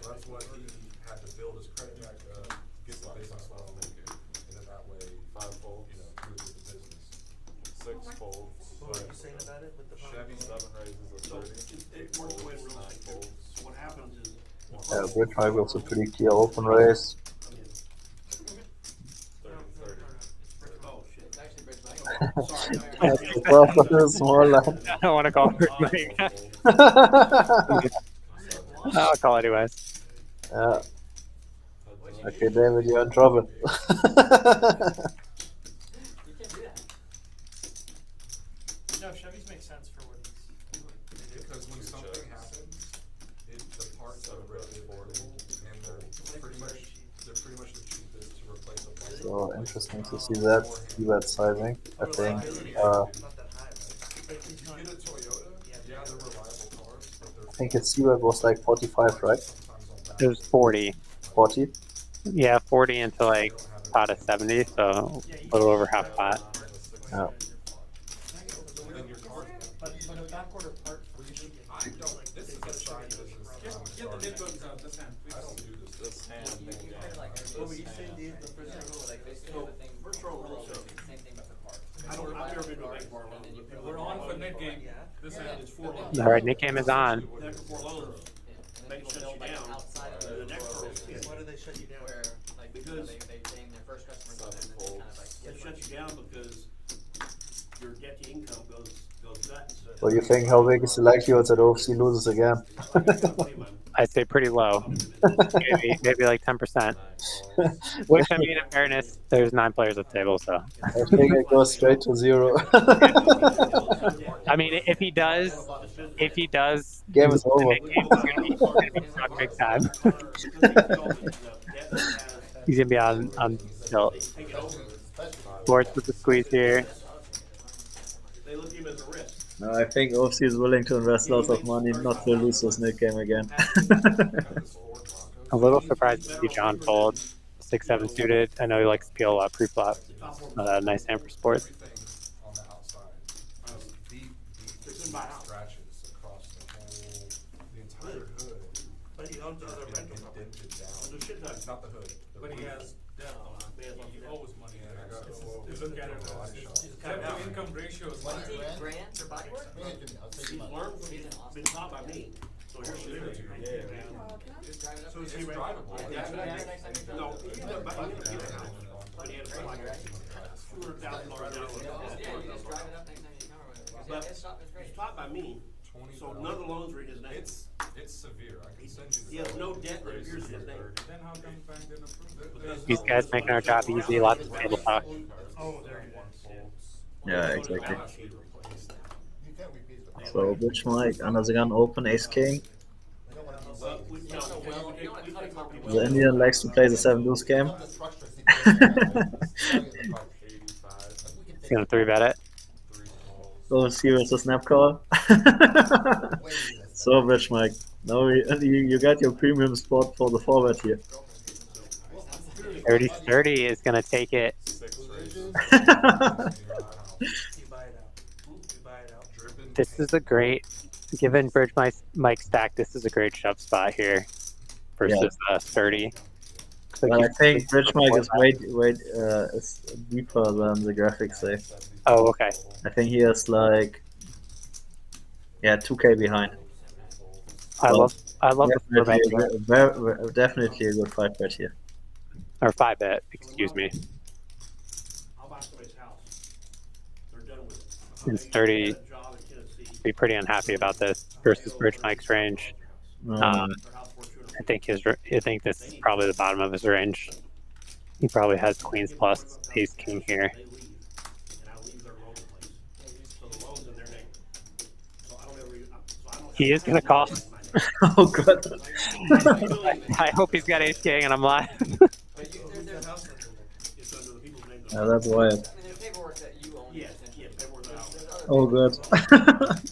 So that's what he had to build his credit back up, get the business loan, and then that way, 5 folds. improve the business. 6 folds. What were you saying about it with the Chevy 7 raises a So 30. it works the way real 9 estate. folds. What happens is. Yeah, Bridge Mike was a pretty clear open race. 30, 30. Oh, shit. It's actually Bridge Mike. Sorry. That's the problem with the small line. I don't want to call for Mike. I'll call anyways. Yeah. Okay, David, you're in trouble. You can't do that. No, Chevys make sense for what he's. Because when something happens, the parts are really affordable, and they're pretty much the cheapest to replace a part. So interesting to see that sizing. I think Not that high, right? But he's You not. get a Toyota, yeah, they're reliable cars, but they're I think his C-Web was like 45, right? sometimes on It back. was 40. 40? Yeah, 40 into like pot of 70, so a little over half pot. Yeah. Then your car, But a backorder part for you. I don't, this is a side business that I'm Get the starting. nitbooks out, this hand, I don't please. do this. This hand You thing. play like What were you saying, Dave? the first row, like basically everything. First row rules, so- Same thing but for cars. I've never been to a big bar loan. And then you put We're on for net game. This hand is 4 loans. All right, Nick game is on. Next 4 loans. They can shut you down. Outside of The next row is Why do they shut you down? where, like, Because- they bring their first customers in and then they kind of like. They shut you down because your debt to income goes nuts. What do you think? How big is the likelihood that OFC loses again? I'd say pretty low. maybe like 10%. Which, I mean, in fairness, there's 9 players at the table, so. I think it goes straight to 0. I mean, if he does, Game is over. Nick game is gonna be stuck big time. He's gonna be on tilt. Sports with the squeeze here. They look at him as a risk. No, I think OFC is willing to invest lots of money not to lose this Nick game again. A little surprised to see John fold 6-7 suited. I know he likes to peel a lot pre-flop. Nice hand for sports. Everything on the outside, deep scratches across the entire hood. But he owns other rental properties. Dented down. The shit ton. Not the hood. But he has debt on it. He owes money. You look at it as debt to income ratio is like. Grand for bodyboard? He's learned, been taught by me. So here's the difference. Just drive it up. So is he It's drivable. Yeah, drive it up next time you come. No, he ended up buying a house. But he had to like $200,000 down. Yeah, you just drive it up next time you come or whatever. But Yeah, it's not, it's great. He's taught by me, so none of the loans are in his name. It's severe. I can send you the. He has no debt that appears in his name. Then how come bank didn't approve it? These guys making our job easy. Lots of table talk. Oh, there he is. Yeah, exactly. So Bridge Mike, under the gun open, ace king. The Indian likes to play the 7 deuce game. He's gonna 3-bet it. OFC versus snap call. So Bridge Mike, now you got your premium spot for the forward here. 30-30 is gonna take it. 6 raises. You buy it out. You buy it out. This is a great, given Bridge Mike stack, this is a great shove spot here versus 30. Well, I think Bridge Mike is way is deeper than the graphics say. Oh, okay. I think he has like 2k behind. I love I love the 4-bet Definitely a good 5-bet here. or 5-bet. Excuse me. I'll buy somebody's house. They're done with it. And Sturdy Got a job in Tennessee. be pretty unhappy about this versus Bridge Mike's range. Their house worth I think this is probably the bottom of his range. He probably has queens plus ace king here. They leave, and I leave their loan place. So the loan's in their name. So I don't ever. So I don't. He is gonna call. Oh god. I hope he's got ace king and I'm live. But you, there's It's under the people's names. Yeah, that's wild. I mean, there's paperwork that you own. Yeah, essentially. yeah, paperwork that I own. There's other Oh people. god.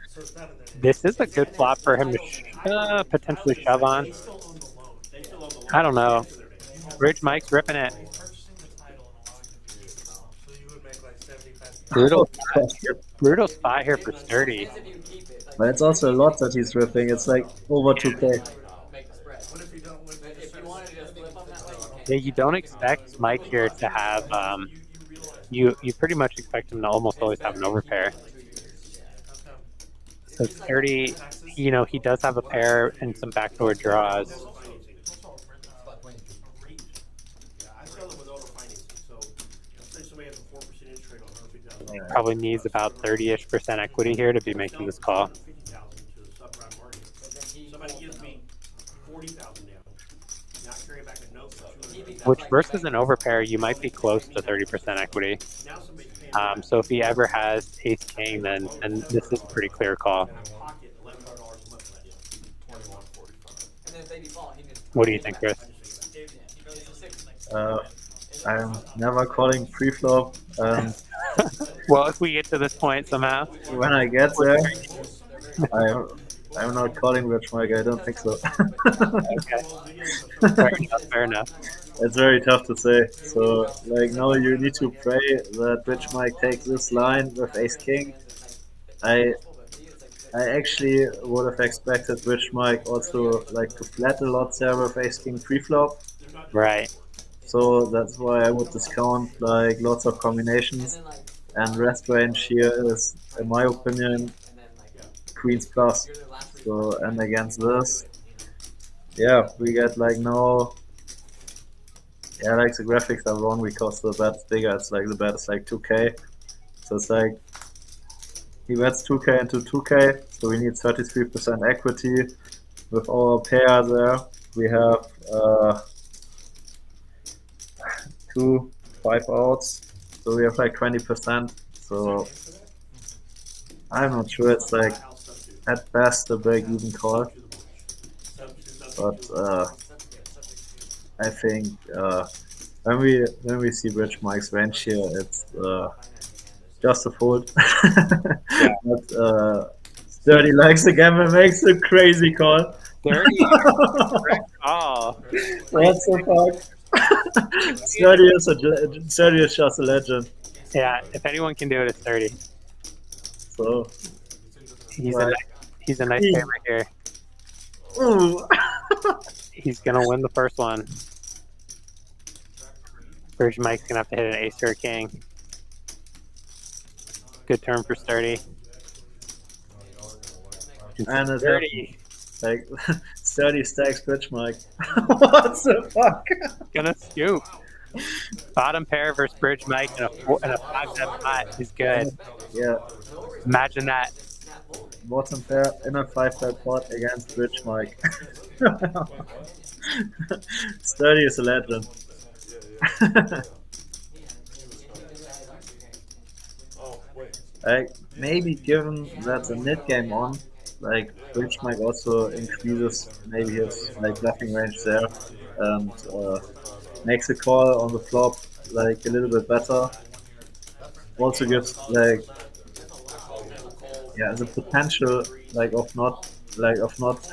So it's not in their name. This is a good flop for him to potentially shove on. They still own the loan. They still own the loan. I don't know. It's in their name. Bridge Mike's ripping it. Purchasing the title and allowing them to use it. So you would make like 75. Brutal spot here for Sturdy. If you keep it, like, But it's also a lot that he's ripping. It's like over 2k. make the spread. What if you don't? What But if you wanted to just flip them that way, you Yeah, can. you don't expect Mike here to have you pretty much expect him to almost always have an overpair. So Sturdy, you know, he does have a pair and some backdoor draws. Yeah, I sell them with over financing. So say somebody has a 4% interest rate on $150,000. Probably needs about 30-ish% equity here to be making this call. $50,000 to the subprime market. Somebody gives me $40,000 down. Not carrying back a note for $200,000. Which versus an overpair, you might be close to 30% equity. Now somebody's paying So if he ever has ace king, then this is a pretty clear call. pocket $1,100 a month for that. 21.45. And then if they default, he just. What do you think, Chris? It's a 6. I'm never calling pre-flop. Well, if we get to this point somehow, When I get there, I'm not calling Rich Mike. I don't think so. okay. Fair enough, fair enough. It's very tough to say. So, like, now you need to pray that Rich Mike takes this line with ace king. I actually would have expected Rich Mike also like to flat a lot there with ace king pre-flop. Right. So that's why I would discount like lots of combinations. And rest range here is, in my opinion, queens plus. So, and against this, yeah, we get like no. Yeah, like the graphics are wrong because the bet's bigger. It's like the bet is like 2k. So it's like he bets 2k into 2k. So we need 33% equity. With our pair there, we have 2 5 outs. So we have like 20%. So I'm not sure. It's like at best a break-even call. But I think when we see Rich Mike's range here, it's just a fold. But Sturdy likes the gamble, makes a crazy call. 30. Correct call. What the fuck? Sturdy is just a legend. Yeah, if anyone can do it, it's 30. So He's a nice favorite here. ooh. He's gonna win the first one. Bridge Mike's gonna have to hit an ace or a king. Good turn for Sturdy. And it's 30. like Sturdy stacks Rich Mike. What the fuck? Gonna scoop. Bottom pair versus Bridge Mike and a 5-bet pot is good. Yeah, Imagine that. bottom pair in a 5-bet pot against Rich Mike. Sturdy is a legend. Oh, wait. Like, maybe given that the mid game on, like Rich Mike also increases maybe his like bluffing range there and makes a call on the flop like a little bit better. Also gives like the potential like of not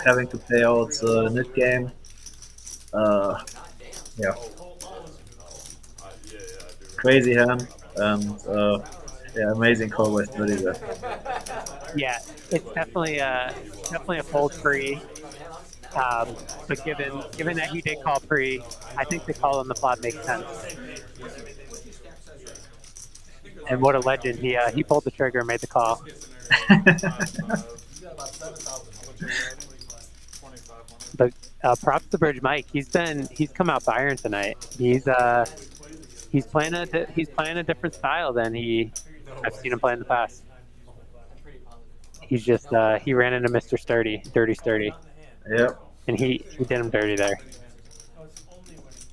having to pay out the mid game. Crazy hand and amazing call by Sturdy there. Yeah, it's definitely a fold free. But given that he did call pre, I think the call on the flop makes sense. And what a legend! He pulled the trigger and made the call. But props to Bridge Mike. He's come out firing tonight. He's playing a different style than I've seen him play in the past. I'm pretty positive. He's just he ran into Mr. Sturdy, Dirty Sturdy, Yeah. and he did him dirty there. Oh, it's only when he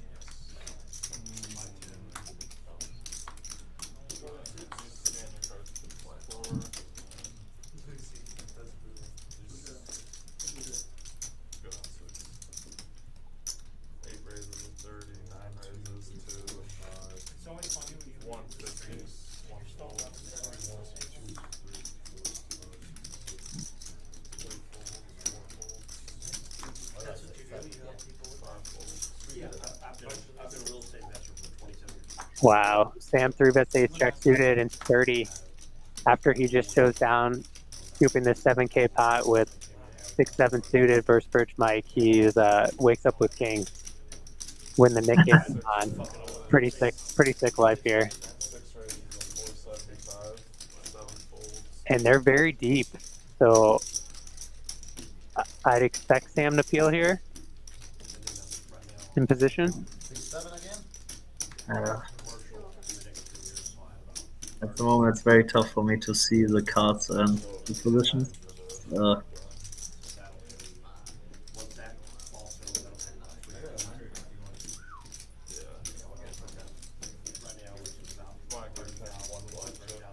Good on 6. 8 raises to 30, 9 raises to 5, It's only funny when you 150, 1 fold, That's what you do, you help people with 5 folds. Yeah, I've been a real estate investor for 27 years. Wow, Sam 3-bets ace check suited and 30 after he just shows down, scooping this 7K pot with 6-7 suited versus Bridge Mike. He wakes up with kings when the Nick is on. Pretty sick life here. 6 raises to 475, 7 folds. And they're very deep, so I'd expect Sam to peel here in position. At the moment, it's very tough for me to see the cards and the positions. What's that? False or right now, which is about Mike, we're paying 1 block chip.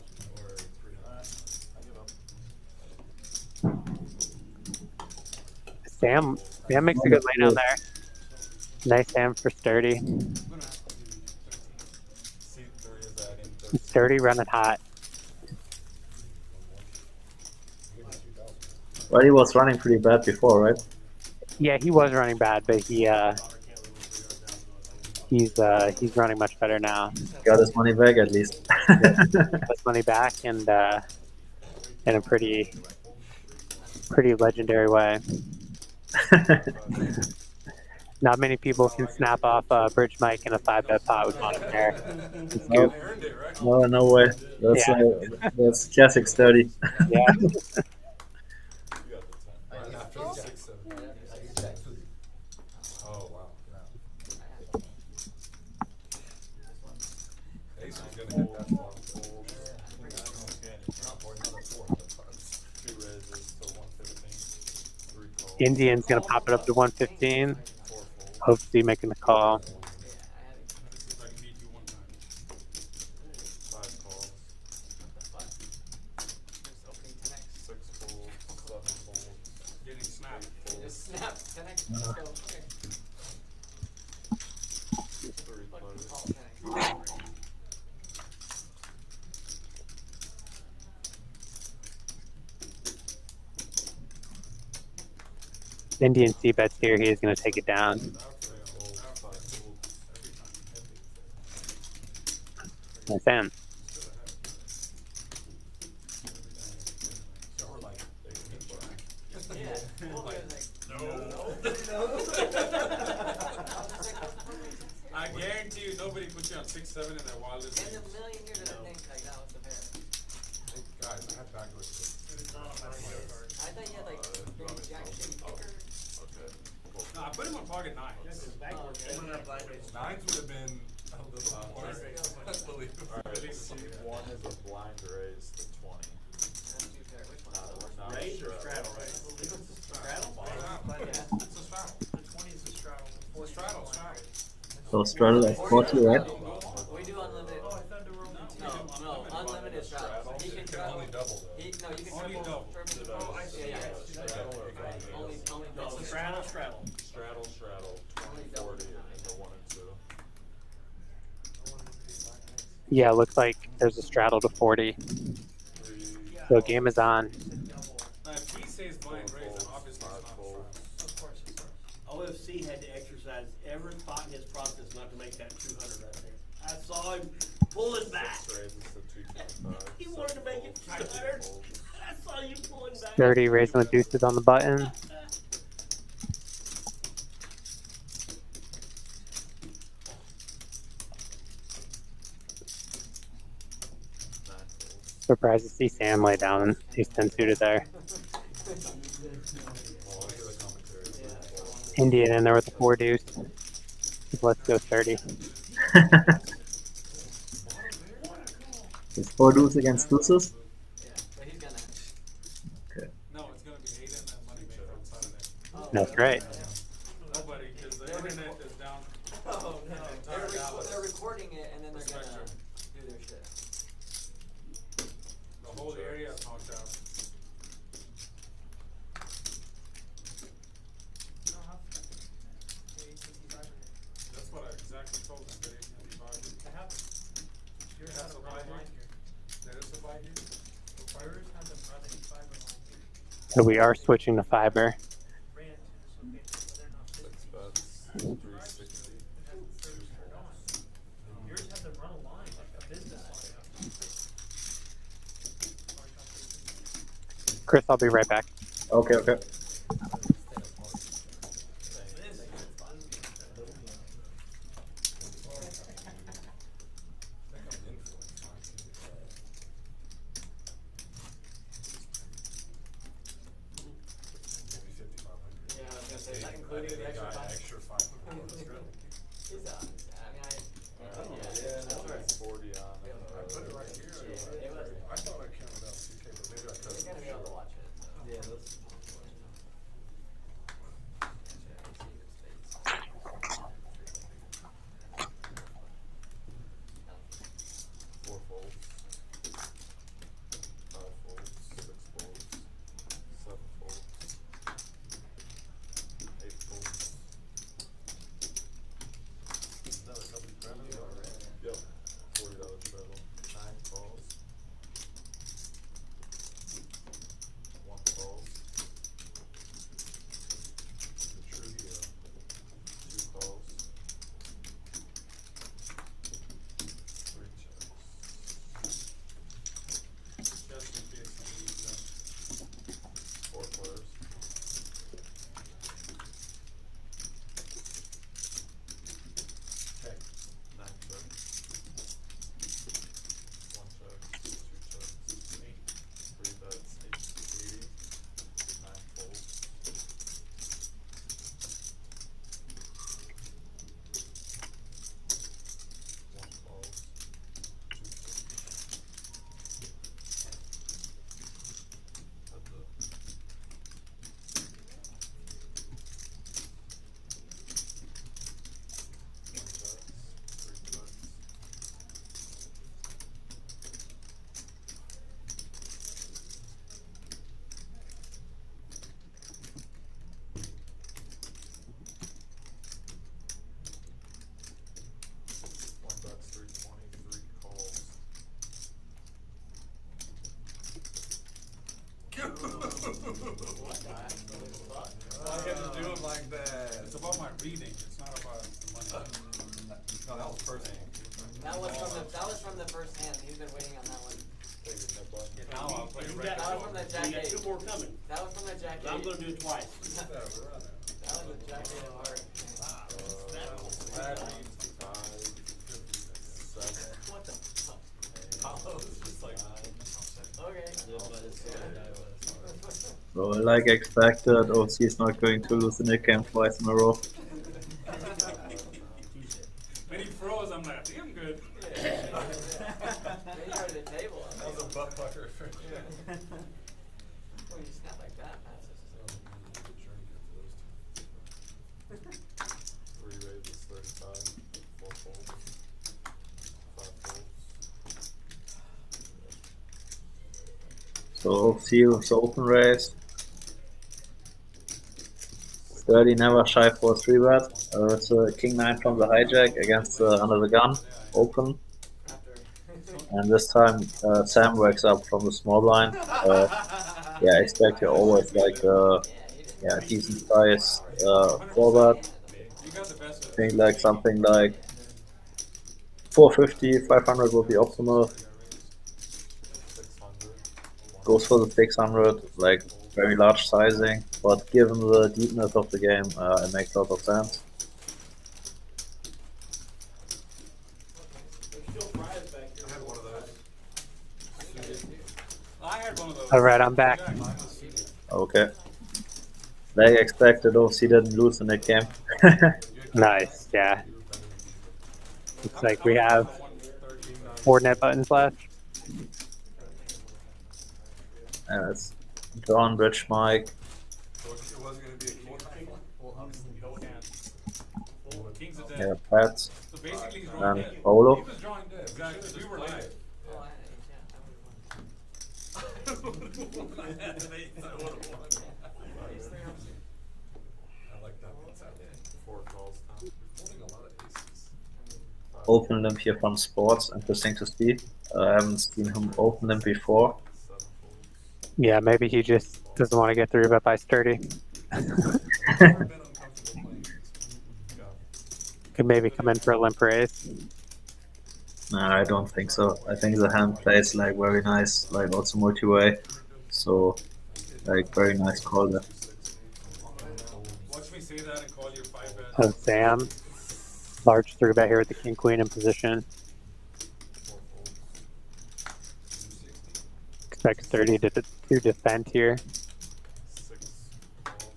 Sam makes a good lay down there. Nice Sam for Sturdy. C3 is adding 30. Sturdy running hot. Well, he was running pretty bad before, right? Yeah, he was running bad, but he's running much better now. Got his money back at least. His money back and in a pretty legendary way. Not many people can snap off Bridge Mike in a 5-bet pot with Mono Pair. Nope. No way. That's classic Sturdy. Yeah. You got the 10. After 6, 7. Oh, wow. Ace is gonna hit that one fold. 2 raises to 115. 3 calls. Indian's gonna pop it up to 115. 4 folds. OFC making the call. This is if I can beat you one time. 5 calls. 6 folds. 7 folds. Getting snapped. Just snap. 10x. Let's go. Okay. 3 players. Call 10x. Indian C-bets here. He is gonna take it down. 3 folds. 5 folds. Nice Sam. So we're like, Yeah. I guarantee you nobody put you on 6-7 in their wildest In a dreams. million years, I think like that was the pair. Guys, I have backwards. I thought you had like maybe jack shitty poker. Okay. No, I put him on target 9. Nines would have been a little more. Unbelievable. Alright, C1 is a blind raise to 20. That's too fair. Which one? Not Raise or straddle. straddle, right? Straddle? It's a straddle. The 20 is a straddle. Straddle. So straddle at 40, right? We do unlimited. Oh, I thought there were only two. No, unlimited straddle. He can You can straddle. only double though. No, you can Only triple. double. Oh, I see. Yeah, yeah. Straddle or Only No, straddle, straddle. straddle, 20, 40, and the 1 and 2. Yeah, looks like there's a straddle to 40. 3, So game is on. Now, if he says blind raise, then obviously 5 it's not folds. Of course, of course. OFC had to exercise every thought in his process not to make that 200 right there. I saw him pulling back. 6 raises to 225. He wanted to make it 7 200. folds. I saw you pulling back. Sturdy raising the deuces on the button. Surprised to see Sam lay down. He's 10 suited there. Well, I hear the commentary. Indian in there with the 4 deuce. Let's go 30. It's 4 deuce against deuces. Yeah, but he's gonna. Okay. No, it's gonna be Hayden and Money Maker on Saturday. Oh, That's right. Nobody, because the internet is down. Oh no, Entire Dallas. they're recording it and then they're gonna Spectrum. do their shit. The whole area is knocked out. That's what I exactly told them, that AT&T buy here. I have, yours It has has a a buy run here? line here. There is a buy here? Yours has a run and fiber line here. So we are switching to fiber. Ran to this location, but they're not 6 50. bets, 360. It has a service turned on. Yours has a run a line, like a business line out. Chris, I'll be right back. Okay, okay. Yeah, I was gonna say, is that including the extra time? Extra 500. That's good. He's I mean, Yeah, that's right. 40 on. I put it right here. I thought I counted out 2K, but maybe I You're gonna be able to watch it. So. Yeah, that's. Four folds, 5 folds, 6 folds, 7 folds, 8 folds. Yep, $40 treble, 9 calls, 1 calls, the trivia, 2 calls, 3 checks. Just in case somebody needs that. 4 players. Okay. 9 checks. 1 check, 2 checks, 3 bets, 80, 9 folds. 1 calls, 2 checks. That's it. One checks, 3 checks. One bets, 320, 3 calls. Why you have to do it like that? It's about my reading, it's not about the money. No, that was personal. That was from the first hand. He's been waiting on that one. Take your nip button. Now I'll play You right. got- That was from the Jack You got 8. 2 more coming. That was from the Jack 8. I'm gonna do it twice. That was a Jack 8 of heart. 5, 7, What the fuck? Paulo is just like, Okay. So, like expected, OFC is not going to lose the nick game twice in a row. When he froze, I'm like, I think I'm good. Then you go to the table. That was a butt pucker. When you snap like that, that's just 3 raises, 35, 4 folds, 5 folds. So OFC with the open raise. 30 never shy for a 3-bet. It's a king 9 from the hijack against under the gun, open. after. And this time Sam wakes up from the small blind. Yeah, expect you always like yeah, decent size 4-bet. You got the best of I think like something like 450, 500 would be optimal. 600. Goes for the 600, like very large sizing, but given the deepness of the game, it makes a lot of sense. There's still fries back here. I had one of those. I had one of those. All right, I'm back. Okay. They expected OFC didn't lose in that game. Nice, yeah. Looks like we have 4 net buttons left. And it's John, Rich, Mike. So it wasn't gonna be a king. Well, obviously, no hands. Well, king's a dead. Yeah, Pat. So basically he's drawing And dead. Paulo. He was drawing dead. Exactly. We were live. Oh, I would've won. I like that one. 4 calls now. You're folding a lot of aces. Open limp here from sports. Interesting to see. I haven't seen him open limp before. 7 folds. Yeah, maybe he just doesn't want to get through bet by sturdy. Never been uncomfortable playing. Yeah. Could maybe come in for a limp raise. No, I don't think so. I think the hand plays like very nice, like also multi-way. So, like very nice call there. Watch me say that and call your 5 bet. Oh, Sam. Large 3 bet here with the king queen in position. 4 folds. Expect sturdy to defend here. 6 calls.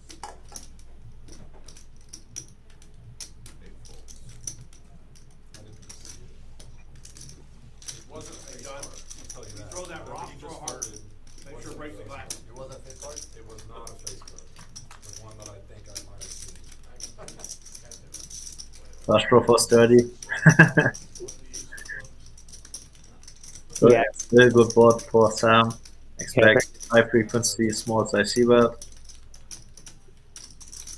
8 folds. It wasn't a face John, card, I'll tell you that. throw that rock, He throw just hard. started. Make It sure it wasn't breaks a the face glass. card. It wasn't a face card? It was not a face card. The one that I think I might have seen. Flush draw for sturdy. So Yeah. still good board for Sam. Expect high frequency, small size c-bet.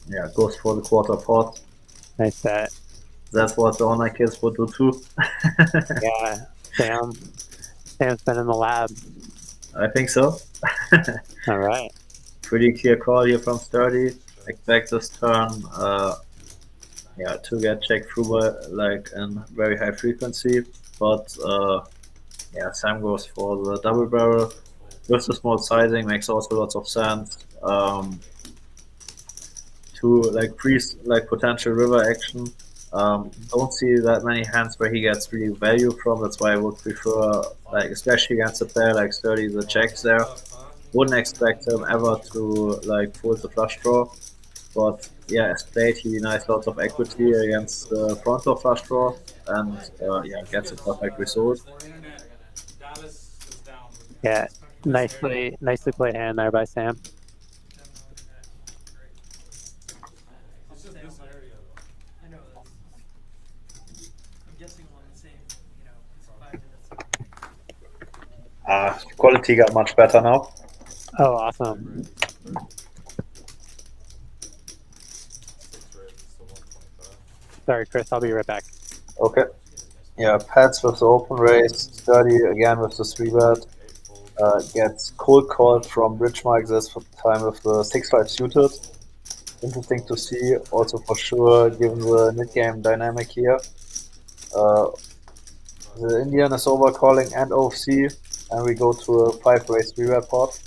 Yeah, goes for the quarter pot. Nice set. That's what the online kids would do too. Yeah, Sam's been in the lab. I think so. All right. Pretty clear call here from sturdy. Expect this turn, yeah, to get checked through by like in very high frequency, but yeah, Sam goes for the double barrel. With the small sizing makes also lots of sense. To like freeze like potential river action. Don't see that many hands where he gets really value from. That's why I would prefer, like especially against a player like sturdy, the checks there. Wouldn't expect him ever to like fold the flush draw, but yeah, as played, he nice lots of equity against the front door flush draw, and yeah, gets a perfect result. For internet, Dallas is down. Yeah, nicely played hand there by Sam. It's just this area though. I know that's. I'm guessing along the same, it's 5 minutes. Quality got much better now. Oh, awesome. 6 raises to 125. Sorry, Chris. I'll be right back. Okay. Yeah, Pats with the open raise, sturdy again with the 3-bet. 8 folds. Gets cold called from Rich Mike this time with the 6-5 suited. Interesting to see, also for sure, given the mid-game dynamic here. The Indian is overcalling and OFC, and we go to a 5-raise 3-bet pot.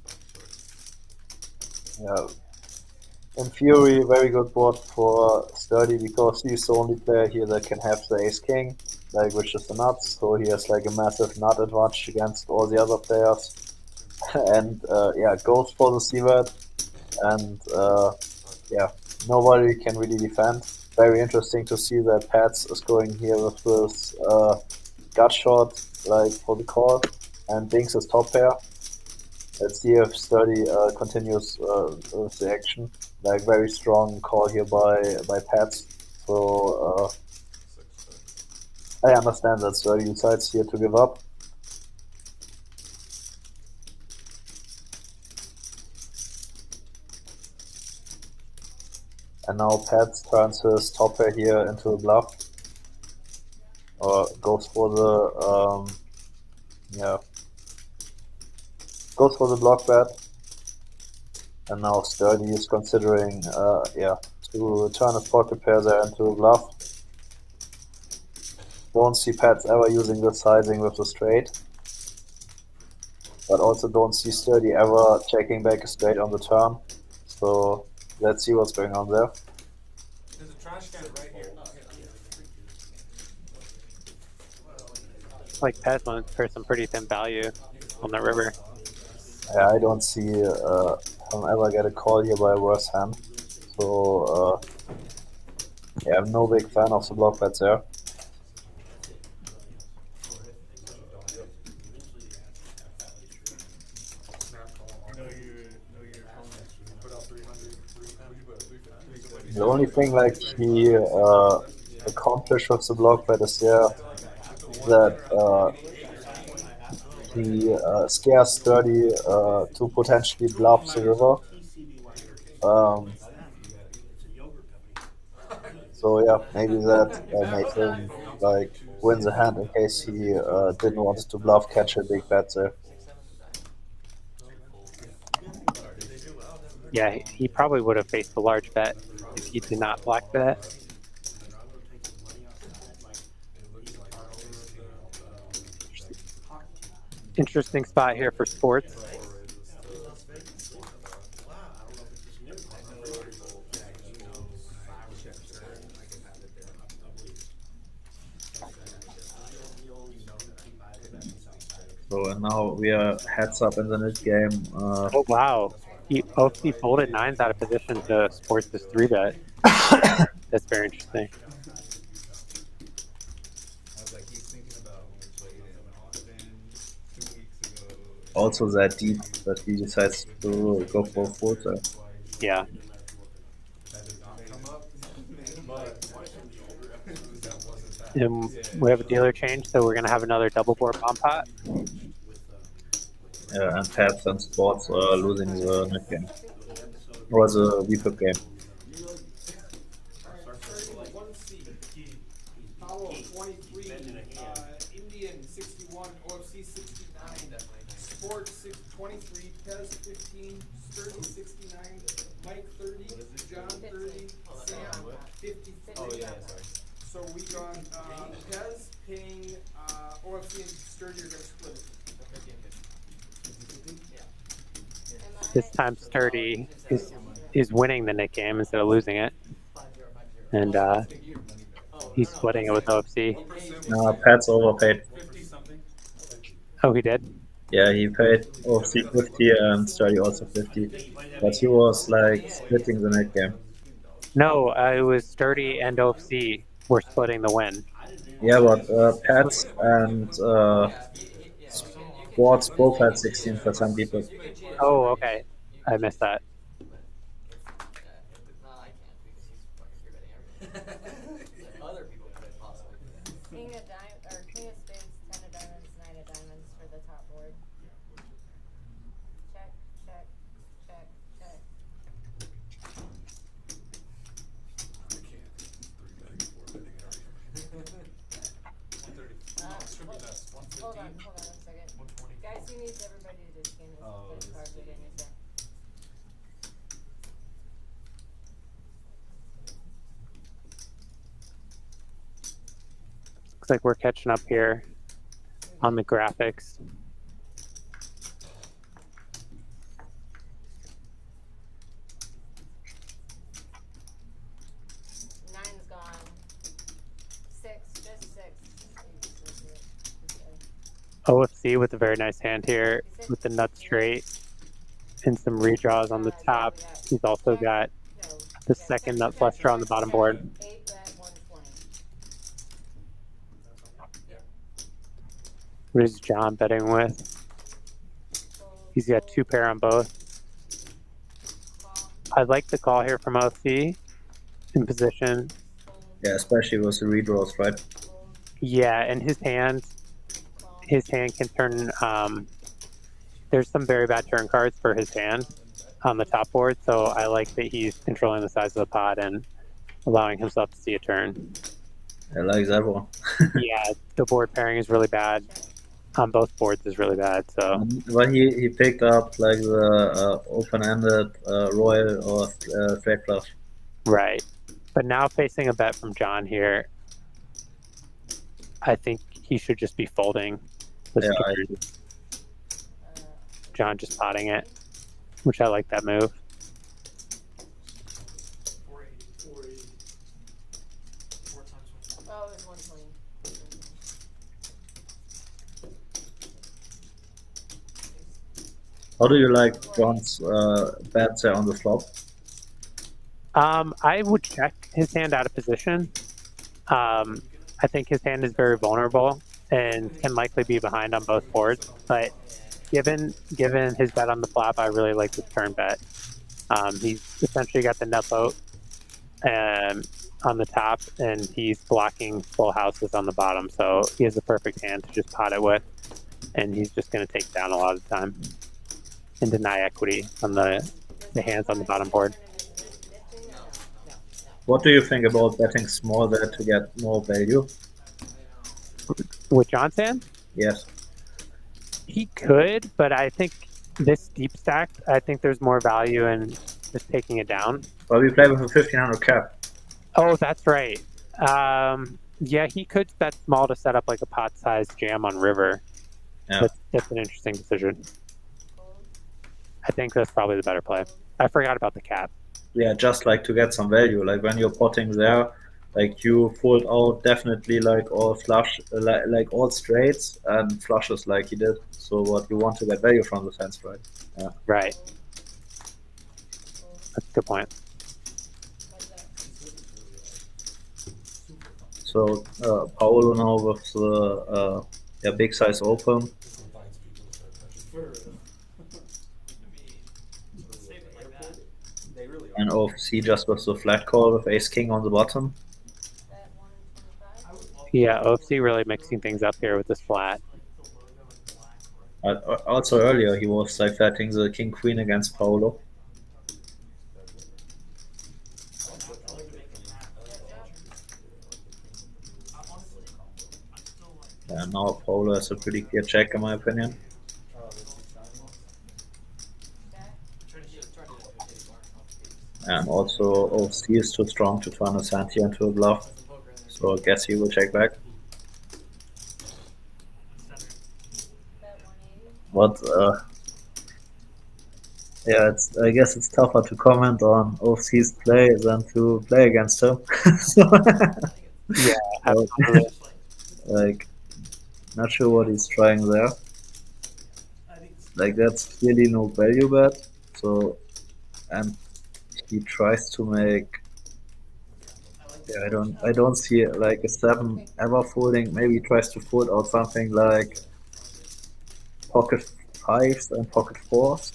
5 players. Yeah. In theory, very good board for Sturdy because he's the only player here that can have the ace king, like which is the nuts. So he has like a massive nut advantage against all the other players. And yeah, goes for the c-bet, and yeah, nobody can really defend. Very interesting to see that Pats is going here with this gut shot, like for the call, and Binks is top pair. Let's see if Sturdy continues with the action. Like very strong call here by Pats. So 6 I understand that Sturdy decides here to give up. And now Pats turns his top pair here into a bluff. Or goes for the yeah. Goes for the block bet. And now Sturdy is considering yeah, to turn his pocket pair there into a bluff. Don't see Pats ever using the sizing with the straight. But also don't see Sturdy ever checking back a straight on the turn. So let's see what's going on there. There's a trash can right here. like Pez went for some pretty thin value on the river. Yeah, I don't see him ever get a call here by a worse hand. So yeah, I'm no big fan of the block bets there. The only thing like he accomplished with the block bet is that he scares Sturdy to potentially bluff the river. So yeah, maybe that made him like win the hand in case he didn't want to bluff catch a big bet there. Yeah, he probably would have faced a large bet if he did not block that. Interesting spot here for sports. So and now we are heads up in the mid game. Oh wow, OFC folded nines out of position to sports this 3-bet. That's very interesting. Also that deep that he decides to go for a fold there. Yeah. And we have a dealer change, so we're gonna have another double board bomb pot. Yeah, and Pats and Sports are losing the net game. Or the VPIP game. Paulo 23, Indian 61, OFC 69, Sports 23, Pez 15, Sturdy 69, Mike 30, John 30, Sam 53. So we got Pez paying OFC and Sturdy are going to split it. This time Sturdy is winning the net game instead of losing it. And he's splitting it with OFC. Pats overpaid. Oh, he did? Yeah, he paid OFC 50 and Sturdy also 50. But he was like splitting the net game. No, it was Sturdy and OFC were splitting the win. Yeah, but Pats and Sports both had 16% people. Oh, okay. I missed that. King of spades, 10 of diamonds, 9 of diamonds for the top board. Check, check, check, check. Hold on a second. Guys, he needs everybody to just scan this card with any sec. Looks like we're catching up here on the graphics. Nine's gone. 6, just 6. OFC with a very nice hand here with the nut straight and some redraws on the top. He's also got the second nut flush draw on the bottom board. 8 bet 120. What is John betting with? He's got 2 pair on both. I like the call here from OFC in position. Yeah, especially with the redraws, right? Yeah, and his hand can turn. There's some very bad turn cards for his hand on the top board, so I like that he's controlling the size of the pot and allowing himself to see a turn. I like that one. Yeah, the board pairing is really bad. On both boards is really bad. So, but he picked up like the open-ended royal or straight flush. right. But now facing a bet from John here, I think he should just be folding. John just potting it, which I like that move. 480. 4 times 1. Oh, it was 120. How do you like John's bets there on the flop? I would check his hand out of position. I think his hand is very vulnerable and can likely be behind on both boards. But given his bet on the flop, I really like this turn bet. He's essentially got the nut boat on the top, and he's blocking full houses on the bottom. So he has the perfect hand to just pot it with, and he's just going to take down a lot of the time and deny equity on the hands on the bottom board. What do you think about betting small there to get more value? With John's hand? Yes. He could, but I think this deep stacked, I think there's more value in just taking it down. Well, we play with a 1500 cap. Oh, that's right. Yeah, he could bet small to set up like a pot-sized jam on river. Yeah. That's an interesting decision. I think that's probably the better play. I forgot about the cap. Yeah, just like to get some value. Like when you're potting there, like you fold out definitely like all flush, like all straights and flushes like he did. So what you want to get value from the sense, right? Yeah. Right. That's a good point. So Paulo now with the big size open. And OFC just with the flat call with ace king on the bottom. Yeah, OFC really mixing things up here with this flat. Also earlier he was like flatting the king queen against Paulo. Yeah, now Paulo has a pretty clear check in my opinion. And also OFC is too strong to turn his hand here into a bluff. So I guess he will check back. But yeah, I guess it's tougher to comment on OFC's play than to play against him. So, yeah, absolutely. Like, not sure what he's trying there. Like that's clearly no value bet. So, and he tries to make. Yeah, I don't see like a 7 ever folding. Maybe he tries to fold out something like pocket 5s and pocket 4s.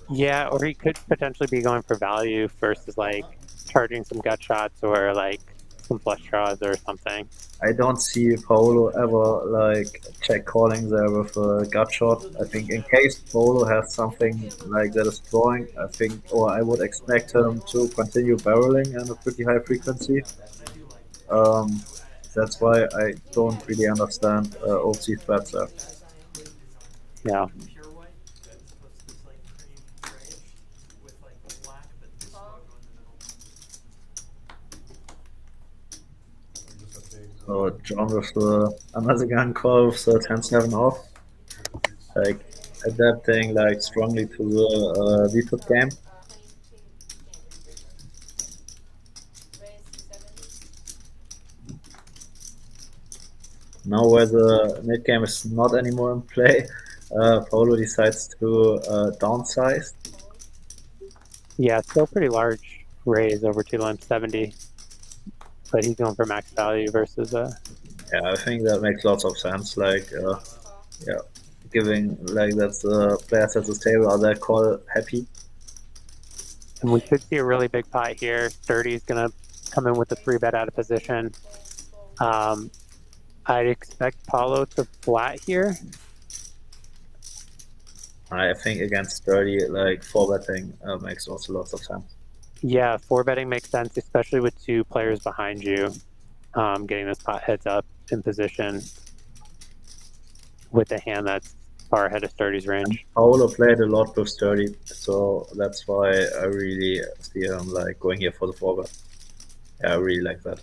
Yeah, or he could potentially be going for value versus like charging some gut shots or like some flush draws or something. I don't see Paulo ever like check calling there with a gut shot. I think in case Paulo has something like that is drawing, I think, or I would expect him to continue barreling at a pretty high frequency. That's why I don't really understand OFC's bets there. Yeah. So John with another gun call with the 10-7 off. Like adapting like strongly to the V-put game. Now where the mid game is not anymore in play, Paulo decides to downsize. Yeah, still pretty large raise over 2 limp 70. But he's going for max value versus Yeah, I think that makes lots of sense. Like, yeah, giving like that the players at this table are that call happy. And we could see a really big pot here. Sturdy is going to come in with a 3-bet out of position. I'd expect Paulo to flat here. I think against Sturdy, like 4-betting makes also lots of sense. Yeah, 4-betting makes sense, especially with 2 players behind you. Getting this pot heads up in position with a hand that's far ahead of Sturdy's range. Paulo played a lot with Sturdy, so that's why I really see him like going here for the 4-bet. Yeah, I really like that.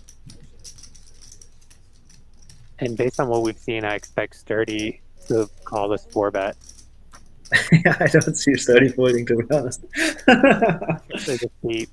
And based on what we've seen, I expect Sturdy to call this 4-bet. Yeah, I don't see Sturdy folding, to be honest. They just deep.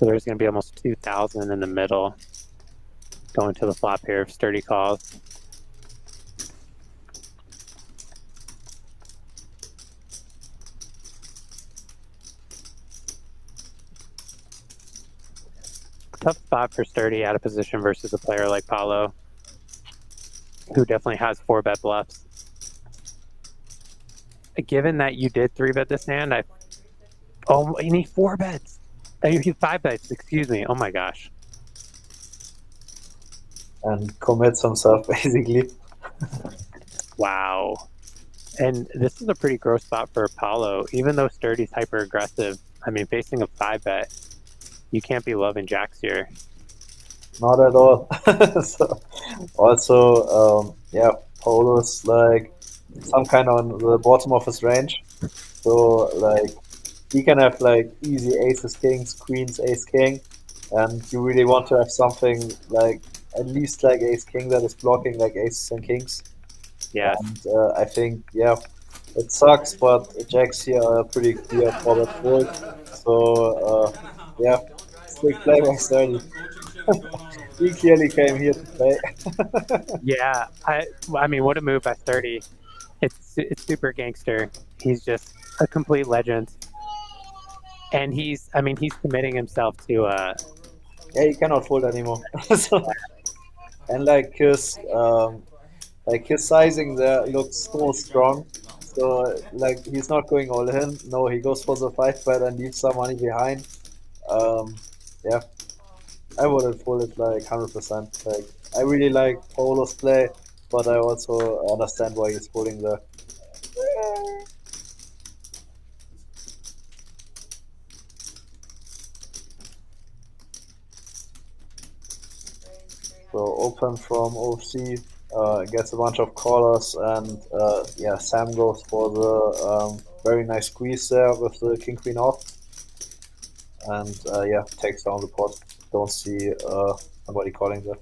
So there's going to be almost 2,000 in the middle going to the flop here if Sturdy calls. Tough spot for Sturdy out of position versus a player like Paulo, who definitely has 4-bet bluffs. Given that you did 3-bet this hand, oh, you need 4 bets. You need 5 bets, excuse me. Oh my gosh. And commits himself basically. Wow. And this is a pretty gross spot for Paulo. Even though Sturdy's hyper aggressive, I mean, facing a 5-bet, you can't be loving jacks here. Not at all. So, also, yeah, Paulo's like some kind of on the bottom of his range. So like he can have like easy aces, kings, queens, ace, king, and you really want to have something like at least like ace, king that is blocking like aces and kings. Yes. And I think, yeah, it sucks, but jacks here are pretty clear for that fold. So, yeah, stick play by 30. He clearly came here to play. Yeah, I mean, what a move by Sturdy. It's super gangster. He's just a complete legend. And he's committing himself to Yeah, he cannot fold anymore. So, and like his sizing there looks so strong. So like he's not going all in. No, he goes for the 5-bet and leaves some money behind. Yeah, I would have folded like 100%. Like I really like Paulo's play, but I also understand why he's folding there. So open from OFC, gets a bunch of callers, and yeah, Sam goes for the very nice squeeze there with the king queen off, and yeah, takes down the pot. Don't see somebody calling there.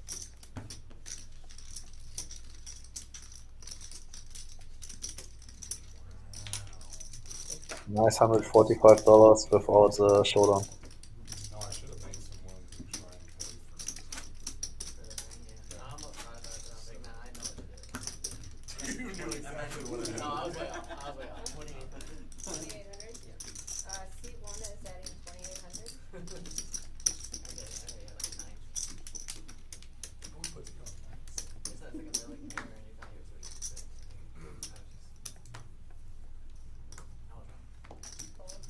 Nice $145 without the showdown. No, I should have made someone try and pay for. I'm not trying to big man, I know what it is. You knew exactly what it No, I was was. way off. I was way off. 2,800? C1 is adding 2,800. I did like 9. Who puts it on? It's not like a billing mirror and you thought he was 36. I was just. I was wrong. Fold, fold, fold,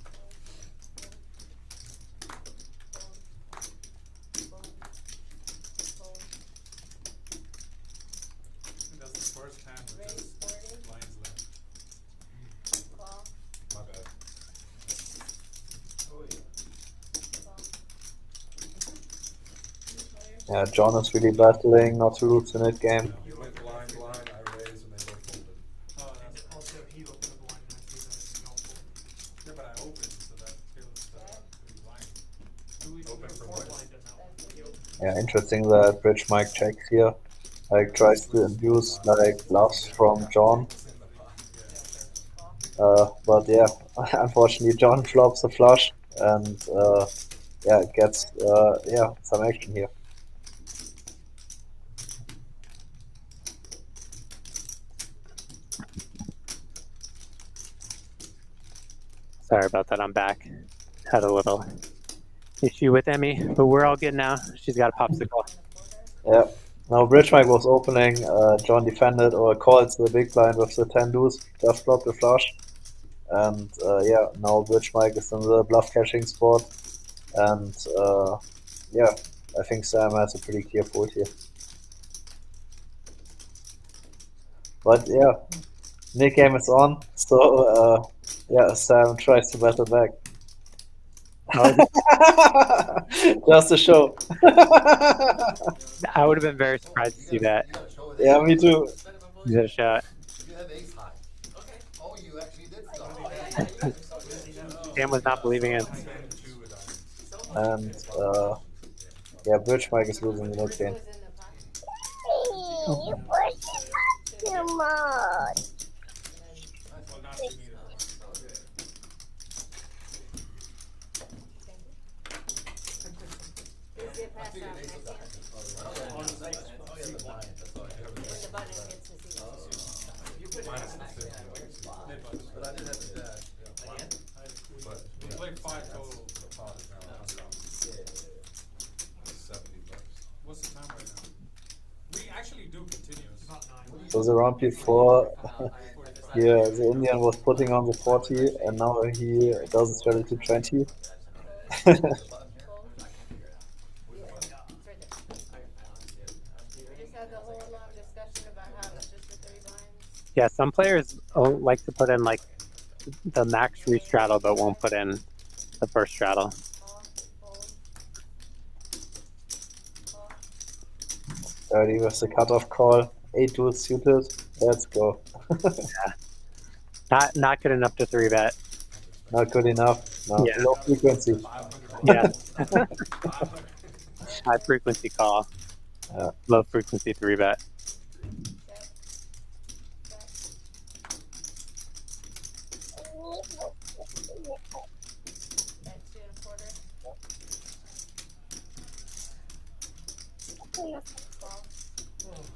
fold, fold. That's the first hand with Raise just 40. lines left. Call, My bad. Oh yeah. call. Yeah, John is really battling not to lose the net game. He went blind, I raised, and they both folded. Oh, that's also he opened the blind and I see that you don't fold. Yeah, but I opened, so that kills the blind. Open from Four what? blind doesn't open. He opened. Yeah, interesting that Bridge Mike checks here. Like tries to induce like bluffs from John. But yeah, unfortunately John flops a flush and yeah, gets yeah, some action here. Sorry about that, I'm back. Had a little issue with Emmy, but we're all good now. She's got a popsicle. Yeah. Now Bridge Mike was opening, John defended or called the big blind with the 10 deuce, just flopped the flush. And yeah, now Bridge Mike is in the bluff catching spot. And yeah, I think Sam has a pretty clear fold here. But yeah, Nick game is on, so yeah, Sam tries to battle back. Just a show. I would have been very surprised to see that. Yeah, me too. You got a shot. You have ace high. Okay. Oh, you actually did stuff. Sam was not believing it. And yeah, Bridge Mike is losing the net game. Was in the pocket. Well, not to me though. But I did have the dash. But we played 5 total. The pot is now around 70 bucks. What's the time right now? We actually do continuous. So the round before, here the Indian was putting on the 40, and now he does a strategy 20. You just had the whole long discussion about how it's just the 3 blinds. Yeah, some players like to put in like the max re-straddle, but won't put in the first straddle. Call, fold. Call. 30 with the cutoff call, 8 duels suited, let's go. Not good enough to 3-bet. Not good enough, no, Yeah. low frequency. Yeah. High frequency call. Yeah. Low frequency 3-bet. Check. Check. Bet 2 1/4. Call. Fold.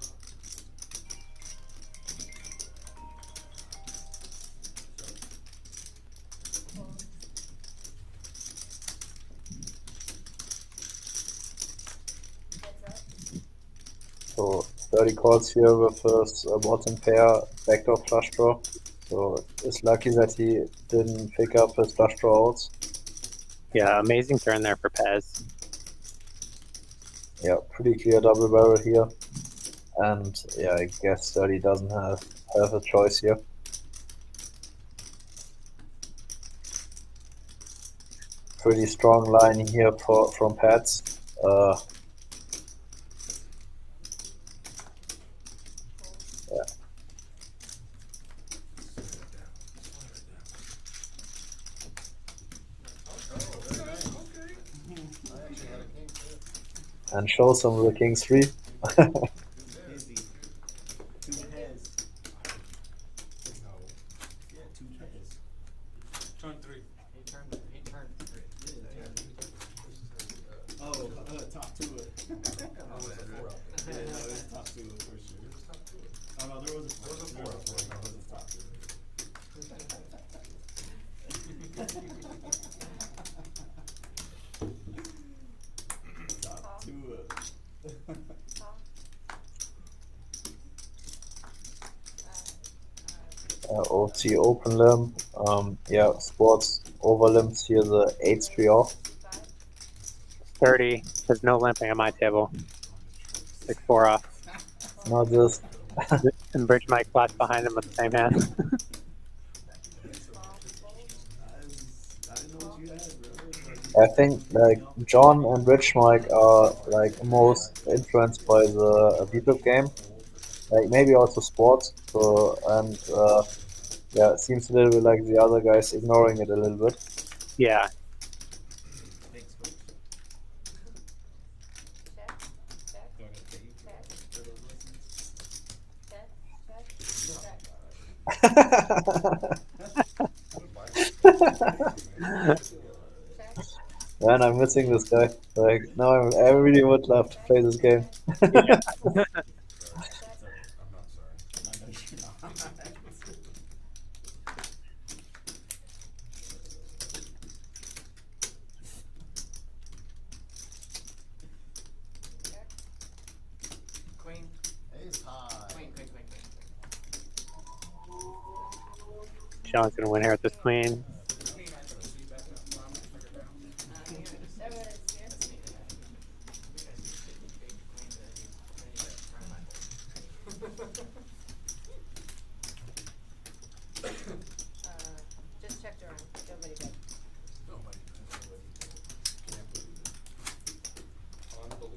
Heads up. So 30 calls here with his bottom pair, backdoor flush draw. So it's lucky that he didn't pick up his flush draw outs. Yeah, amazing turn there for Pez. Yeah, pretty clear double barrel here. And yeah, I guess 30 doesn't have a choice here. Pretty strong line here from Pats. Yeah. And shows him the king 3. Busy. 2 pairs. Yeah, 2 pairs. Turn 3. He turned 3. Oh, top 2. Yeah, no, it's top 2 for sure. Oh no, there was a 4. There was a 4. No, it was a top 2. Top 2. OFC open limp. Yeah, sports over limps here, the 8-3 off. 30. There's no limping on my table. 6-4 off. Not this. And bridge mic flash behind him with the same hand. I didn't know what you had, bro. I think like John and Rich Mike are like most influenced by the Beetle game, like maybe also sports. So and yeah, it seems a little bit like the other guys ignoring it a little bit. Yeah. Thanks, coach. Check. Check. Do I gotta pay you Check. for those lessons? Check. Check. Check. Man, I'm missing this guy. Like now, I really would love to play this game. I'm not sorry. I know you're not. Queen. Ace high. Queen. Sean's gonna win here with this queen. Just checked around. Nobody did. Nobody. Can't believe it. Unbelievable.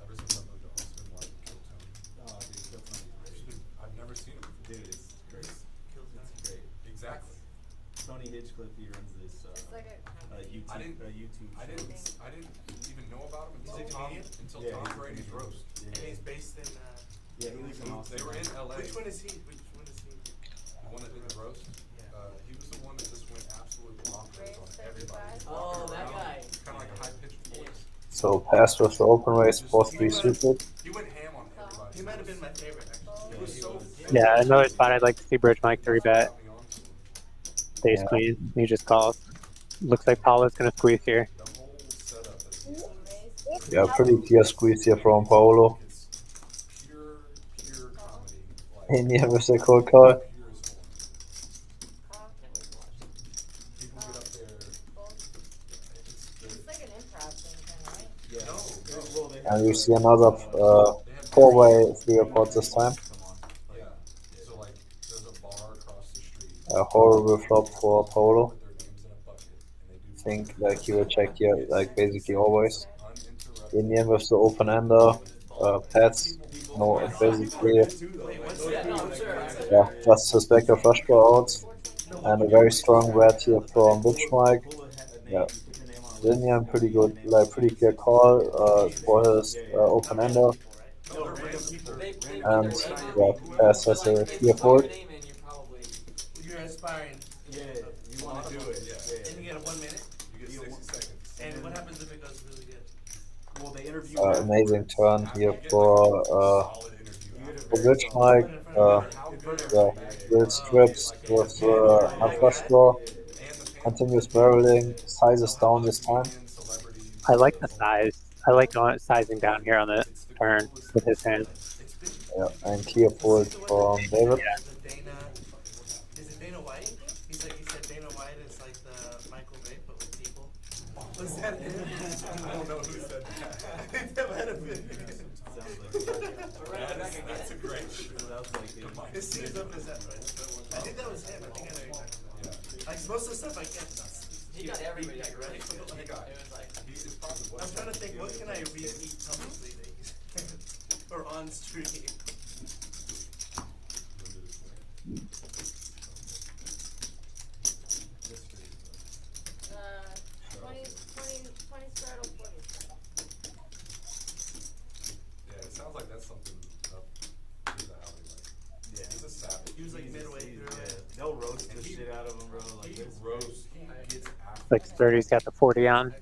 Ever since I moved to Austin, like Kill Tony. Oh, dude, Kill Tony's great. I've never seen him before. Dude, it's great. Kill Tony's great. Exactly. Tony Hitchcliffe, he runs this It's like a YouTube, I didn't even know about him until Yeah, Tom he's Brady's Canadian. roast. Yeah. And he's based in, Yeah, he lives in Austin. They were in LA. which one is he? The one that did the roast. Yeah. He was the one that just went absolute bonkers on everybody. Oh, that guy. Kind of like a high pitched voice. So pass with the open race, 4-3 suited. He went ham on everybody. He might have been my favorite, actually. It was so Yeah, another spot I'd like to see Bridge Mike 3-bet. They Yeah. squeeze. He just calls. Looks like Paulo's gonna squeeze here. Yeah, pretty clear squeeze here from Paulo. Indian with the cold call. It's like an improv thing, kind of, right? And we see another four-way 3-pot this time. Yeah. So like, there's a bar across the street. A horrible flop for Paulo. Put their names in a bucket, and they do. Think like he will check here like basically always. Indian with the open ender, pets, no basically yeah, just suspect a flush draw out. And a very strong red here from Bridge Mike. Yeah. Indian pretty good, like pretty clear call for his open ender. And yeah, pass has a clear fold. You're aspiring. Yeah, you want to do it. Yeah. And you get 1 minute. You get 60 seconds. And what happens if it goes really good? Well, they interview. Amazing turn here for Bridge Mike. Yeah, great strips with unflush draw. Continuous barreling, sizes down this time. I like the size. I like going sizing down here on the turn with his hand. Yeah, and clear fold from David. Is it Dana White? He said Dana White is like the Michael Bay, but with people. Was that him? I don't know who said that. That might have been. That's a great shoot. His seems up his head, right? I think that was him. I think I know you're talking about. Like most of the stuff I get. He got everybody right? ready. It was like, Probably I'm trying to think, what can I repeat publicly or on stream? Uh, 20 straddle 40. Yeah, it sounds like that's something up his alley. Like, Yeah. he's a savage. He was like midway through. Yeah, they'll roast the shit out of him, bro. Like He this. roasts. He gets after. Like Sturdy's got the 40 on.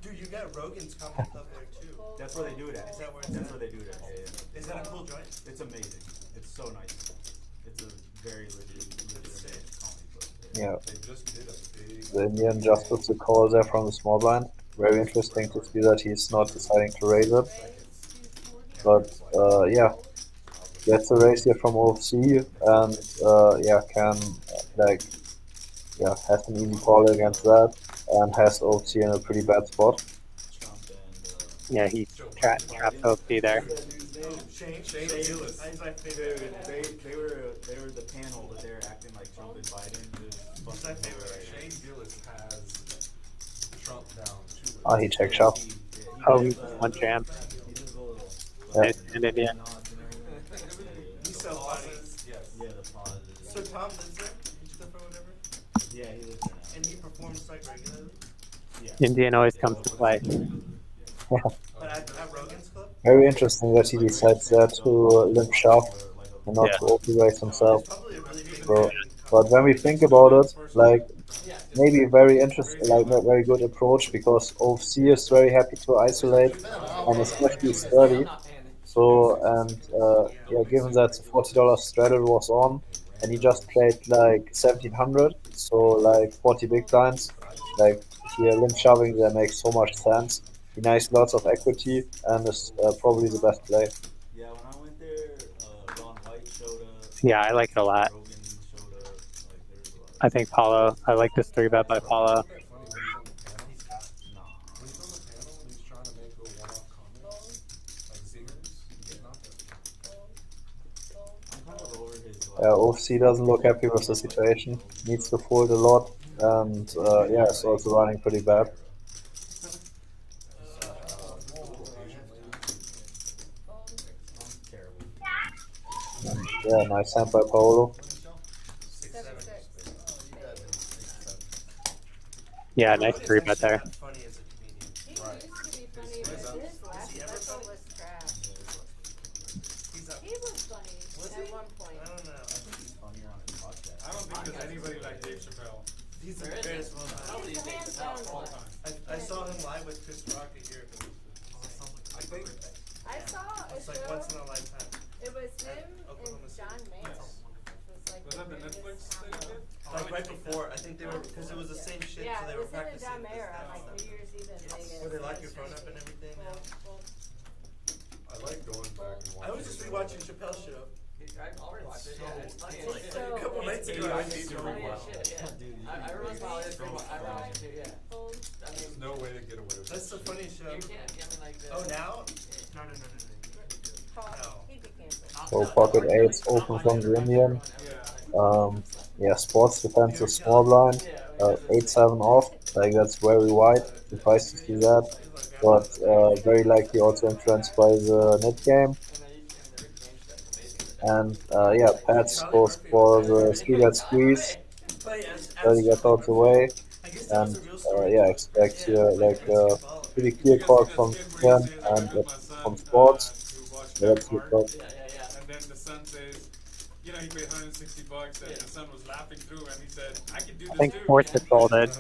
Dude, you got Rogan's comedy club there too. That's where they do it at. Is that where it's That's at? where they do it at. Yeah, yeah. Is that a cool joint? It's amazing. It's so nice. It's a very legitimate comedy club. Yeah, They just did a big. the Indian just puts a call there from the small blind. Very interesting to see that he's not deciding to raise it. But yeah, gets a raise here from OFC and yeah, can like yeah, has an easy call against that and has OFC in a pretty bad spot. Trump and Yeah, he trapped OFC there. Shane Gillis. He's my favorite. they were the panel, but they're acting like Trump and Biden. He's my favorite. Shane Gillis has Trump down to Oh, he checked shop. Oh, he's one jam. He does a little. Yeah. And Indian. nods and everything. He's so funny. Yes. Yeah, the pauses. So Tom lives there and stuff or whatever, Yeah, he lives there now. and he performs like regularly. Yeah. Indian always comes to play. But at Rogan's club, Very interesting that he decides there to limp shove and not to open raise himself. probably a really big So, but when we think about it, like maybe very interesting, like a very good approach because OFC is very happy to isolate and especially sturdy. So and yeah, given that the $40 straddle was on and he just played like 1700, so like 40 big blinds, like here limp shoving there makes so much sense. He has lots of equity and is probably the best play. Yeah, when I went there, Ron White showed up. Yeah, I like it a lot. Rogan showed up. Like, there's a lot. I think Paulo. I like this 3-bet by Paulo. When he's on the panel and he's trying to make a one-off comment, like zingers, he's not that. I'm kind of over his. OFC doesn't look happy with the situation, needs to fold a lot, and yeah, it's also running pretty bad. Yeah, nice hand by Paulo. 7-6. Yeah, nice 3-bet there. funny as a comedian. He used to be funny, but his last special was trash. He was funny at one point. I don't know. He's funnier on his podcast. I don't think there's anybody like Dave Chappelle. He's the greatest one. He's the hands down one. I saw him live with Chris Rock a year ago. I think I saw a It's like show. once in a lifetime. It was him and John Mayer. Was like Was that the weirdest Netflix thing combo. you did? Like right before, I think they were, because it was the same shit, Yeah, so they it were was him and practicing. John Mayer this on like stuff. New Year's Eve in Vegas. Where they lock It your was phone up and crazy. everything now. I like going back and watching. I was just rewatching Chappelle's show. I'll rewatch it, yeah, it's funny. Like, so a couple nights ago, I Oh, need to yeah, rewatch. shit, yeah. I remember how it is, I watched it too, yeah. I mean, There's no way to get away with it. That's the funniest show. you can't, I mean, like the. Oh, now? No. Paul, he'd be canceled. So pocket 8's open from the Indian. Yeah, sports defense is small blind. 8-7 off. Like that's very wide. Surprised to see that. But very likely also influenced by the net game. And yeah, Pats goes for the 3-bet squeeze. 30 gets out the way. And yeah, expect here like a pretty clear call from Ken and from sports. Let's see And then the son says, you know, he paid $160 and the son was laughing through and he said, I can do this I think too. sports had called it.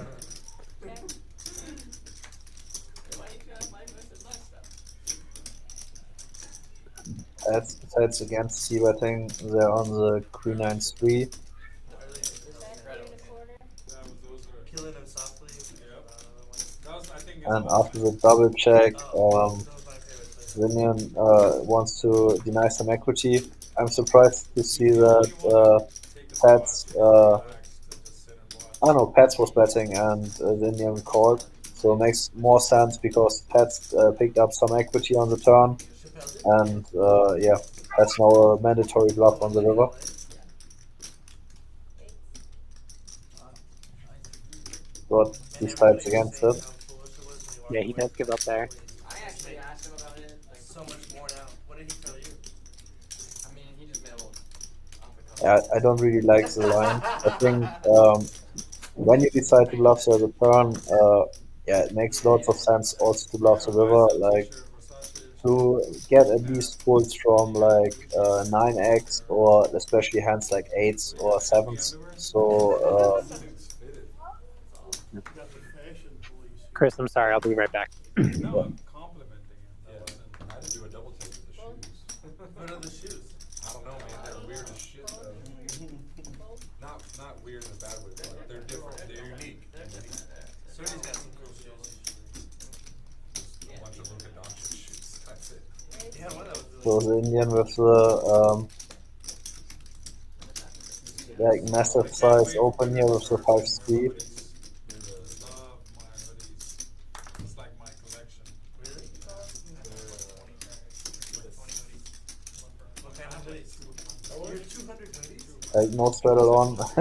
That's against C-betting. They're on the Queen 9-3. Killing them softly. And after the double check, Vinian wants to deny some equity. I'm surprised to see that Pats, Pats was betting and Vinian called. So it makes more sense because Pats picked up some equity on the turn. And yeah, that's now a mandatory bluff on the river. But these types against it. Yeah, he does give up there. I actually asked him about it, like. So much more now. What did he tell you? I mean, he just made a little. Yeah, I don't really like the line. I think when you decide to bluff the turn, yeah, it makes lots of sense also to bluff the river. Like to get at least folds from like 9x or especially hands like 8s or 7s. So Chris, I'm sorry, I'll be right back. No, I'm complimenting him. Yeah, I had to do a double take with the shoes. What are the shoes? I don't know, man. They're weird as shit, though. Not weird in a bad way, but they're different. They're unique. Sergey's got some cool shoes. A bunch of Luka Doncic shoes. That's it. Yeah, one of those. so the Indian with the like massive size open here with the 5-3. It's like my collection. Really? What kind of hoodies? You're 200 hoodies? Like no straddle on. What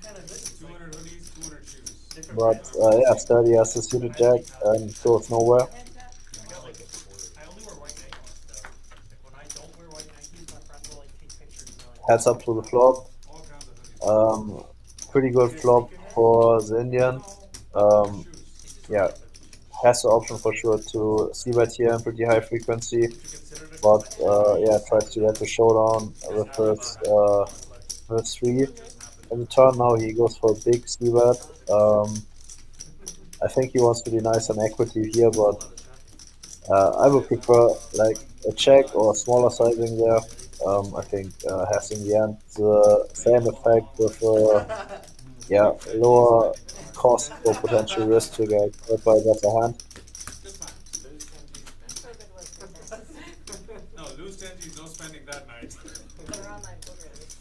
kind of hoodies? 200 hoodies, 200 shoes. Different But brands? yeah, Sturdy has the suited jack and goes nowhere. I only wear white Nikes though. Like when I don't wear white Nikes, my friends will like take pictures and they're like, Heads up to the flop. All kinds of hoodies. Pretty good flop for the Indian. Yeah, has the option for sure to see bet here in pretty high frequency. But yeah, tries to get the showdown with his 3. In the turn now he goes for a big c-bet. I think he wants to deny some equity here, but I would prefer like a check or a smaller sizing there. I think has in the end the same effect with yeah, lower cost or potential risk to get hurt by a better hand. No, lose 10G's, no spending that night. They're on my poker list.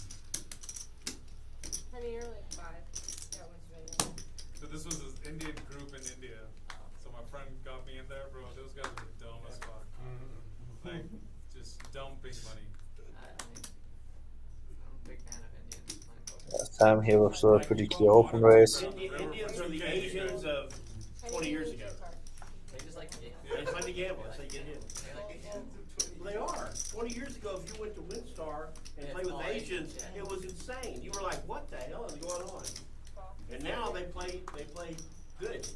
Honey, you're like 5. Yeah, what's your name? So this was this Indian group in India. So my friend got me in there, bro. Those guys were dumb as fuck. Like, just dumping money. Sam here with a pretty clear open race. Indians are the Asians of 20 years ago. They just like to gamble. They just like to gamble, that's how you get in. They are. 20 years ago, if you went to WinStar and played with Asians, it was insane. You were like, what the hell is going on? And now they play good.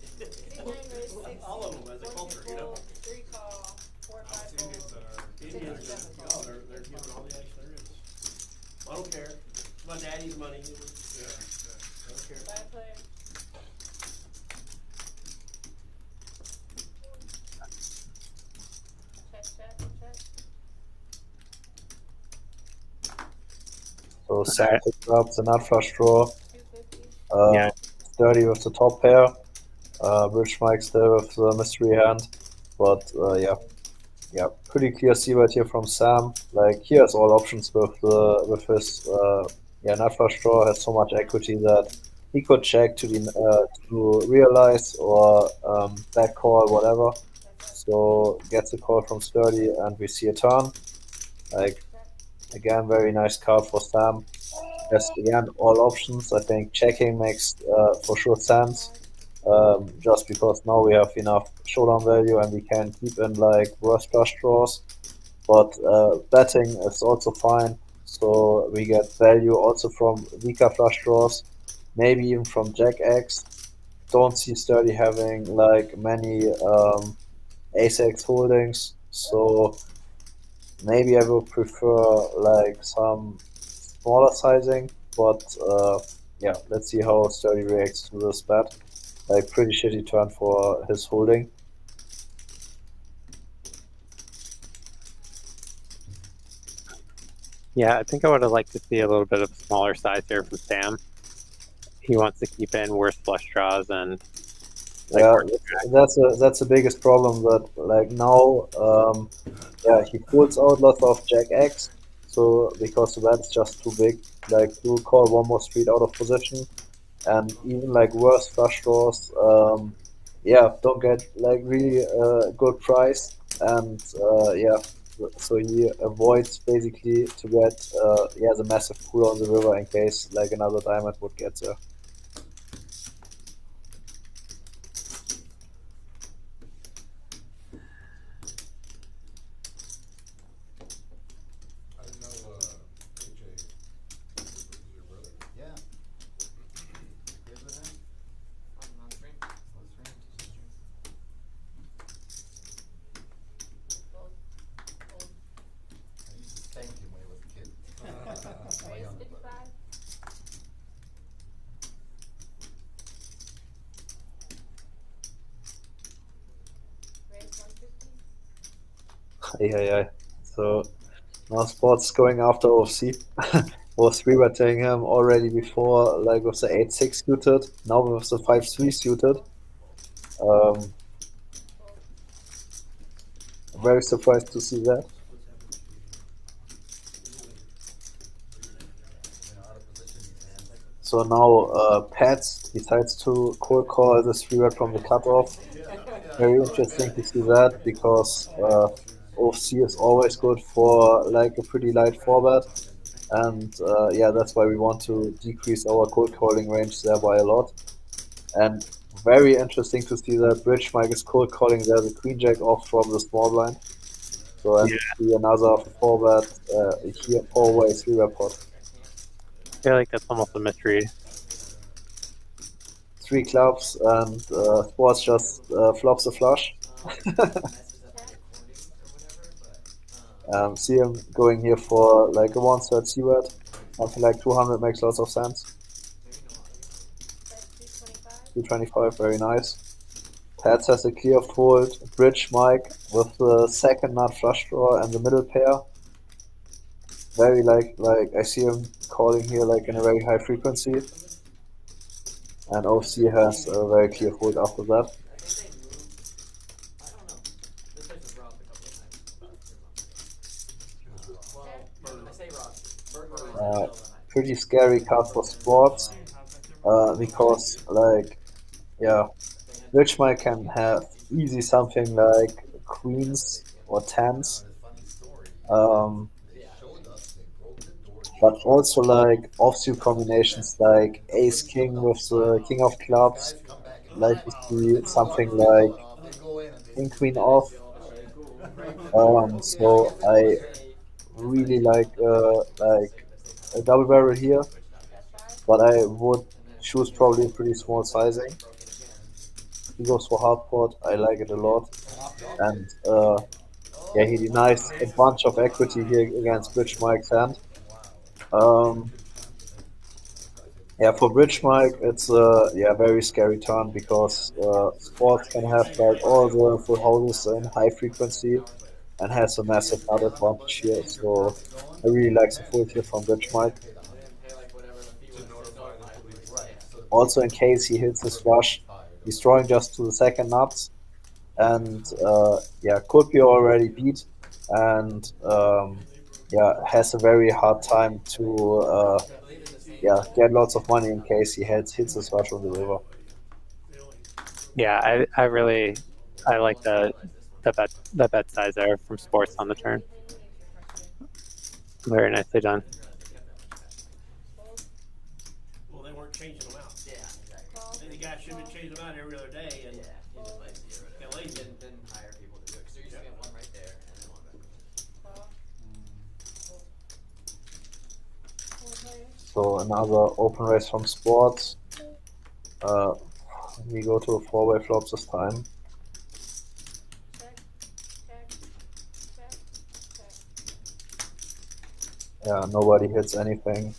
All of them as a culture, you know. 3 call, 4 5 Indians are. Indians, they're giving all the action there is. I don't care. It's my daddy's money. I don't care. 5 player. Check. So Sam Alright. picks up the nut flush draw. 250. Yeah. Sturdy with the top pair. Bridge Mike still with the mystery hand. But yeah, pretty clear c-bet here from Sam. Like he has all options with his nut flush draw. Has so much equity that he could check to realize or back call whatever. So gets a call from Sturdy and we see a turn. Like again, very nice card for Sam. Has again all options. I think checking makes for sure sense. Just because now we have enough showdown value and we can keep in like worse flush draws. But betting is also fine. So we get value also from weaker flush draws, maybe even from Jack X. Don't see Sturdy having like many Ace X holdings. So maybe I would prefer like some smaller sizing, but yeah, let's see how Sturdy reacts to this bet. Like pretty shitty turn for his holding. Yeah, I think I would have liked to see a little bit of a smaller size here from Sam. He wants to keep in worse flush draws and like Yeah, worse that's the biggest problem that like now yeah, he pulls out lots of Jack X, so because the bet is just too big, like to call one more street out of position, and even like worse flush draws, yeah, don't get like really good price, and yeah, so he avoids basically to get yeah the massive pool on the river in case like another diamond would get there. I didn't know, AJ was your brother. Yeah. Good with him? On screen. On stream? I used to spank him when he was a kid. My Raise younger brother. 55. Raise 150. Yeah. So now Sports going after OFC. Was rebetting him already before, like with the 8-6 suited. Now with the 5-3 suited. Very surprised to see that. So now Pats decides to cold call the 3-bet from the cutoff. Very interesting to see that because OFC is always good for like a pretty light 4-bet. And yeah, that's why we want to decrease our cold calling range there by a lot. And very interesting to see that Bridge Mike is cold calling there the Queen Jack off from the small blind. So and see another 4-bet here 4-way 3-bet pot. I feel like that's almost a misread. 3 clubs and Sports just flops a flush. See him going here for like a 1/3 c-bet. Something like 200 makes lots of sense. 225, very nice. Pats has a clear fold. Bridge Mike with the second nut flush draw and the middle pair. Very like I see him calling here like in a very high frequency. And OFC has a very clear fold after that. Pretty scary card for Sports because like yeah, Rich Mike can have easy something like queens or tens, but also like offsuit combinations like ace king with the king of clubs, like we see something like king queen off. So I really like a double barrel here, but I would choose probably a pretty small sizing. He goes for hard pot, I like it a lot, and yeah, he denies a bunch of equity here against Bridge Mike's hand. Yeah, for Bridge Mike, it's a very scary turn because Sports can have like all the full houses in high frequency and has a massive nut advantage here. So I really like the fold here from Bridge Mike. also in case he hits his flush, he's drawing just to the second nuts, and yeah, could be already beat, and yeah, has a very hard time to yeah, get lots of money in case he hits his flush on the river. Yeah, I like the bet size there from sports on the turn. Very nicely done. Well, they weren't changing them out. Yeah, exactly. And the guy should have changed them out every other day, and Yeah, he just likes to get rid of got it. lazy. Didn't hire people to do it, 'cause there used to be one right there and then one back there. So another open race from sports. We go to a 4-way flop this time. Yeah, nobody hits anything.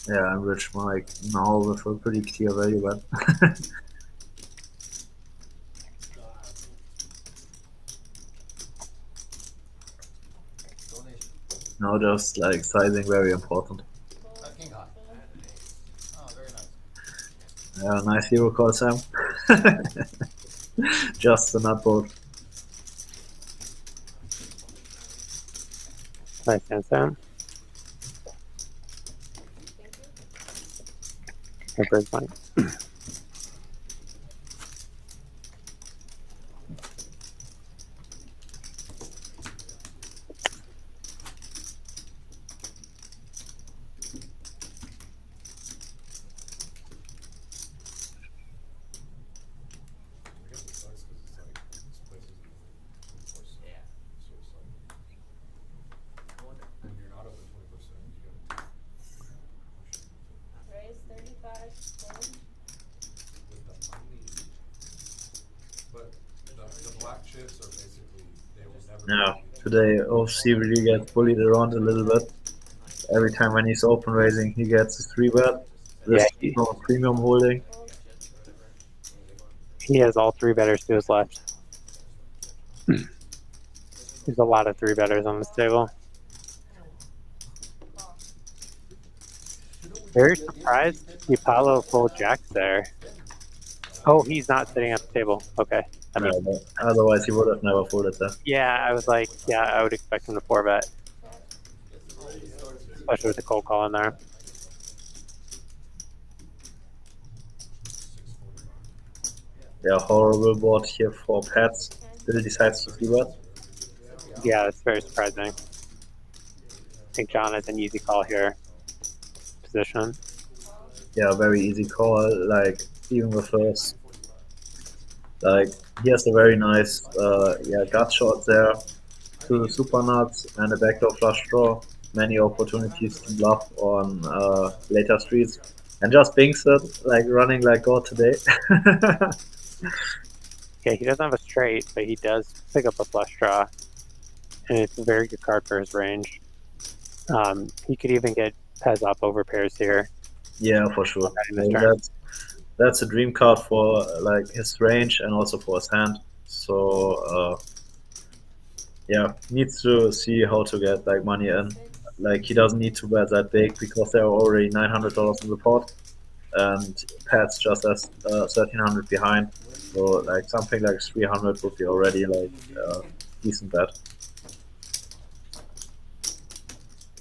Yeah, and Rich Mike now with a pretty clear value bet. Now just like sizing very important. King high. Oh, very nice. Yeah, nice hero call, Sam. Just the nut boat. Nice hand, Sam. Or bird fine. Raise 35, fold. But the black chips are basically, they will never. Yeah, today OFC really gets bullied around a little bit. Every time when he's open raising, he gets a 3-bet. This Yeah, is no premium holding. He has all 3-betters to his left. There's a lot of 3-betters on this table. Very surprised the Paulo full jacks there. Oh, he's not sitting at the table. Okay. I mean, But otherwise, he would have never folded that. yeah, I was like, yeah, I would expect him to 4-bet. Especially with the cold call in there. Yeah, horrible board here for Pats. Still decides to 3-bet. Yeah, it's very surprising. I think John has an easy call here. Position. Yeah, very easy call. Like, even with us. Like, he has a very nice yeah, gut shot there to the super nuts and a backdoor flush draw. Many opportunities to bluff on later streets. And just binks it, like running like God today. Okay, he doesn't have a straight, but he does pick up a flush draw. And it's a very good card for his range. He could even get Pez up over pairs here. Yeah, for sure. In this turn. That's a dream card for like his range and also for his hand. So yeah, needs to see how to get like money in. Like he doesn't need to bet that big because there are already $900 in the pot, and Pat's just has 1,300 behind. So like something like 300 would be already like decent bet.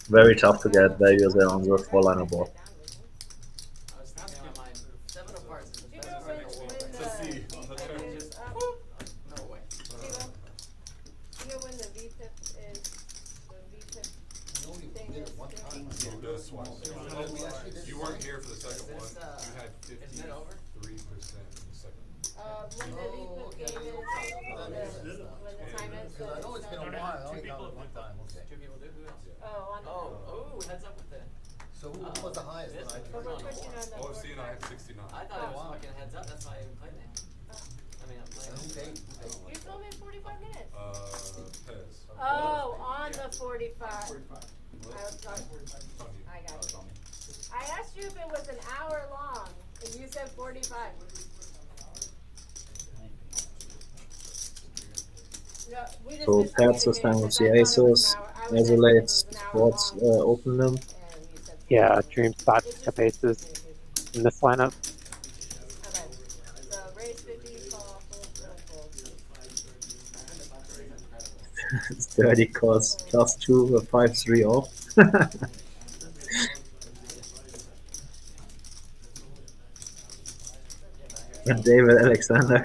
Very tough to get value there on the 4-liner board. I was thinking on mine, 7 of hearts is the Do you best know card when, in the world. when To see on the turn. just, No way. you know when the VTIP is, the VTIP thing is You weren't here for the second one. Is You had isn't it over? 53% in the second one. when the VTIP game is, when the time is. Because I know it's been a while, I only counted one time, okay. 2 people do? Who else? Oh, on the. Oh, heads up with the. So who was the highest when I This But turned we're on? pushing on the. OFC and I had 69. I thought it was wow. fucking heads up, that's why I even played it. I mean, I'm playing. Who paid? You told me 45 minutes. Pez. Oh, on the 45. I was talking. I got you. I asked you if it was an hour long, and you said 45. No, we just So missed pairs this time with the aces, isolates, sports, open limp. Yeah, dream spot pickup aces in this lineup. Okay, so raise 50, call, full. 30 calls +2 with 5-3 off. And David Alexander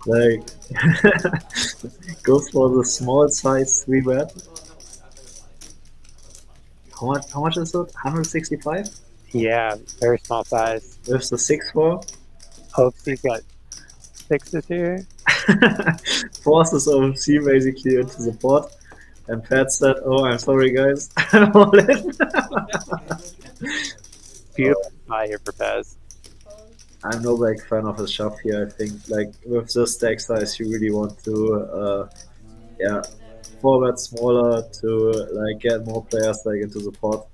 like goes for the small size 3-bet. How much is it? 165? Yeah, very small size. With the 6-4. OFC's got sixes here. Forces OFC basically into the pot. And Pat said, "Oh, I'm sorry, guys. I'm all in." Beautiful spot here for Pez. I'm no big fan of his shove here. I think like with this stack size, you really want to, yeah, 4-bet smaller to like get more players like into the pot.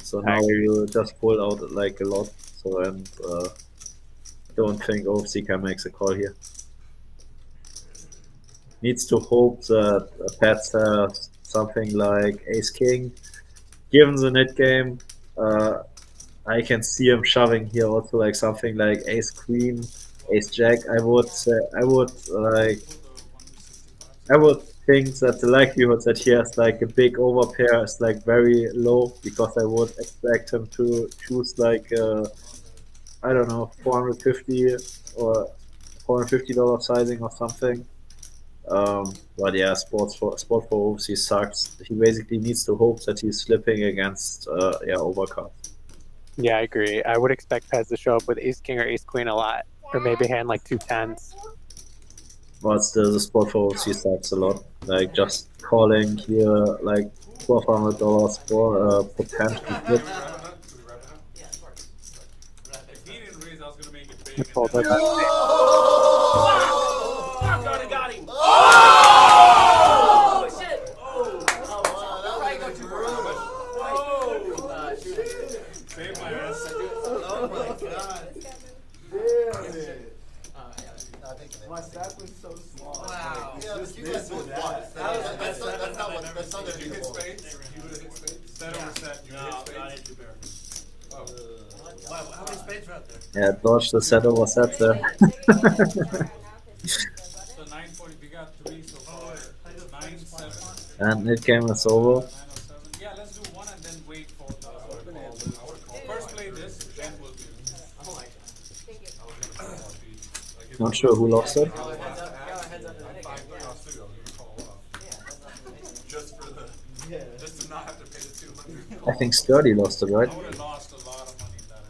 So now you just pull out like a lot. So and don't think OFC can make the call here. Needs to hope that Pat has something like Ace King. Given the net game, I can see him shoving here also like something like Ace Queen, Ace Jack. I would think that the likelihood that he has like a big overpair is like very low, because I would expect him to choose like I don't know, 450 or $450 sizing or something. But yeah, sport for OFC sucks. He basically needs to hope that he's slipping against overcard. Yeah, I agree. I would expect Pez to show up with Ace King or Ace Queen a lot, or maybe hand like 2 10s. But still, the sport for OFC sucks a lot. Like just calling here like $1,200 for potential flip. If he didn't raise, I was gonna make it big. He pulled up. Got him! Oh shit! Oh wow, that probably go too far. Save my ass. Oh my god. Damn it. My stack was so small. Wow. It's Yeah, just but you guys this and both that. won. That's not Did you hit unbeatable. spades? You would have hit spades? Set over set, you hit spades? Oh. Wow, how many spades are out there? Yeah, dodge the set over set there. So 940, we got 3 so far. 9, 7. And mid game is over. 907. Yeah, let's do one and then wait for the first play this, then we'll do. I don't like that. Not sure who lost it. Heads up in the net game. Just for the, just to not have to pay the 200. I think Sturdy lost it, right? I would have lost a lot of money in that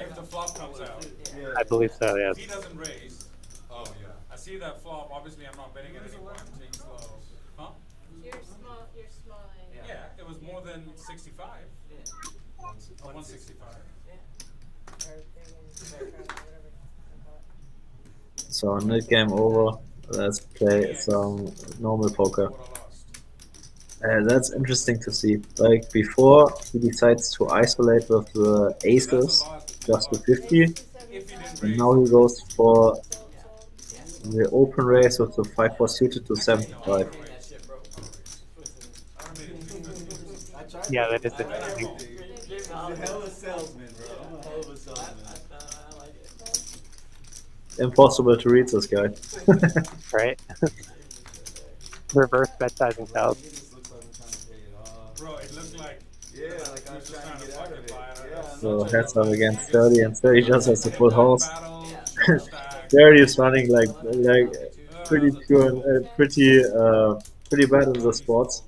hand. If the flop comes out. I believe so, yes. If he doesn't raise. Oh, yeah. I see that flop. Obviously, I'm not betting it anymore. I'm taking slow. Huh? You're small. Yeah, it was more than 65. Yeah. 165. So mid game over. Let's play some normal poker. That's interesting to see. Like before, he decides to isolate with the aces just to 50, and now he goes for the open race with the 5-4 suited to 75. Yeah, that is interesting. You're a hell of a salesman, bro. I'm a hell of a salesman. Impossible to read this guy. Right? Reverse bet sizing tells. Bro, it looked like. Yeah, like I was trying to get out of it. Yeah. So heads up against 30, and 30 just has the full house. 30 is running like pretty pure, pretty bad in the spots.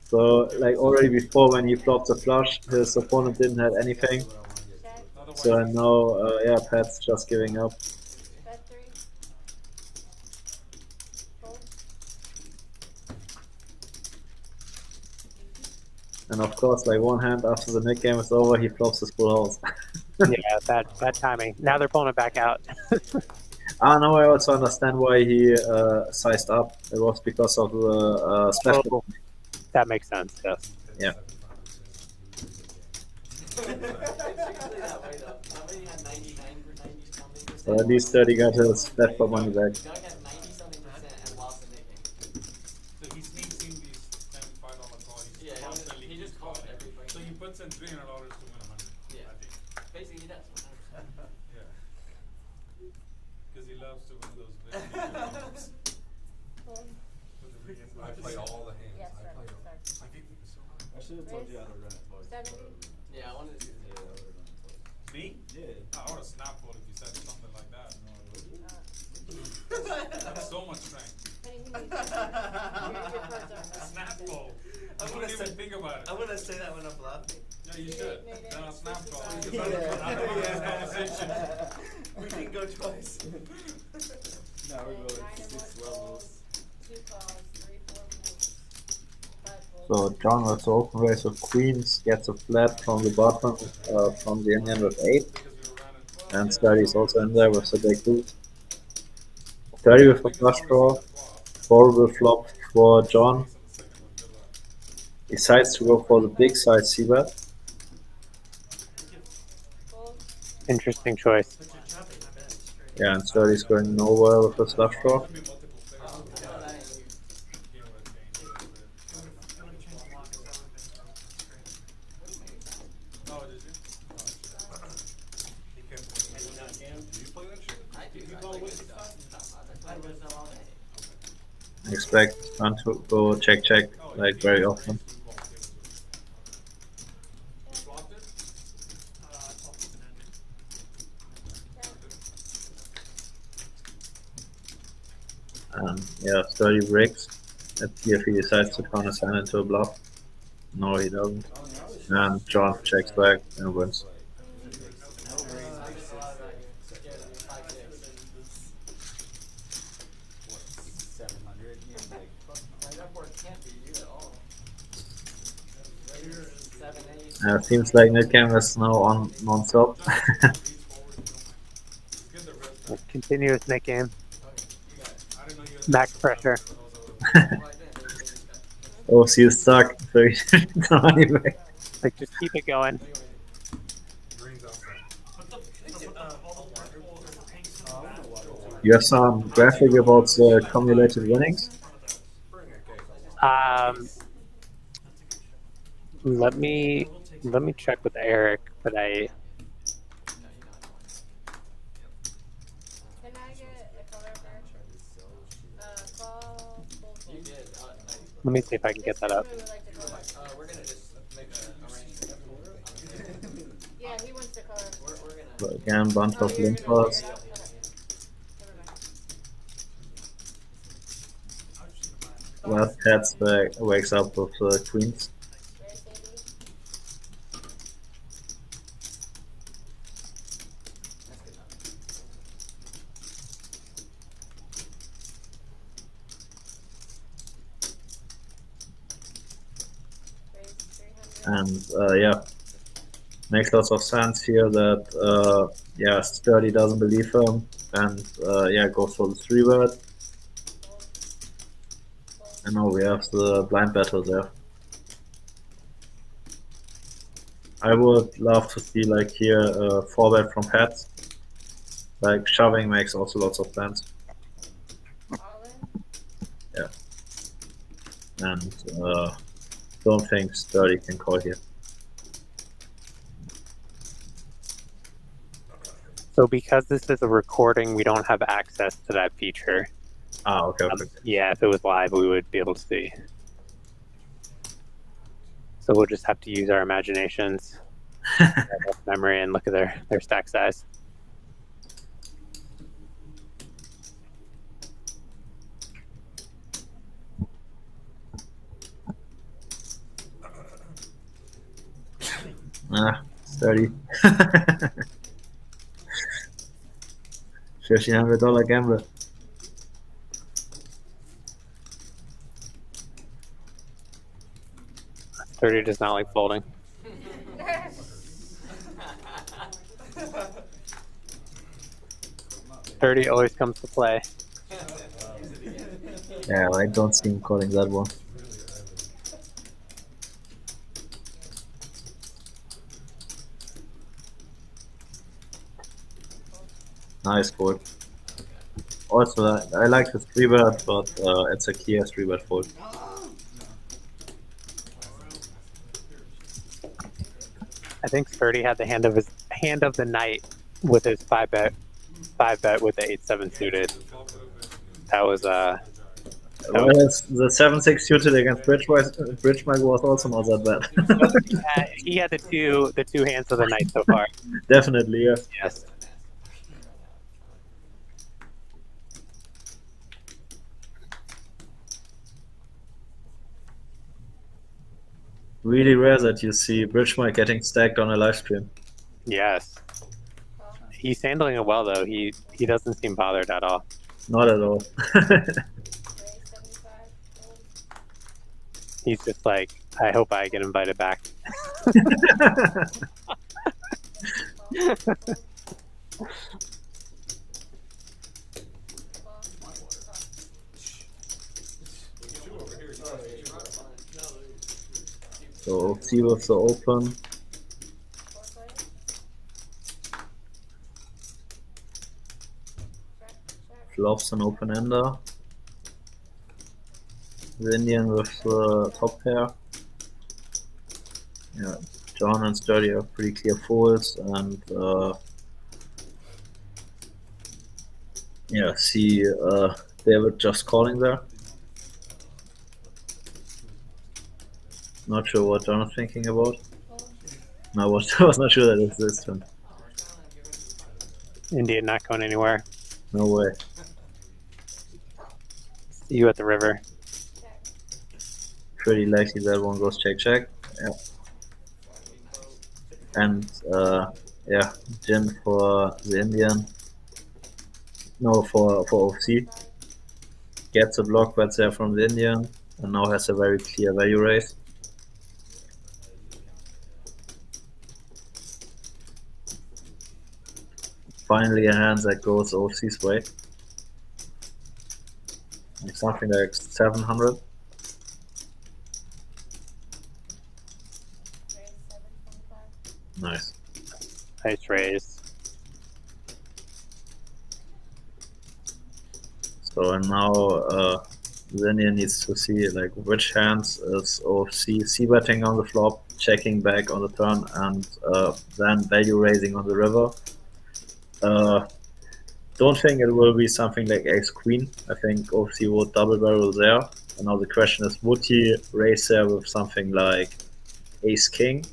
So like already before, when he flopped the flush, his opponent didn't have anything. So now, yeah, Pat's just giving up. And of course, like one hand after the mid game is over, he flops his full house. Yeah, bad timing. Now they're pulling it back out. Now I also understand why he sized up. It was because of the special. That makes sense, yes. Yeah. So at least 30 got his left for money back. Doug had 90-something% and lost loves to win those videos. I play all the hands. Yeah, I play start, them. start. I beat them so hard. I should have told you how to run it twice. 70? Yeah, I wanted to see Yeah, I the would have done it twice. Me? Yeah. I would have snap fold if you said something like that. Uh, That's so much strength. Penny, we need your cards are. Snap fold. I I'm wouldn't gonna even say- think about it. I'm gonna say that when I'm bluffing. Yeah, you should. No, snap fold. Yeah. Because I don't want this conversation. We can go twice. Now we're And going nine and 6 one levels. folds, 2 calls, 3, 4 moves, 5 folds. So John with the open race of queens gets a flat from the bottom from the Indian with 8. And Sturdy is also in there with the big boot. Sturdy with a flush draw. Horrible flop for John. Decides to go for the big side c-bet. Fold. Interesting choice. But you're jumping, I bet it's straight. Yeah, and Sturdy's going nowhere with his flush draw. Oh, that ain't you. You know what I'm saying? I would've changed the lock, 'cause that would've been straight. Oh, did you? He can't play And you not jam? Do you play that shit? I do. You I call play with good the stuff. I was all day. Expect John to go check check like very often. Flopped it? I called open-ended. And yeah, Sturdy breaks. Let's see if he decides to turn his hand into a bluff. No, he doesn't. And John checks back and wins. What, 700? Yeah, like, fuck no. That board can't be you at all. 7, 8. Seems like Netcam is now on non-stop. Continuous Nick game. I didn't know you had Max pressure. Oh, she is stuck. So he shouldn't go anyway. Like, just keep it going. Green's out front. But all the water pools are tanks in the back. You have some graphic about the cumulated winnings? Bring it, Gay. Let me check with Eric, but I Can I get a color there? Call, full You fold. did. let me see if I can get that up. Who would like to color? We're gonna just make an arrangement. Yeah, he wants to color. We're gonna. But again, bunch Oh, of you're link gonna calls. figure it out? Okay. Never mind. I was just gonna buy it. Last heads wakes up with queens. Very sandy. That's good enough. Raise 300. And yeah, makes lots of sense here that yeah, Sturdy doesn't believe him and yeah, goes for the 3-word. Fold. Fold. And now we have the blind battle there. I would love to see like here 4-bet from heads. Like shoving makes also lots of sense. All in. And don't think Sturdy can call here. So because this is a recording, we don't have access to that feature. Ah, okay, okay. Yeah, if it was live, we would be able to see. So we'll just have to use our imaginations, our memory, and look at their stack size. Ah, Sturdy. $1,500 gamble. Sturdy does not like folding. Sturdy always comes to play. Yeah, I don't see him calling that one. Nice fold. Also, I like the 3-bet, but it's a clear 3-bet fold. I think Sturdy had the hand of the night with his 5-bet 5-bet with the 8-7 suited. That was Whereas the 7-6 suited against Bridgemike was also not that bad. he had the two hands of the night so far. Definitely, yes. Yes. Really rare that you see Bridgemike getting stacked on a live stream. Yes. He's handling it well though. He doesn't seem bothered at all. Not at all. He's just like, I hope I get invited back. So OFC was the open. Bluffs an open ender. The Indian with the top pair. Yeah, John and Sturdy are pretty clear folds, and yeah, see David just calling there. Not sure what John is thinking about. No, I was not sure that it's this turn. Indian not going anywhere. No way. See you at the river. Pretty likely that one goes check check. Yeah. And yeah, Jin for the Indian. No, for OFC. Gets a block bet there from the Indian and now has a very clear value raise. Finally a hand that goes OFC's way. Like something like 700. Nice. Nice raise. So and now Indian needs to see like which hands is OFC c-betting on the flop, checking back on the turn, and then value raising on the river. Don't think it will be something like ace queen. I think OFC would double barrel there. And now the question is, would he raise there with something like ace king?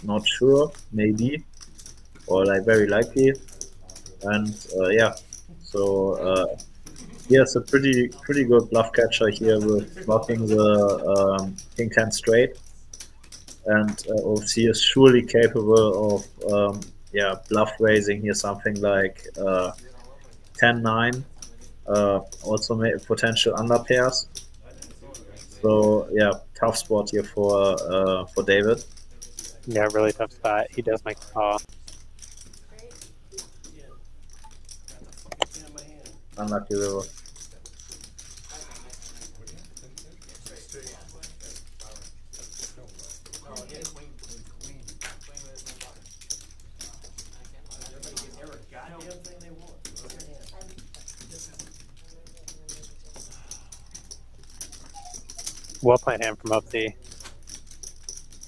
Not sure, maybe, or like very likely. And yeah, so he has a pretty good bluff catcher here with bluffing the king 10 straight. And OFC is surely capable of yeah, bluff raising here something like 10-9, also potential under pairs. So yeah, tough spot here for David. Yeah, really tough spot. He does make the call. Unlucky river. Well played hand from OFC.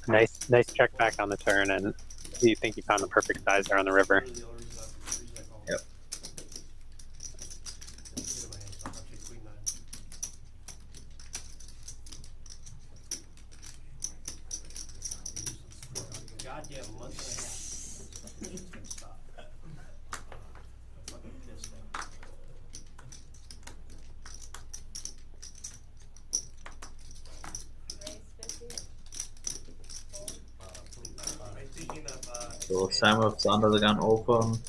Nice check back on the turn, and you think you found the perfect size there on the river. Yep. Goddamn month and a half. Stop. Fucking pissed off. So Sam with the under the gun open.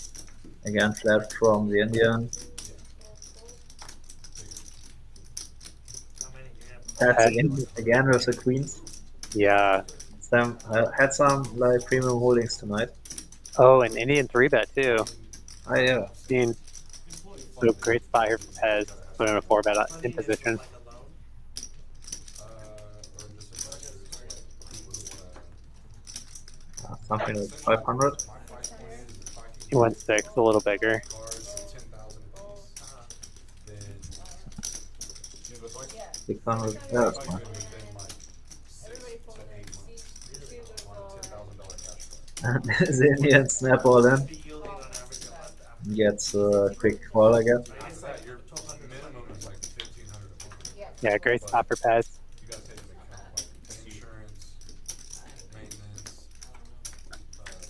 Again flat from the Indian. That's again with the queens. Yeah. Sam had some like premium holdings tonight. Oh, and Indian 3-bet too. Oh yeah. Seen a great spot here for Pez. Put in a 4-bet in position. Something like 500. He went 6, a little bigger. 600. Yeah, that's fine. The Indian snap all in. gets a quick call, I guess. That's that, your minimum is like 1,500 a month. Yeah, great spot for Pez. You gotta take into account like insurance, maintenance,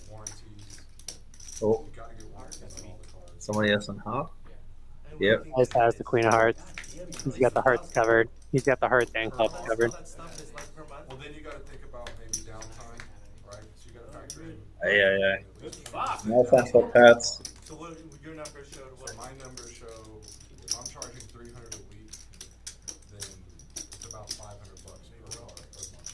warranties. Oh, You gotta get warranties on all the cars. somebody has on half. Yep. Pez has the queen of hearts. He's got the hearts covered. He's got the hearts and clubs covered. Well, then you gotta think about maybe downtime, right? So you gotta factor in. Yeah. No offense for pets. So what, your numbers showed what? So my numbers show if I'm charging 300 a week, then it's about 500 bucks per car per month.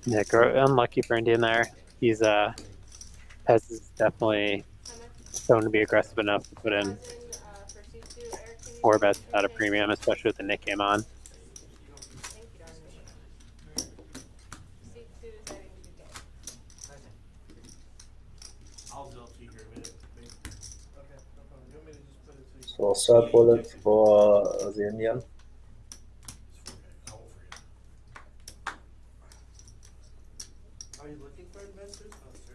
Yeah, unlucky for Indian there. He's Pez is definitely shown to be aggressive enough to put in 4 bets without a premium, especially with the Nick game on. I'll zelt you here in a minute. Okay, no problem. You want me to just put it So third bullet for the Indian. Are you looking for investors? Oh, sir.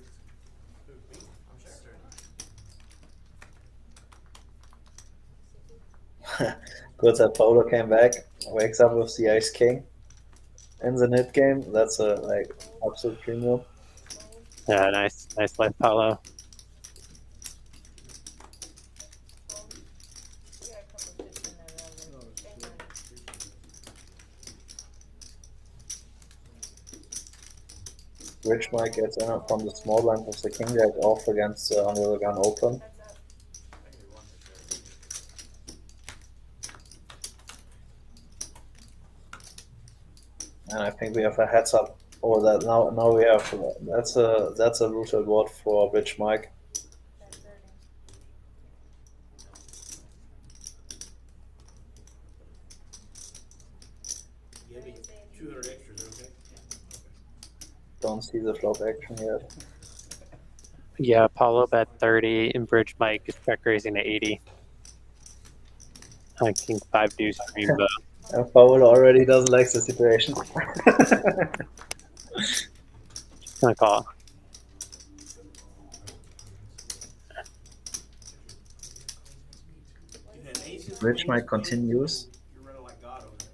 Who, me? I'm sure. Good that Paulo came back, wakes up with the Ace King in the net game. That's a like absolute premium. Yeah, nice life, Paulo. Rich Mike gets in from the small blind with the king jack off against under the gun open. And I think we have a heads up over that. Now we have that's a brutal board for Rich Mike. Give me 200 extras, okay? Don't see the flop action yet. Yeah, Paulo bet 30 and Bridge Mike is check raising to 80. I think 5 deuce stream though. And Paulo already doesn't like the situation. Just gonna call. You had aces. Rich Mike continues. You're running like God over there.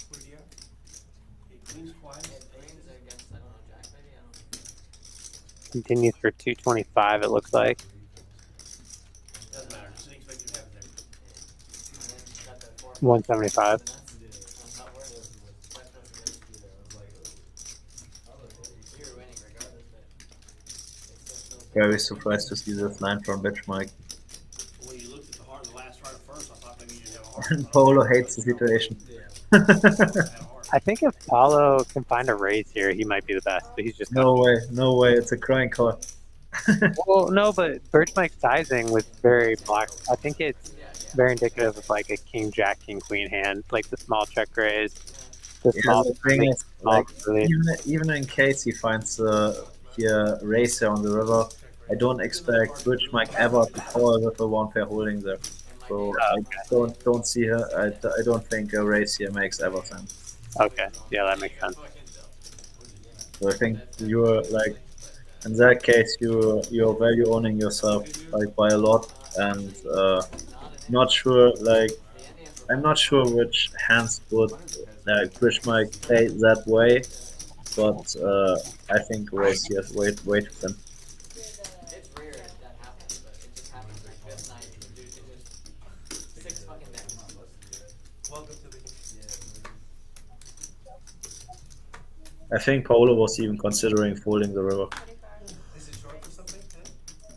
What do you have? Hey, queens twice. Continues for 225 it looks like. Doesn't matter. Just expect you to have it there. 175. Very surprised to see this line from Rich Mike. When you looked at the heart in the last card first, I thought maybe you didn't have a heart. And Paulo hates the situation. I think if Paulo can find a raise here, he might be the best, but he's just No way, it's a crying call. well, no, but Birch Mike's sizing was very block. I think it's very indicative of like a king, jack, king, queen hand, like the small check raise. The small, the thing is, small like, relief. even in case he finds here race here on the river, I don't expect Rich Mike ever to call with a one pair holding there. So I don't see her. I don't think a race here makes ever sense. Okay, yeah, that makes sense. So I think you're like, in that case, you're value owning yourself like by a lot, and not sure like I'm not sure which hands would like Rich Mike play that way, but I think race here is way too thin. It's rare that happens, but it just happens like this night. Dude, it just 6 fucking decks. Welcome to the I think Paulo was even considering folding the river. Is it short for something?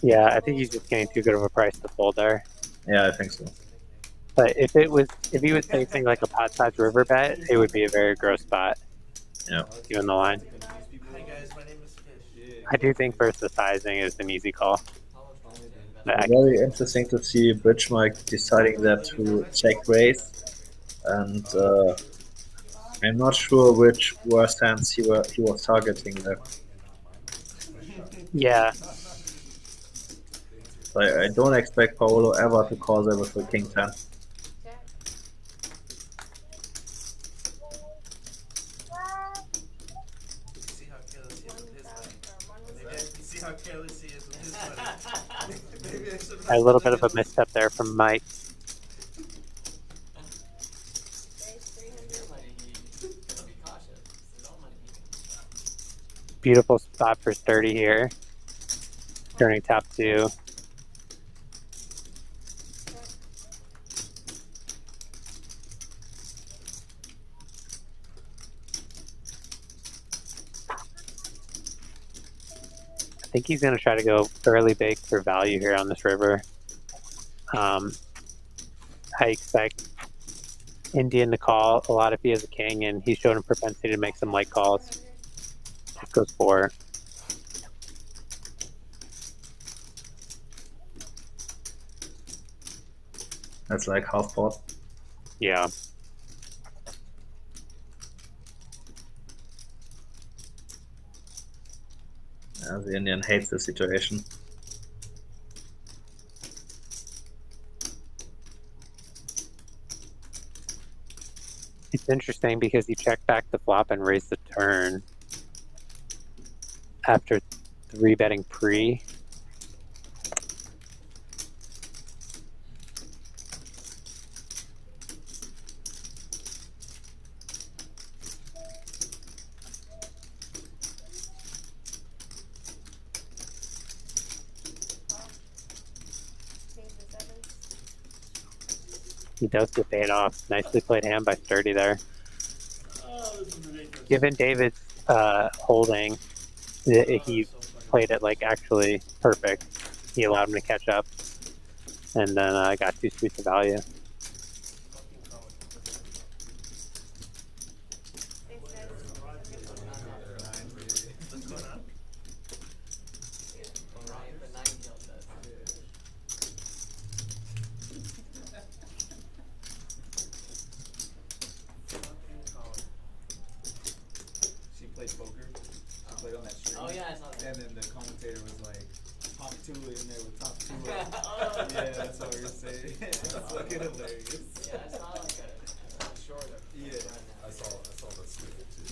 Yeah, I think he's just getting too good of a price to fold there. Yeah, I think so. But if he was facing like a pot size river bet, it would be a very gross spot. Yeah. Given the line. Hi guys, my name is Fish. I do think versus the sizing is an easy call. Very interesting to see Bridge Mike deciding that to check raise, and I'm not sure which worst hands he was targeting there. Yeah, I don't expect Paulo ever to call there with a king 10. Jack. See how careless he is with his money. 1,000 or Maybe you see how careless he is with his money. Maybe I should a little bit of a misstep there from Mike. Raise 300. Your money, he gotta be cautious. It's his own money. He can. Beautiful spot for Sturdy here. Turning top 2. I think he's going to try to go fairly big for value here on this river. I expect Indian to call a lot if he has a king, and he's shown a propensity to make some light calls. Just goes 4. That's like half pot. Yeah. The Indian hates the situation. It's interesting because he checked back the flop and raised the turn after 3-betting pre. Kings and sevens. He does get paid off. Nicely played hand by Sturdy there. Oh, this is ridiculous. Given David's holding, he played it like actually perfect. He allowed him to catch up, and then got 2 streets of value. Thanks, guys. What's going on? Ryan, the 9 killed that. She played poker. She played on that stream. Oh, yeah, I saw that. And then the commentator was like, top 2 in there with top 2. Oh. Yeah, that's what we were saying. It's fucking hilarious. Yeah, I saw like a short of Yeah. I saw that snippet too.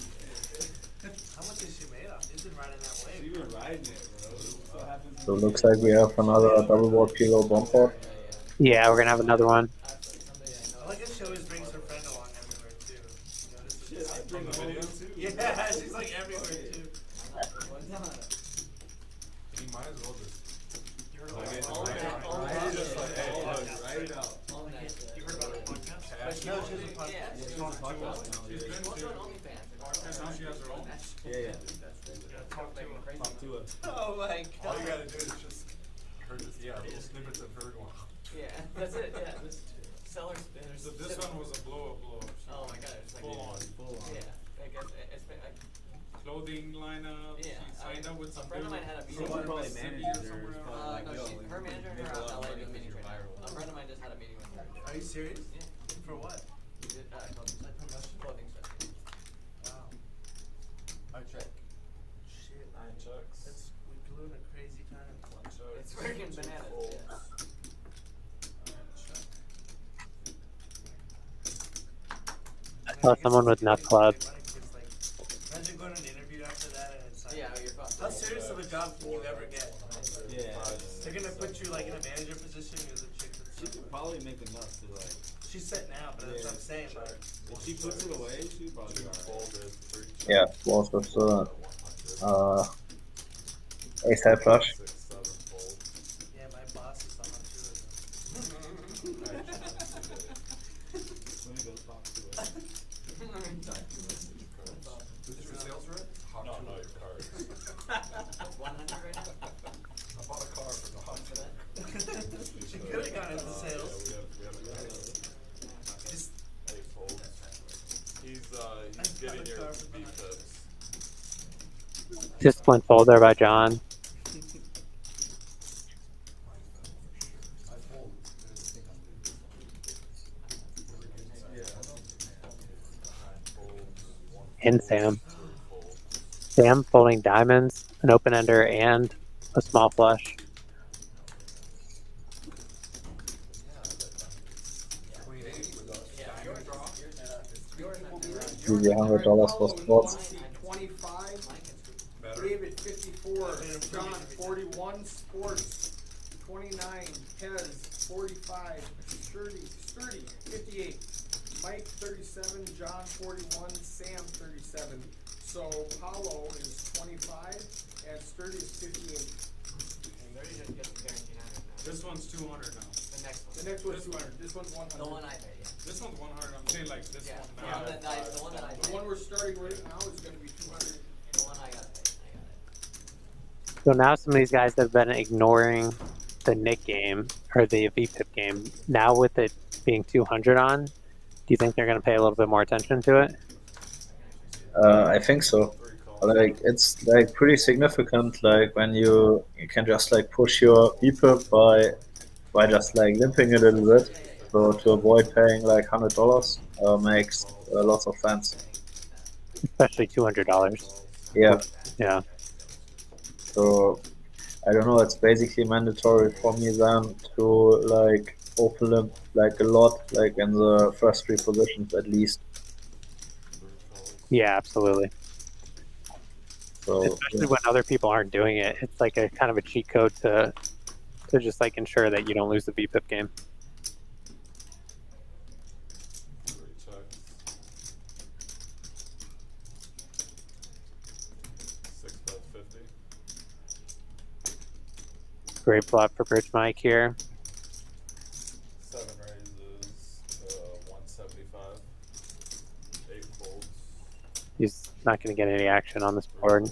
How much has she made off? She's been riding that wave. She was riding it, bro. So happens So it looks like we have another double board kilo bomb pot. Yeah, we're gonna have another one. I like how she always brings her friend along everywhere too. You notice it? Shit, I bring the video too. Yeah, she's like everywhere too. He might as well just. You heard Like about it, it? like it. Right, just like, hey, look, write it out. You heard about the podcast? Cash. No, she has a podcast. Yeah, She's on the podcast now. She's Yeah, been What's to. on OnlyFans? Now she has her own. yeah. Talk to her. Top 2 of. Oh my god. All you gotta do is just her, little snippets of her going. Yeah, that's it. Yeah, this seller spinners. So this one was a blow up. Oh my god, it's like Full on. Yeah, I guess it's been like. Clothing lineup. Yeah, She signed up with a some friend of mine had a meeting. Someone probably City managed or her. somewhere Probably else. like, No, yo, her manager and make her a lot out of LA money doing because meetings you're right now. viral. A friend of mine just had a meeting with her. Are you serious? Yeah. For what? He did clothing Like promotion? clothing stuff. Wow. Our check. Shit. 9 checks. That's we live in a crazy time. 1 check. It's freaking bananas. Folds. Yeah. I saw someone with nut club. Imagine going to an interview after that and it's like, Yeah, you're fucked. how serious of a job can you ever get? Yeah. They're gonna put you like in a manager position as a chick that's She could probably make enough to like. she's set now, but that's what I'm saying. Like, If she puts it away, she'd probably be alright. Folded. 3 checks. Yeah, was with the ace high flush. 6, 7 fold. yeah, my boss is on two of them. Let me go talk to her. Is your sales rep? No, your cards. 100 right now? I bought a car from the hot for that. She could have gone into sales. We have a guy. Just, Hey, fold. He's getting your B pips. Disciplined fold there by John. and Sam. Sam folding diamonds, an open ender, and a small flush. Easy $100 for sports. 25, David 54, John 41, Sports 29, Tez 45, Sturdy 58, Mike 37, John 41, Sam 37. So Paulo is 25 and Sturdy is 58. And Larry just gets the guarantee 100 now. This one's 200 now. The next one. The next one's 200. This one's 100. The one I paid, yeah. This one's 100. I'm saying like this Yeah, one the now. one that I, the one that I The paid. one we're starting right now is going to be 200. The one I got paid. I got it. So now some of these guys have been ignoring the Nick game or the VPIP game. Now with it being 200 on, do you think they're going to pay a little bit more attention to it? I think so. Like it's like pretty significant. Like when you can just like push your VPIP by just like limping a little bit. So to avoid paying like $100 makes lots of sense. Especially $200. Yeah. Yeah. So I don't know. It's basically mandatory for me then to like open limp like a lot, like in the first 3 positions at least. Yeah, absolutely. So Especially yeah. when other people aren't doing it. It's like a kind of a cheat code to just like ensure that you don't lose the VPIP game. Great flop for Bridge Mike here. 7 raises to 175. 8 folds. He's not going to get any action on this board.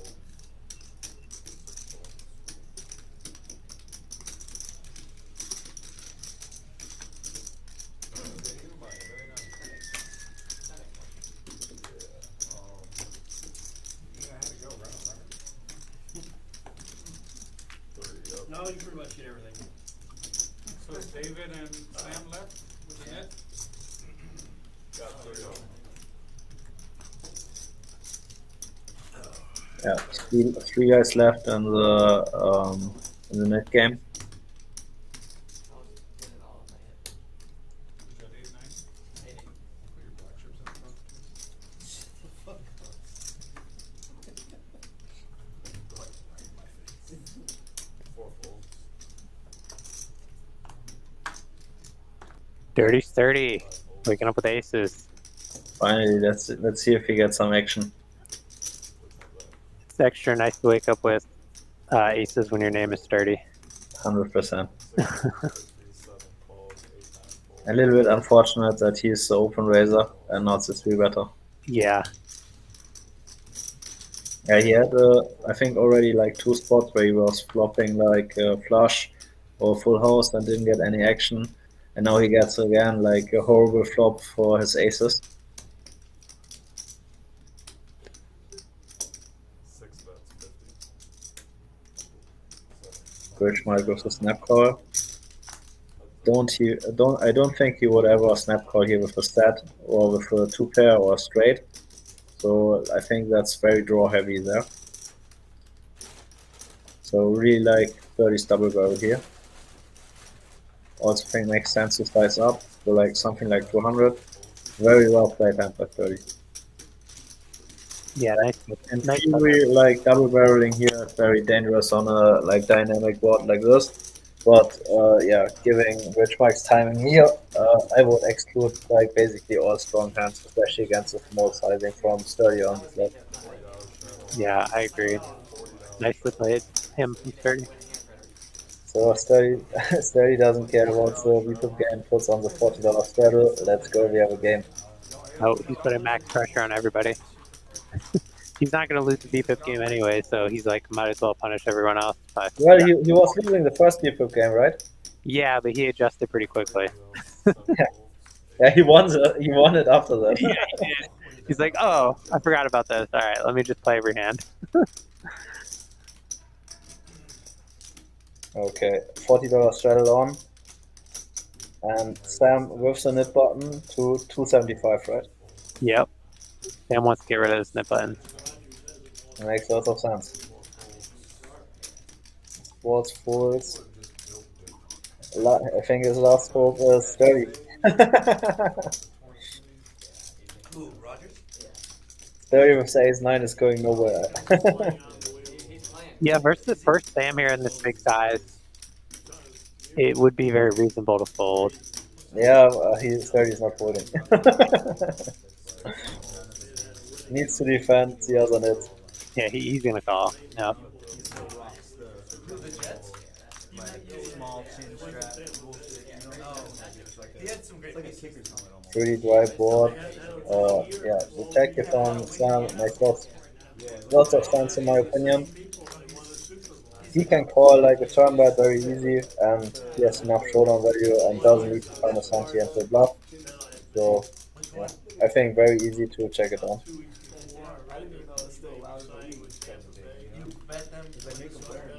No, you pretty much get everything. So it's David and Sam left with the net? Got 3 of them. Yeah, 3 guys left in the net game. Dirty sturdy, waking up with aces. Finally, let's see if he gets some action. It's extra nice to wake up with aces when your name is sturdy. 100%. A little bit unfortunate that he's the open raiser and not the 3-better. Yeah. Yeah, he had I think already like 2 spots where he was flopping like flush or full house and didn't get any action. And now he gets again like a horrible flop for his aces. 6 bets, 50. Bridge might go to snap call. I don't think he would ever snap call here with a stat or with a 2-pair or a straight. So I think that's very draw heavy there. So really like 30's double barrel here. Also think makes sense to size up, so like something like 200. Very well played hand by 30. Yeah, nice. In Nice. theory, like double barreling here is very dangerous on a like dynamic board like this. But yeah, giving Rich Mike's timing here, I would exclude like basically all strong hands, especially against the small sizing from Sturdy on this left. Yeah, I agree. Nicely played, him from sturdy. So Sturdy doesn't care about the VPIP game, puts on the $40 straddle. Let's go, we have a game. Oh, he's putting max pressure on everybody. He's not going to lose the VPIP game anyway, so he's like, might as well punish everyone else. But, Well, he was losing the first VPIP game, right? yeah, but he adjusted pretty quickly. Yeah, he won it after that. Yeah, he did. He's like, oh, I forgot about this. All right, let me just play every hand. Okay, $40 straddle on. And Sam with the knit button to 275, right? Yep. Sam wants to get rid of the snip button. It makes lots of sense. Sports fools. I think his last hope is 30. Who, Rogers? 30 with ace 9 is going nowhere. Yeah, versus first Sam here in this big size, it would be very reasonable to fold. Yeah, 30 is not folding. Needs to defend the other net. Yeah, he's gonna call. Yep. Small chin strap bullshit, you know? He had some great It's like a kicker's helmet almost. Pretty dry board. Yeah, the check if on Sam makes lots of sense in my opinion. He can call like a turn bet very easy, and he has enough showdown value and doesn't need to turn a senti into a bluff. So, yeah, I think very easy to check it on.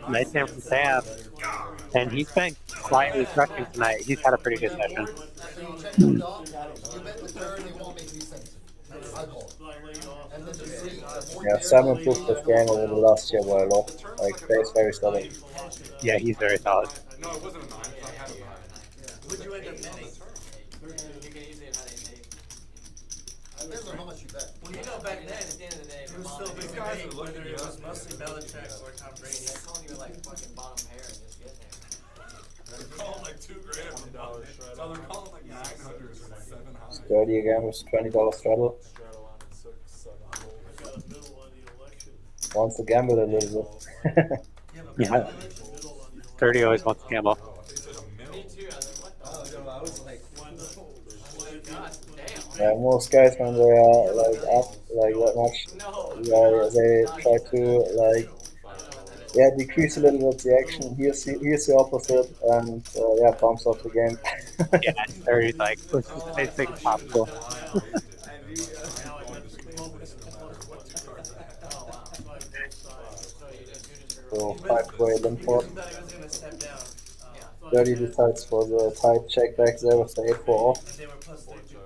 Nice hand from Sam. And he's been quietly crushing tonight. He's had a pretty good session. Yeah, Sam improved this game over the last year by a lot. Like, plays very solid. Yeah, he's very solid. No, it wasn't a 9, I had a 9. Would you end up betting? You can easily have had a name. Depends on how much you bet. Well, you know, back then, at the end of the day, It was my still mom big made guys, me whether it was mostly Belichick or Tom Brady. I told you like fucking bottom pair and just get there. They're calling like $2 grand. So they're calling like 900 or 7 high. 30 again with $20 straddle. Wants to gamble a little bit. Yeah. 30 always wants to gamble. Me too, I was like, what the? I was like, God damn. Yeah, most guys when they are like up like that much, yeah, they try to like decrease a little bit the action. Here's the opposite, and bumps off the game. Yeah, 30's like, let's just play as big as possible. So 5-way limp port. 30 decides for the tight check back there with the 8-4 off. And they were plus 32.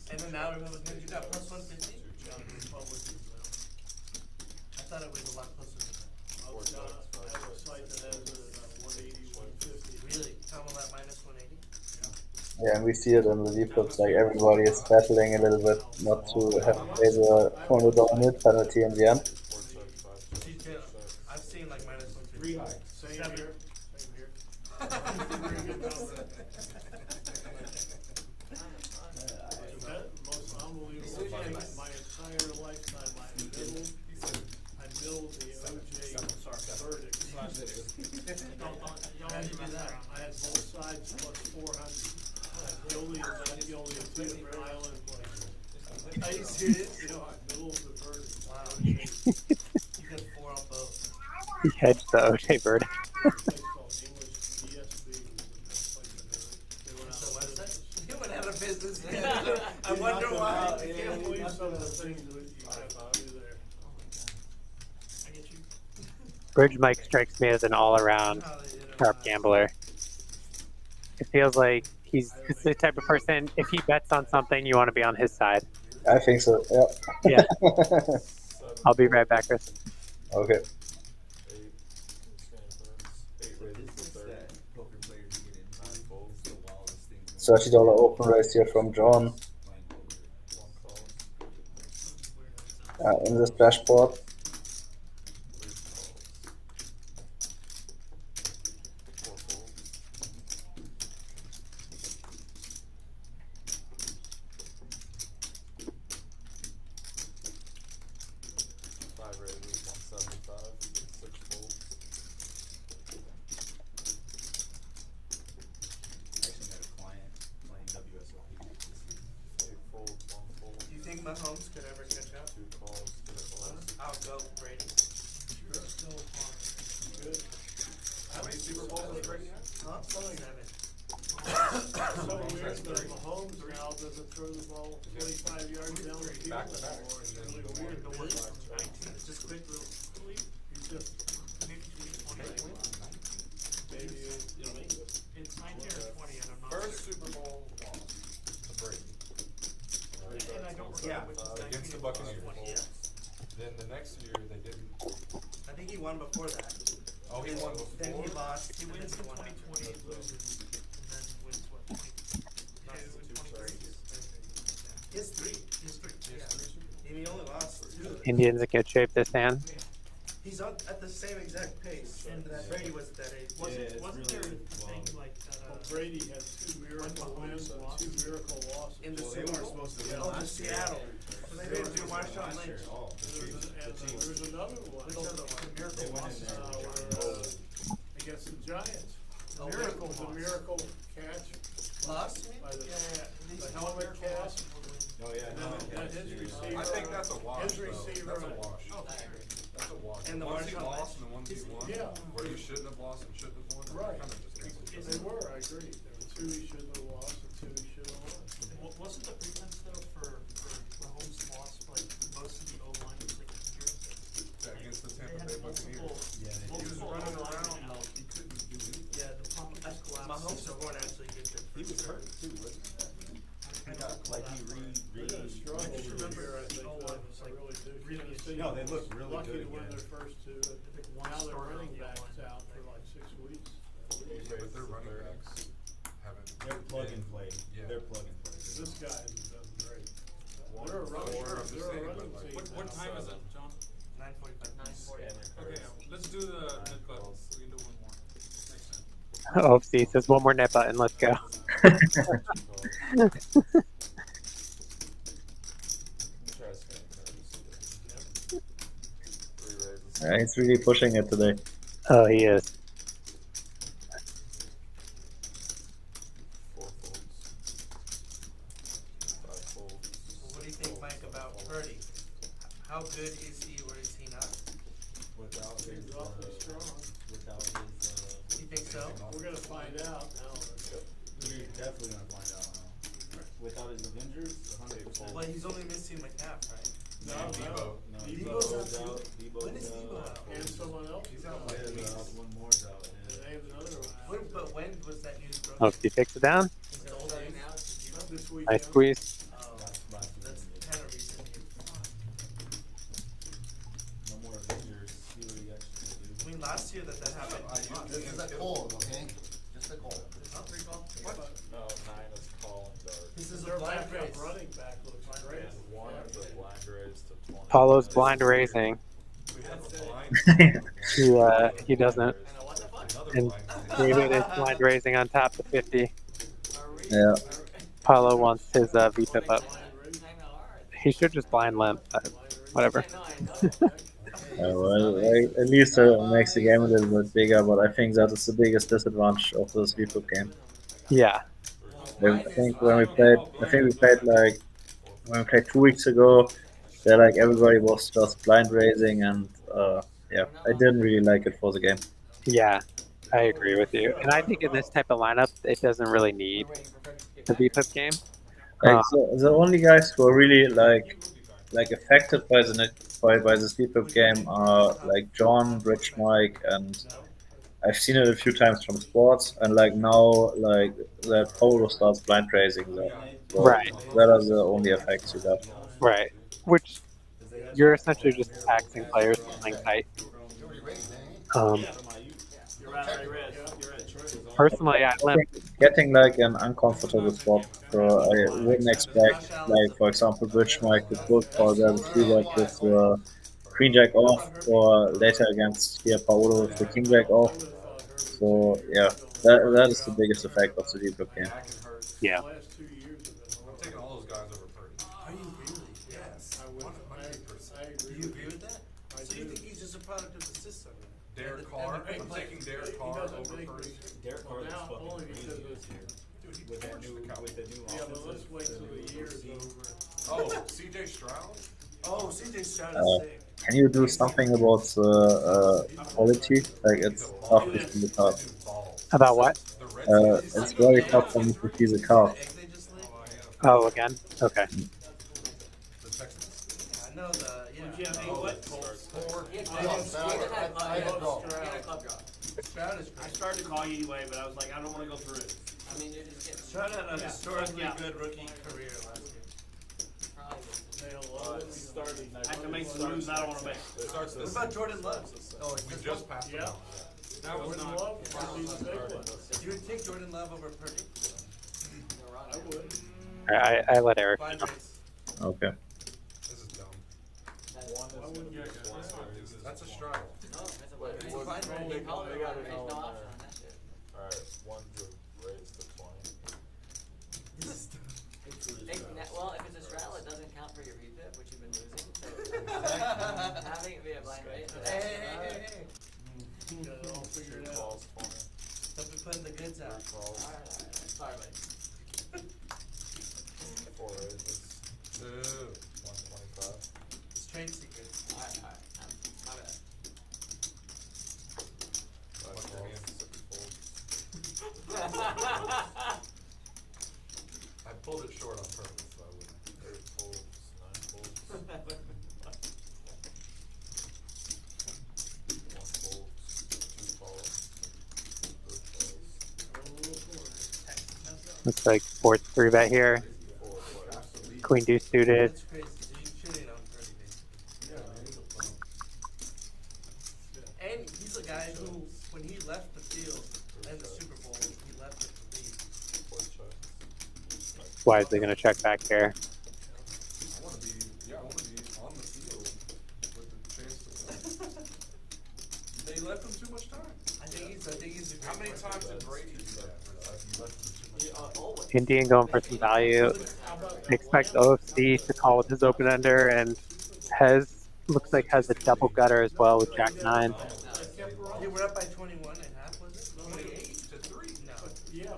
And then now you got plus 150? I thought it was a lot closer than that. I have a site that has a 180, 150. Really? Tell them about minus 180? Yeah, and we see it in the deflips, like everybody is battling a little bit not to have to pay the $400 mid penalty in the end. I've seen like minus 150. 3 high. Same here. Same here. Most unbelievable thing, my entire lifetime, I milled the OJ verdict. I had to do that. I had both sides plus 400. Guilty and not guilty of 2 different island places. Are you serious? You know, I milled the verdict. Wow. You got 4 on both. He hedged the OJ bird. They went out of business. I wonder why. I can't believe some of the things that you have to do there. I get you. Bridge Mike strikes me as an all-around sharp gambler. It feels like he's the type of person, if he bets on something, you want to be on his side. I think so, Yeah. I'll be right back, Chris. Okay. $30 open race here from John. In this dashboard. Mahomes could ever catch up? I'll go Brady. Good. How many Super Bowls does Brady have? Huh? Something like that. So weird that Mahomes now doesn't throw the ball 45 yards down the field anymore. It's really weird. The one from 19 is just quick little. He's just maybe 20. Maybe, you know what I mean? It's 19 or 20 and I'm not First Super Bowl loss to Brady. And I don't remember which is they didn't. I think he won before that. Oh, he won before? Then he lost. He wins in and then 2020, loses, and then wins what, 22, 23? He has three. He has three. And he only lost two. Indians in good shape this hand. He's on at the same exact pace. And that Brady was at that age. Wasn't there a thing like that? Brady had 2 miracle wins and 2 miracle losses. In the Well, they Super weren't Bowl. supposed to win Oh, last to year. Seattle. So they didn't do Marshawn Lynch. Oh, the Chiefs. And there's another one. Which other one? The miracle They went loss in there. against the Giants. Oh, Miracle, miracle the loss. miracle catch Lost? by the, These the two helmet miracle catch. losses will win. Oh, yeah, And no, then his receiver. I think that's a wash, His though. receiver. That's a wash. Oh, for sure. That's a wash. And the The ones he Marshawn lost Lynch. and the ones he won, Yeah. where you shouldn't have lost and shouldn't have won, Right. kind of just cancel each They other. were, I agree. There were 2 he shouldn't have lost and 2 he should have won. Wasn't the pretense though for Mahomes' loss like most of the O-line was like injured? Against the They Tampa had Bay multiple, Buccaneers. Yeah, they He was multiple running O-linemen around, out. he couldn't do it. Yeah, the pocket just collapsed. Mahomes won't actually get the. He was hurt too, wasn't he? I He got, like, he They're gonna struggle I just this remember year, I the think. O-line was, I like, really do. really Tennessee No, they was look really lucky good to win again. their first 2. think one Now their starter running on the back's O-line. out for like 6 weeks. Yeah, but their running backs haven't. They're plug and play. Yeah. They're plug and play. This guy has done great. One They're a running, four of the they're a same, running but like- team. What now. time is it, John? 9:45. 9:40. Okay, let's do the mid buttons. We can do one more. Next time. OFC says one more net button. Let's go. Yeah, he's really pushing it today. Oh, he is. What do you think, Mike, about Purdy? How good is he or is he not? Without his, He's awfully strong. without his, You think so? We're gonna find out now. we're definitely gonna find out now. Without his Avengers, 100%. Well, he's only missing McNabb, right? No, Debo. No, Debo's out too? Debo's When is out. Debo out? And someone else. He's out Yeah, like weeks. one more's out. And Yeah. named another one. But when was that news broken? OFC takes it down. Is it old news? Not this Nice weekend. squeeze. Oh, Last that's weekend. kind of recent news. No more Avengers. See what he actually I do. mean, last year that happened. This is a cold, okay? Just a cold. Not three call? No, 9 is call and dart. This is a Their blind backup race. running back looks great. And 1 is a blind raise to 20. Paulo's blind raising. We have a blind. He doesn't. Another And blind. David is blind raising on top to 50. Yeah. Paulo wants his VPIP up. He should just blind limp, but whatever. Well, at least makes the game a little bit bigger, but I think that is the biggest disadvantage of this VPIP game. Yeah. I think when we played like when we played 2 weeks ago, that like everybody was just blind raising, and yeah, I didn't really like it for the game. Yeah, I agree with you. And I think in this type of lineup, it doesn't really need the VPIP game. Like the only guys who are really like affected by by this VPIP game are like John, Rich, Mike, and I've seen it a few times from sports, and like now like that Paulo starts blind raising that. So Right. That are the only effects you got. Right. Which you're essentially just taxing players to playing tight. Personally, I limp. Getting like an uncomfortable spot, so I wouldn't expect like for example Rich Mike to go for the three-bet with queen jack off, or later against here Paulo with the king jack off. So yeah, that is the biggest effect of the VPIP game. Yeah. I'm taking all those guys over Purdy. Are you really? Yes. I Do you agree with that? So you think he's just a product of the system? Derek Carr. I'm taking Derek Carr over Purdy. Derek Carr is Now, fucking only crazy because this it's- year. Dude, he With that torched new, the Cowboys. with the new Yeah, but let's offensive, wait the till new the year's OFC. over. Oh, CJ Stroud. Oh, CJ Stroud Uh, is sick. Can you do something about the quality? Like it's tough to see the card. About what? It's very tough for me to see the card. Oh, again? Okay. The Texans. I know the, yeah. Yeah, hey, what? Stroud is I started to call you anyway, but I was like, I don't wanna go through it. I mean, you're just getting. Stroud had a historically Yeah. good rookie career last year. They love I can make some moves I don't want to make. What about Jordan Love? Oh, We just passed it Yeah. out. That was not. You would take Jordan Love over Purdy? I would. I let Eric. Fine race. Okay. This is dumb. Why wouldn't you? That's a straddle. No, that's a what? It's a fine race. They call it a fine race. No option on that shit. Alright, one to raise the 20. Well, if it's a straddle, it doesn't count for your refit, which you've been losing. So having it be a blind race. Hey. You got it all figured Two out. calls, 20. Don't be putting the goods out. Three calls, Alright. Sorry, buddy. 4 raises, Two. 125. It's trade secrets. Alright. My bad. 5 What's your hand? calls, 6 folds. I pulled it short on purpose, so I wouldn't. 8 folds, 9 folds. 1 fold, 2 calls, 3 calls, Looks like fourth 3-bet here. 4 players. Queen deuce suited. That's crazy. So you shooting on Purdy, basically. And he's a guy who, when he left the field in the Super Bowl, he left it to leave. 4 checks. Why is he gonna check back here? I wanna be on the field with the chance to win. They left him too much time. I think he's a How great many quarterback. times did Brady do that? You left him too much time. Always. Indian going for some value. Expect OFC to call with his open ender, and looks like has a double gutter as well with Jack 9. They were up by 21 and a half, was it? 28 to 3. No. Yeah,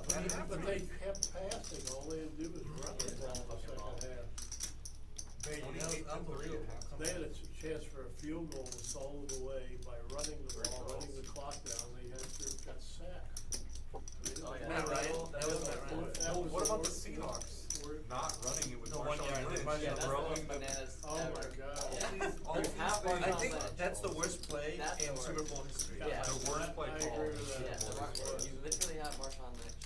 but they kept passing. All they had to do was run the ball in the second half. That was unbelievable. They had a chance for a field goal and sold it away by running the ball, running the clock down. They had to got sacked. Oh, yeah. Matt Ryan. That was Matt Ryan. That was What the about the worst- Seahawks? Not running it with The 1 Marshawn yard, Lynch, Marshawn Yeah, that's the throwing most the bananas Oh my ever. God. Yeah. All You these have plays- I Marshawn think Lynch. that's the worst play That's in the Super worst. Bowl history. Yeah. the worst play I call. agree with that. Yeah, you literally have Marshawn Lynch.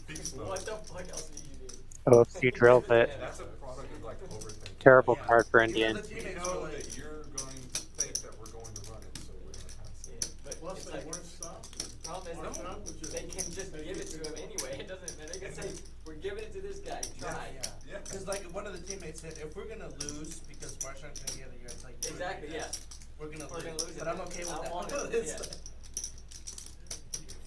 Beast What mode. the fuck else do you do? OFC drills it. That's a product of like overthinking. Terrible Yeah. card for Even Indian. the We teammates know were like, that you're going to think that we're going to run it, so we're gonna pass it. But Plus, it's they like, weren't stopped. problem is, Marshawn was just- they can just give it to him anyway. It doesn't matter. They can say, we're giving it to this guy. Try. Yeah. because like one of the teammates said, if we're gonna lose because Marshawn's gonna get a yard, it's like Exactly, yeah. we're gonna We're gonna lose it. But I'm okay with I that. want it, It's yeah. like-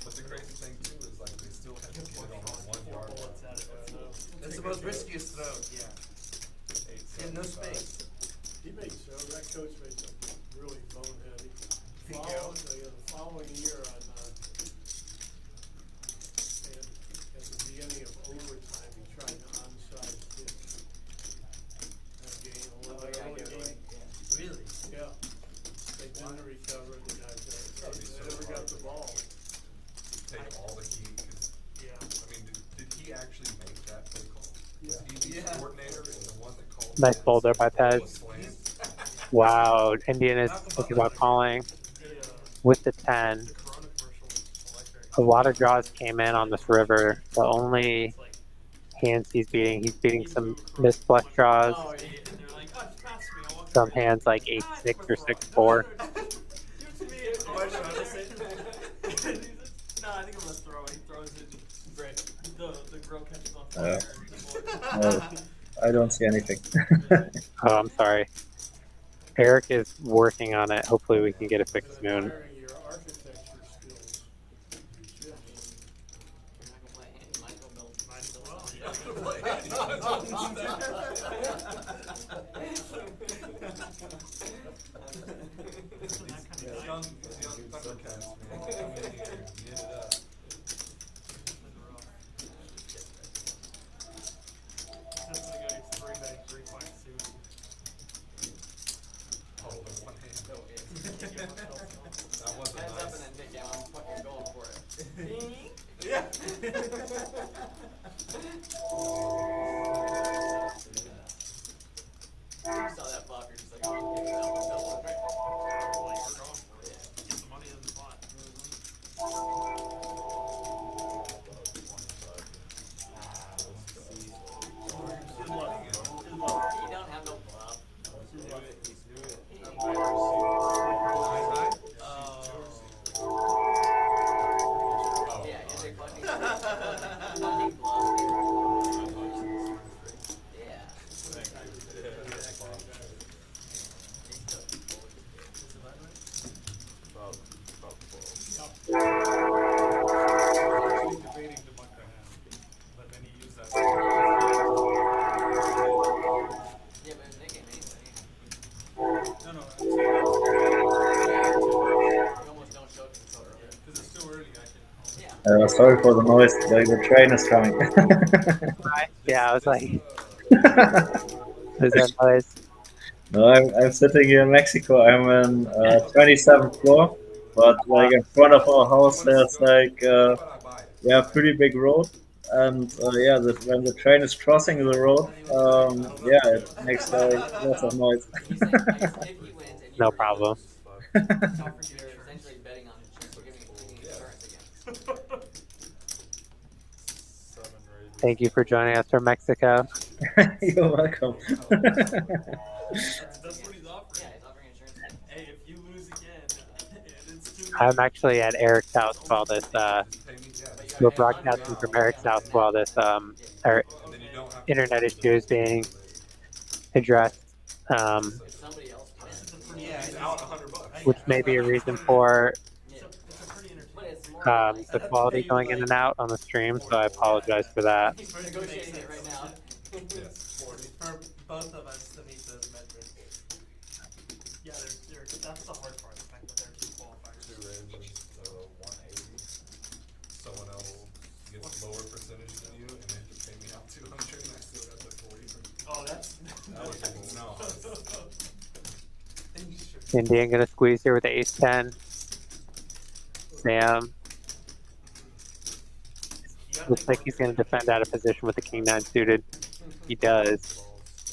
But the crazy thing too is like they still have to get it on the 1 yard. Bullets out of it, so. That's the most riskiest throw. Yeah. Eight, In no 7, space. He made so, that coach made some really boneheady. Think The following year on, at the beginning of overtime, he tried to onside kick. That game, Oh, yeah, I get it. Yeah. Really? Yeah. They didn't recover, the guys, they never got the ball. Take all the heat. 'Cause, Yeah. I mean, did he actually make that play call? Was he the Yeah. coordinator and the one that called? Nice the ball there by ball Pez. was slant? Wow, Indian is thinking about calling with the 10. Corona commercial was electric. A lot of draws came in on this river. The only hands he's beating some missed flush draws. Oh, yeah, and they're like, oh, just pass me. I'll walk Some away." hands like 8-6 or 6-4. Give it to me. Marshawn is it. No, I think I'm gonna throw it. He throws it. Great. The girl catches on fire. I don't see anything. Oh, I'm sorry. Eric is working on it. Hopefully we can get it fixed soon. Admiring your architecture skills. You're not gonna play hand, you might as well build. Might as well, Yeah. yeah. Young Thundercats, man. Come in here and get it up. That's the guy who's 3-betting 3-5 suit. Oh, the one hand. No, yeah. That wasn't Hands up and nice. then Nick, yeah, I'm fucking going for it. Yeah. You saw that flop, you're just like, oh, okay, that one double, right? Like, we're going for it. Get the money in the pot. You don't have no bluff. Sorry for the noise. The train is coming. Yeah, I was like, is that noise? No, I'm sitting here in Mexico. I'm in 27th floor, but like in front of our house, there's like yeah, pretty big road, and yeah, when the train is crossing the road, yeah, it makes like lots of noise. He's saying, I guess if he wins and you No were problem. you're essentially betting on insurance, giving insurance again. Thank you for joining us from Mexico. You're welcome. That's what he's offering. Yeah, he's offering insurance. Hey, if you lose again, and it's too I'm actually at Eric's house while this, we're broadcasting from Eric's house while this, our internet issue is being addressed, Somebody else wins. He's out $100. which may be a reason for It's a pretty entertaining. But it's more the quality going in and out on the stream, so I apologize for that. He's negotiating it right now. for both of us to meet those metrics. Yeah, that's the hard part, the fact that they're two qualifiers. 2 ranges, 180. Someone else gets lower percentage than you, and they have to pay me out 200, and I still got the 40. Oh, that's That was no. Indian gonna squeeze here with the ace-10. Sam. Looks like he's gonna defend out of position with the king-9 suited. He does.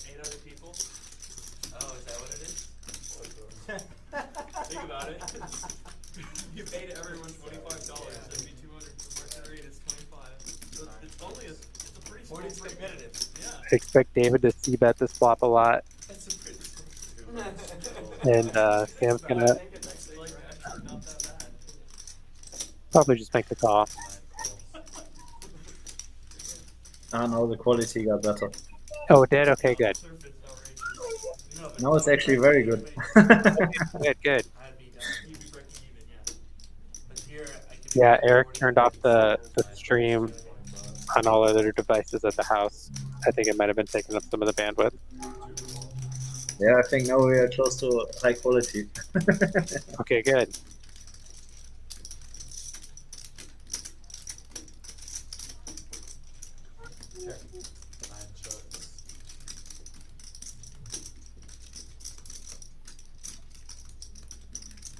8 other people? Oh, is that what it is? Think about it. You paid everyone $25. That'd be 200. The rate is 25. So it's only it's a pretty small competitive. Yeah. I expect David to c-bet this flop a lot. That's a pretty small. And Sam's gonna I think it's actually not that bad. probably just make the call. Ah, no, the quality got better. Oh, it did? Okay, good. No, it's actually very good. Good, good. Yeah, Eric turned off the stream on all other devices at the house. I think it might have been taking up some of the bandwidth. Yeah, I think now we are close to high quality. Okay, good.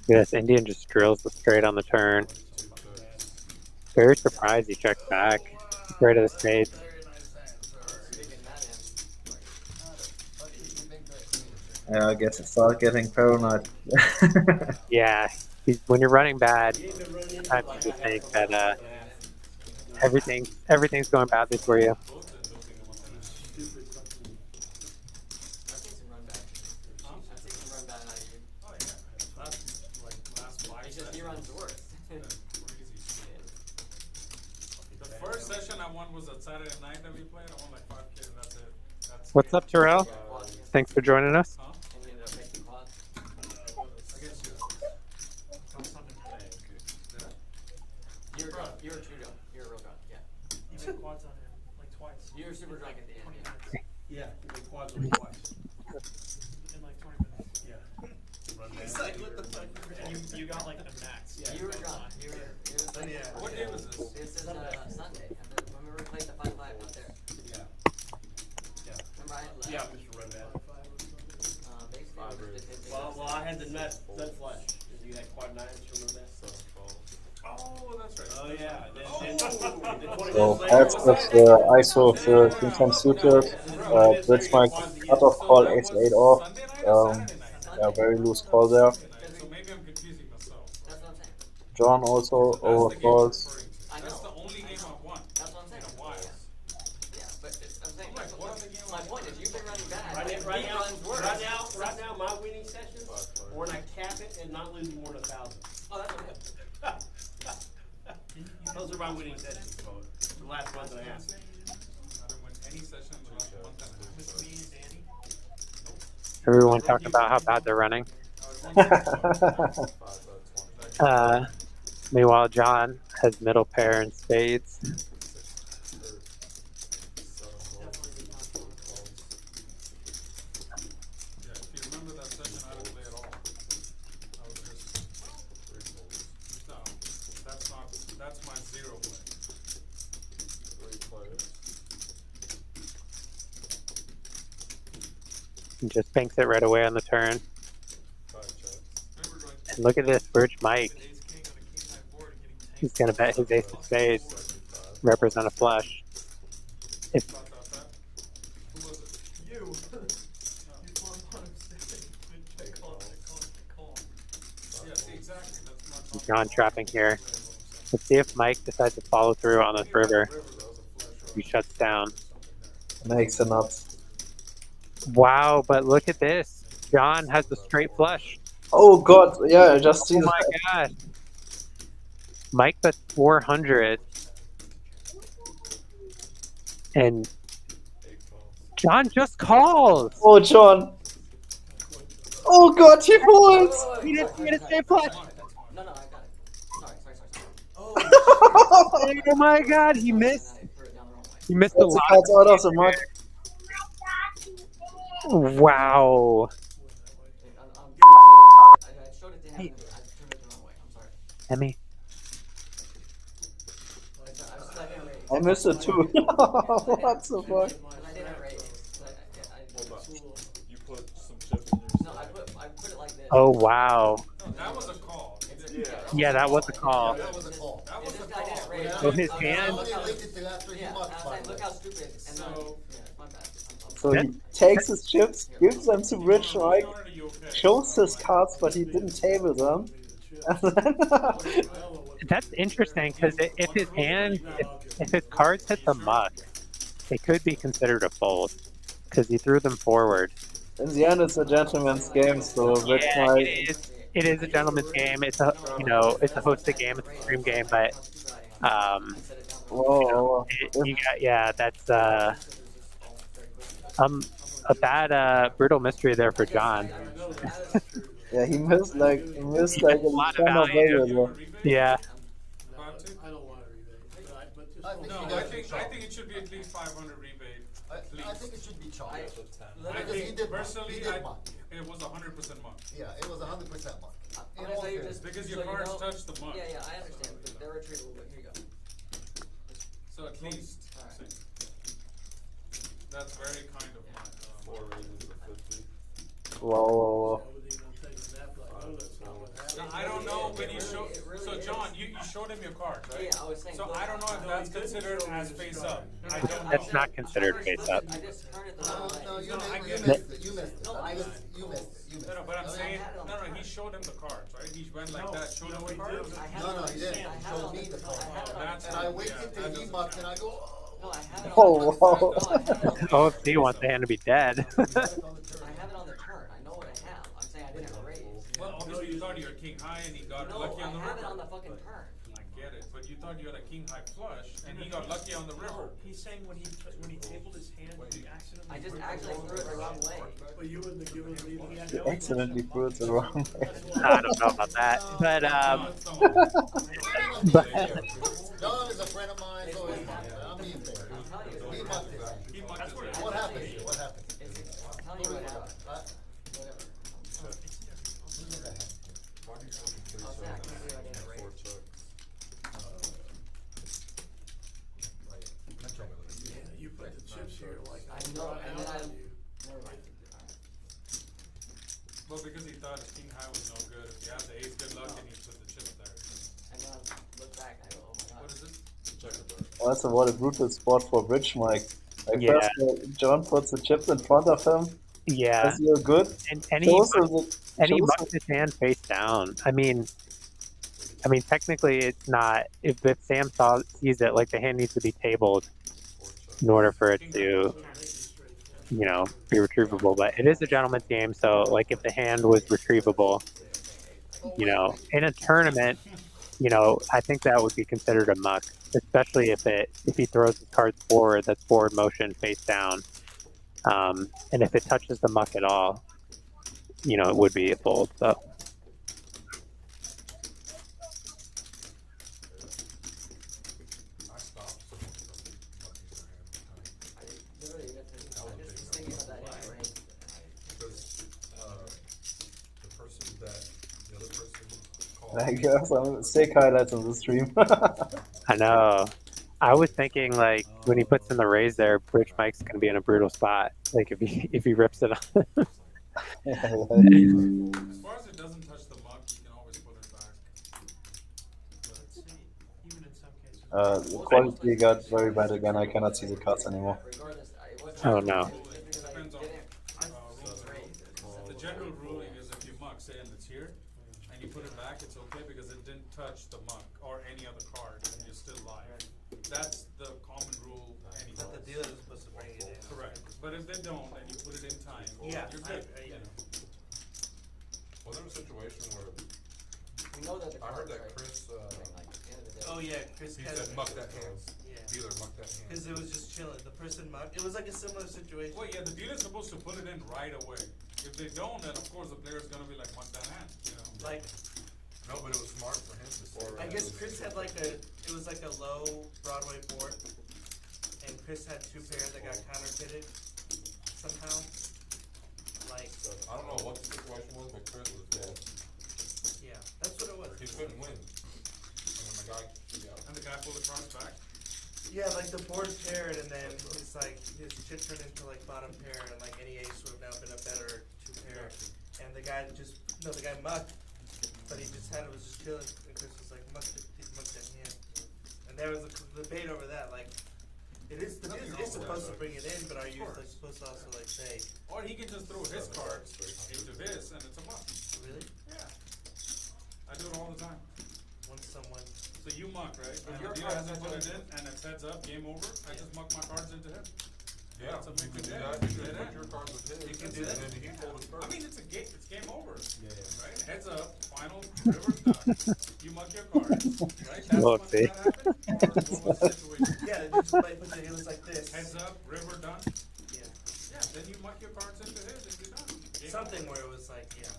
Yes, Indian just drills the straight on the turn. Very surprised he checked back. Right of the spade. Yeah, I guess I start getting paranoid. Yeah, when you're running bad, sometimes you just think that everything's going badly for you. He runs worse. The first session I won was a Saturday night that we played. I won like 5K, and that's it. What's up, Terrell? Thanks for joining us. You're a true dog. You're a real dog. Yeah. You made quads on him like twice. You were super drunk at the end. 20 minutes. Yeah, you can quads on twice. In like 20 minutes. Yeah. It's like, what the fuck? And you got like the max. Yeah, you were drunk. You were Yeah. What day was this? This is Sunday. When we played the 5-5 out there. Yeah. Yeah. Remember I had left? Yeah, Mr. Redman. Basically, Well, I had the nut flush. You had quad 9s, remember that? Oh, that's right. Oh, yeah. So as with the ISO of the king-10 suited, bridge my cutoff call ace-8 off. Yeah, very loose call there. So maybe I'm confusing myself. That's what I'm saying. John also overcalls. I know. That's the only game I've won. That's what I'm saying. In a while. Yeah, but I'm saying. I'm like, what other game My point is, you've been running bad. Right He now, runs worse. right now, my winning sessions are when I cap it and not losing more than 1,000. Oh, that's okay. Those are my winning sessions, folks. The last ones that I had. I didn't win any session in the last month and a half. With me and Danny. Everyone talking about how bad they're running. Meanwhile, John has middle pair and spades. Yeah, if you remember that session, I didn't play at all. I was just no. That's my 0 play. And just banks it right away on the turn. Five checks. And look at this, Birch Mike. He's gonna bet his ace of spades, represent a flush. If You. You flop on him second. Call. Yeah, see, exactly. That's not John trapping here. Let's see if Mike decides to follow through on this river. He shuts down. Makes a nuts. Wow, but look at this. John has the straight flush. Oh god, yeah, I just see Oh that. my gosh. Mike bets 400. And John just calls. Oh, John. Oh god, he folds. He didn't get a straight flush. No, I got it. Sorry. Oh my god, he missed. He missed the That's the cards out of the muck. Wow. I showed it to him. I turned it the wrong way. I'm sorry. Emmy. I missed it too. What the fuck? I didn't raise. Hold on. You put some chips in your No, I put it like this. Oh wow. that was a call. Yeah, that was a call. That was a call. That was a This guy didn't raise. So his I hand. only linked it to after he Yeah, mucked, I was by like, the look way. how stupid. And So- then, yeah, my bad. So he takes his chips, gives them to Rich Mike, shows his cards, but he didn't table them. And then That's interesting because if his hand, if his cards hit the muck, it could be considered a fold because he threw them forward. in the end, it's a gentleman's game, so Rich Yeah, Mike. it is a gentleman's game. It's a it's a hosted game, it's a stream game, but Whoa. you got that's a bad brutal mystery there for John. Yeah, he missed like a lot of ton of value. value there. Yeah. I don't want a rebate, but just. I think No, you I guys think should I chop. think it should be at least 500 rebate. I think it should be chopped. I Because he think did muck. personally, He did muck. it was 100% muck. Yeah, it was 100% muck. I'm In gonna all tell you fairness. just Because so your you cards know- touch the muck. Yeah, I understand, but they're retrievable. But here you go. So at least. Alright. That's very kind of muck. 4 raises to 50. Whoa. Now, I don't know when you show. So John, you showed him your cards, right? Yeah, I was saying. So look, I don't know if that's considered as face up. I don't know. That's not considered face up. I just turned it the wrong way. No, you No, I missed get it. it. You missed it. No, I I- missed it. You missed it. You missed No, it. but I'm I saying, had it on no, the he showed him the cards, right? He went like that, showed him the cards. I have No, it on he the- didn't. I He have it showed on me the- the I have card. it on That's the- And I Yeah, waited that till he doesn't mucked, count. and I go, No, I have it Oh, on the- wow. No, I have it on the- OFC wants the hand to be dead. I have it on the turn. I know what I have. I'm saying I didn't raise. Well, obviously you thought you were king high and he got No, lucky I on the have it on river. the fucking turn. I get it, but you thought you had a king high flush and he got lucky on the river. He's saying when he tabled his hand, he accidentally. I just actually threw it the wrong way. But you wouldn't have given me. He had He no. accidentally threw it the wrong way. I don't know about that, but That's the whole- but John is a friend of mine, so it's fine. I'm being fair. He mucked it. He mucked his way. What happened here? What happened? I'll tell you what happened. Whatever. I'll say I can't believe I didn't raise. 4 checks. Yeah, you put the chips here like. I know, and then I. Out on you. Never mind. Well, because he thought his king high was no good. If he had the ace good luck and he put the chips there. And then I look back and I go, oh my god. What is it? Check it back. Also, what a brutal spot for Rich Mike. Like Yeah. first, John puts the chips in front of him. yeah, As you're good. and Shows him the- he shows mucked his hand face down. I mean, technically it's not. If Sam sees it, like the hand needs to be tabled in order for it to, be retrievable. But it is a gentleman's game, so like if the hand was retrievable, in a tournament, I think that would be considered a muck, especially if he throws his cards forward, that's forward motion face down, and if it touches the muck at all, it would be a fold. So. I stopped someone from mucking their hand. Literally, that's it. I just was thinking about that anyway. Because, the person that, the other person called. Like, some sick highlights on the stream. I know. I was thinking like when he puts in the raise there, Bridge Mike's gonna be in a brutal spot. Like if he rips it on. As far as it doesn't touch the muck, you can always put it back. Let's see. Even in some cases. The quality got very bad again. I cannot see the cards anymore. Oh no. It depends on rules. The general ruling is if you muck, say, and it's here, and you put it back, it's okay because it didn't touch the muck or any other card, and you're still live. That's the common rule anyway. That the dealer is supposed to bring it in. Correct. But if they don't, and you put it in time, Yeah, you're good. you know. Was there a situation where We know that the I heard cards that are- Chris, I mean, like, at the end of the day. Oh yeah, Chris he had said it. muck that hand. Yeah. Dealer muck that hand. Because it was just chilling. The person mucked. It was like a similar situation. Well, yeah, the dealer's supposed to put it in right away. If they don't, then of course the player's gonna be like, muck that hand, you know? Like, No, but it was smart for him to say. I guess Chris had like a, it was like a low Broadway board, and Chris had two pairs that got counterfeited somehow. Like, I don't know what the situation was, but Chris was dead. yeah, that's what it was. He couldn't win. And then the guy, yeah. And the guy pulled the cards back. Yeah, like the board paired, and then it's like his chip turned into like bottom pair, and like any ace would have now been a better two pair. And the guy just, no, the guy mucked, but he just had it was just chilling, and Chris was like mucked that hand. And there was a debate over that, like, it is the Nothing dealer is wrong with supposed to that, bring it in, but are you Of course. like, supposed to also like say, Or he can just throw his cards into his, and it's a muck. really? Yeah. I do it all the time. Once someone, So you muck, right? And your the dealer cards hasn't put it are- in, and it's heads up, game over, I just muck my cards into him. Yeah, That's a you big can do deal. that. You Yeah. can put your cards with his. You can do that? And then he pulled his first. I mean, it's game over. Yeah, yeah. Right? Heads up, final, river done. You muck your cards, right? That's Well, when see. that happened? Or what was the situation? yeah, it just like put it was like this. Heads up, river done. Yeah. Yeah, then you muck your cards into his and you're done. Game Something over. where it was like, yeah.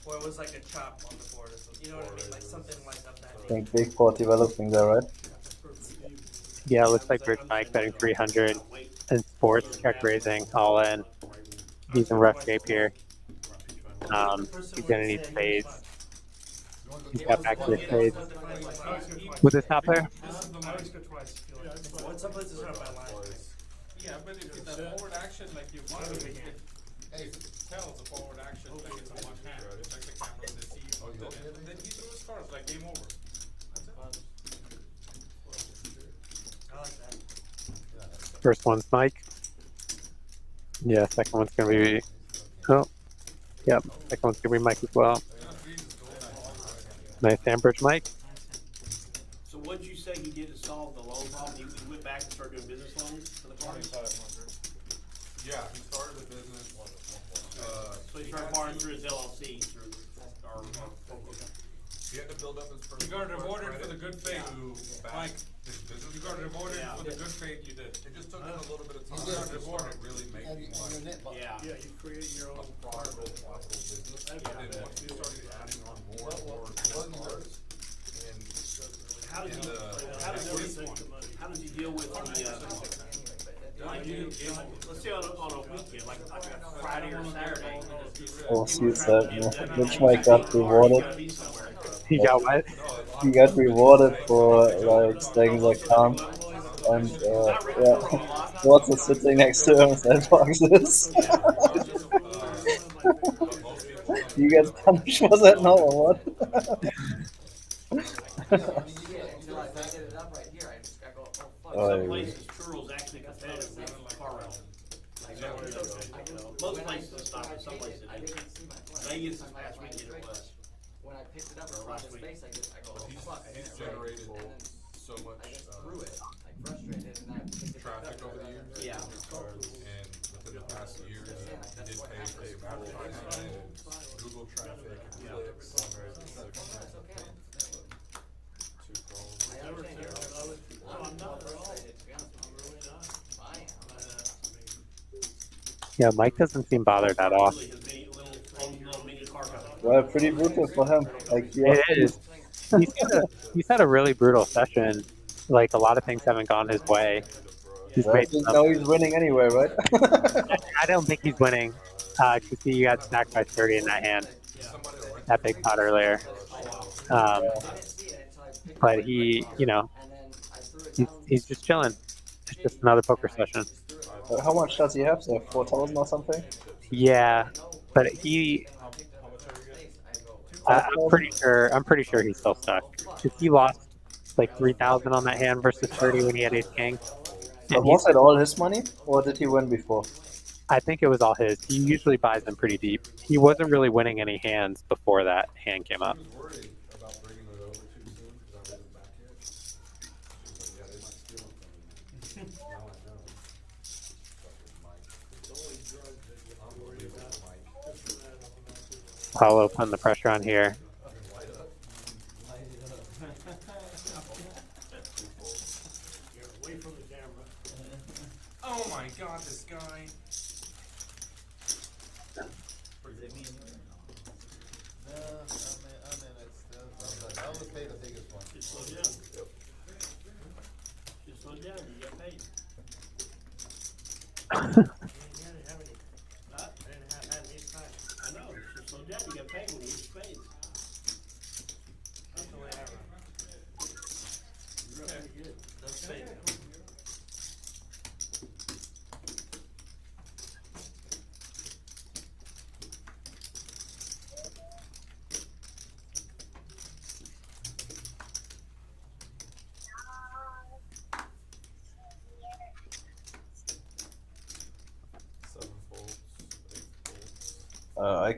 Or it was like a chop on the board or something. You know what I mean? Like something like of that I think big board developing there, right? Yeah, it looks like Bridge Mike betting 300 and sports check raising all in. He's in rough shape here. He's gonna need spades. He's got back to his spades. With his top there? This is the I line. always go twice. Well, some places are not by line. Yeah, but if it's a forward action, like you want to, it tells a forward action like it's a one hand, like the camera, they see you, then he threw his cards, like game over. That's it. I like that. First one's Mike. Yeah, second one's gonna be. Oh, yep. Second one's gonna be Mike as well. Nice hand, Bridge Mike. So what'd you say he did to solve the loan problem? He went back and started doing business loans for the cars? Yeah, he started a business. So he started borrowing through his LLC, through, or He had to build up his first. You got rewarded for the good faith, back Mike. his business. You got rewarded for the good faith you did. It just took him a little bit of time did. to start really And making your money. net box. yeah. Yeah, you created your own Profitable business. And then once he started adding on more and more cars, and How does in he, the, how does he deal with the, like, let's say on a weekend, like a Friday or Saturday. Oh, see it's that. Yeah. Bridge Mike got rewarded. He got what? He got rewarded for like staying in the account. And yeah, Watts is sitting next to him with sandboxes. You get punished for that now or what? Some places, churros actually competitive with car rental. Most places it's not, but some places it is. Vegas this past weekend it was. When I picked it up Or across last his week. face, I go, oh, fuck. he's generated so much I just threw it, like frustrated, and I picked it back traffic up. over the years. Yeah. And within the past year, he did pay for some advertising and Google traffic and clicks. That's okay. Two calls. I understand you're I'm not frustrated, to be honest with you. I am. Yeah, Mike doesn't seem bothered at all. Really his little mini car company. Well, pretty brutal for him. Like, yeah. It is. He's had a really brutal session. Like a lot of things haven't gone his way. He's I made think some. now he's winning anyway, right? I don't think he's winning. Cause he got stacked by 30 in that hand. That big pot earlier. But he, you know, He's just chilling. It's just another poker session. How much does he have there? 4,000 or something? Yeah, but he. I'm pretty sure he's still stuck. Cause he lost like 3,000 on that hand versus 30 when he had ace king. But was it all his money, or did he win before? I think it was all his. He usually buys them pretty deep. He wasn't really winning any hands before that hand came up. He was worried about bringing it over too soon because I wasn't back yet. She was like, yeah, they might steal it from me. Now I know. Fucking Mike. I'm worried about Mike. Paulo putting the pressure on here. Away from the camera. Oh my god, this guy. I always pay the biggest one. Just slow down. Just slow down, you get paid. I didn't have any. I didn't have any time. I know, just slow down, you get paid when you use spades. That's the way I run. You're pretty good. No spades. I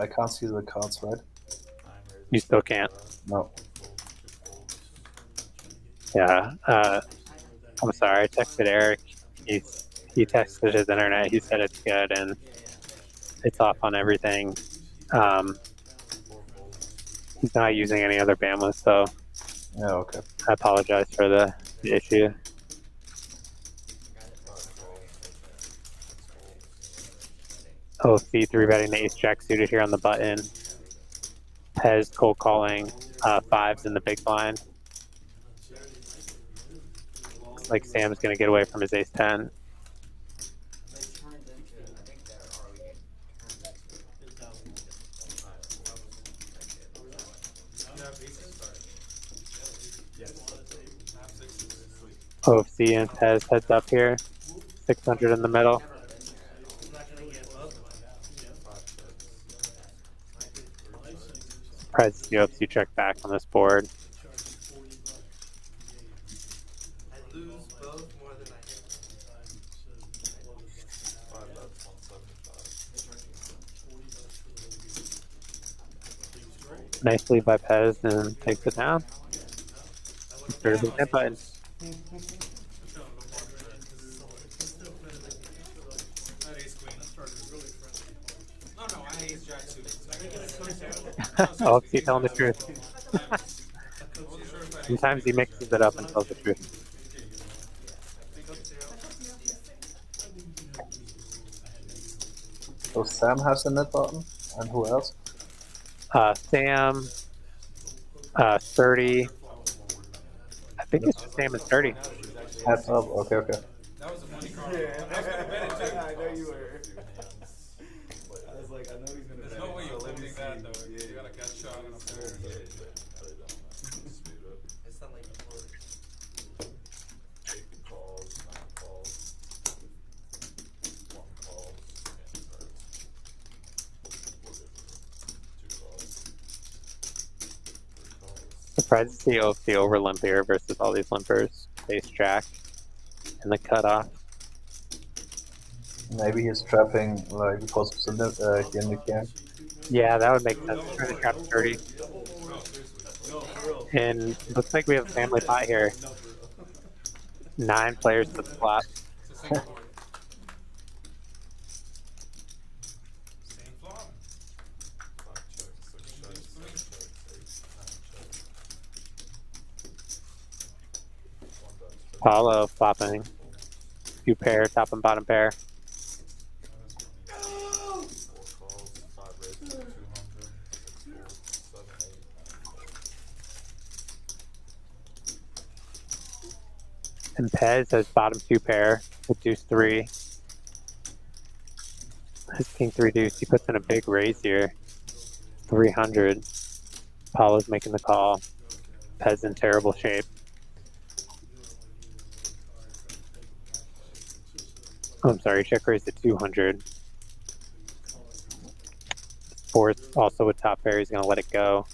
can't see the cards, right? You still can't. No. Yeah. I'm sorry. I texted Eric. He texted his internet. He said it's good and it's off on everything. He's not using any other bandwidth, so Yeah, okay. I apologize for the issue. OFC 3-betting the ace jack suited here on the button. Pez cold calling fives in the big blind. Looks like Sam's gonna get away from his ace 10. OFC and Pez heads up here. 600 in the middle. Surprised to see OFC check back on this board. I lose both more than I hit. Nice lead by Pez and takes it down. There's the hit button. OFC telling the truth. Sometimes he mixes it up and tells the truth. So Sam has the net button, and who else? Sam, 30. I think it's just Sam and 30. Heads up, okay, okay. That was a funny card. I was gonna bet it too. I know you were. I was like, I know he's gonna bet. There's no way you're limiting that though. You got a gut shot and a four. It's not like before. Take the calls, 9 calls, 1 call, and cards. 2 calls, 3 calls. Surprised to see OFC over limp here versus all these limpers. Ace jack and the cutoff. Maybe he's trapping like because of the gimmick game. Yeah, that would make sense. Trying to trap 30. And looks like we have a family pot here. 9 players to the flop. Paulo flopping. 2 pair, top and bottom pair. 4 calls, 5 raises, 200, 6 folds, 7, 8. And Pez has bottom 2 pair with deuce 3. His king 3 deuce. He puts in a big raise here. 300. Paulo's making the call. Pez in terrible shape. I'm sorry, check raise to 200. Fourth, also with top pair, he's going to let it go.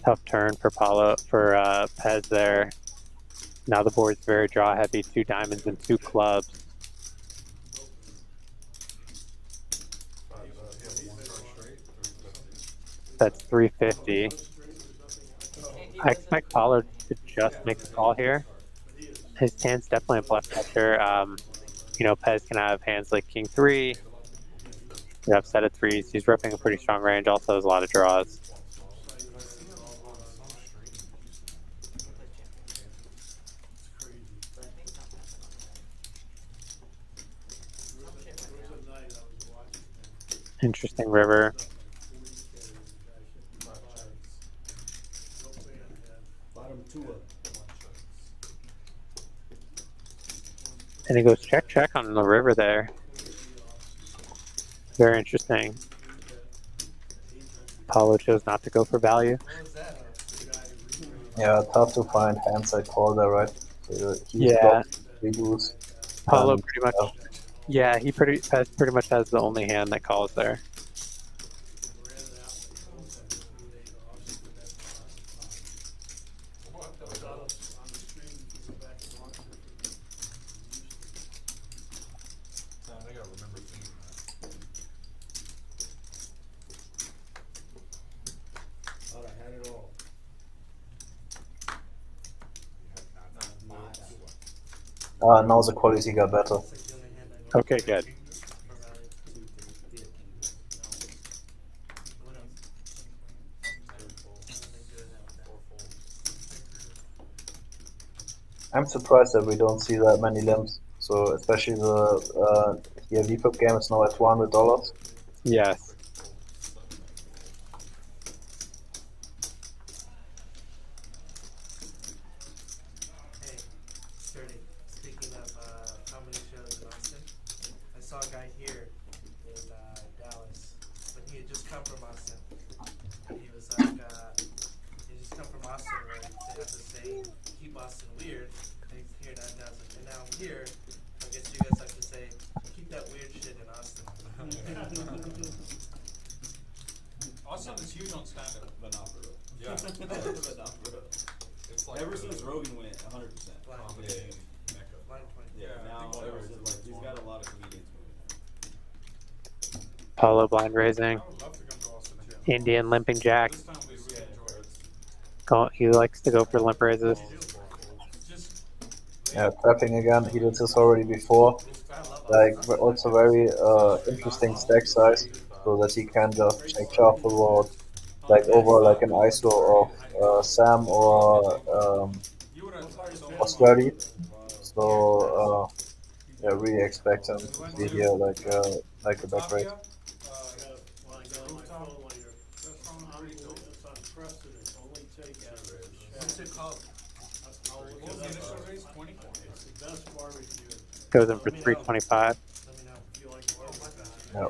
Tough turn for Paulo, for Pez there. Now the board's very draw heavy, 2 diamonds and 2 clubs. That's 350. I expect Paulo to just make the call here. His hand's definitely a bluff catcher. You know, Pez can have hands like King 3. You have set of 3s. He's ripping a pretty strong range. Also has a lot of draws. Interesting river. And he goes check, check on the river there. Very interesting. Paulo chose not to go for value. Yeah, tough to find hands that call there, right? So Yeah. We lose. Paulo pretty much. Yeah, Pez pretty much has the only hand that calls there. Now the quality got better. Okay, good. I'm surprised that we don't see that many limps. So especially the here VPUB game is now at $200. Yes. Hey, Sturdy, speaking of comedy shows in Austin, I saw a guy here in Dallas, but he had just come from Austin. He was like, he just come from Austin where they have this saying, keep Austin weird. And he's here now in Dallas, and now I'm here. I guess you guys like to say, keep that weird shit in Austin. Austin is huge on stand-up. But not for real. Yeah. But not for real. It's like Ever the- since Rogan went 100%. Comedy Mecca. Yeah, Yeah, now people ever are- since, like, he's got a lot of comedians moving there. Paulo blind raising. I would love to come to Austin too. Indian limping jack. This time we really enjoy it. He likes to go for limp raises. Just Yeah, trapping again. He did this already before. Like also very interesting stack size, so that he can just check shuffleboard like over like an ISO of Sam or Sturdy. So yeah, really expect him to be here like a back race. What's it called? What was the initial raise? 20? Goes in for 325. Yeah,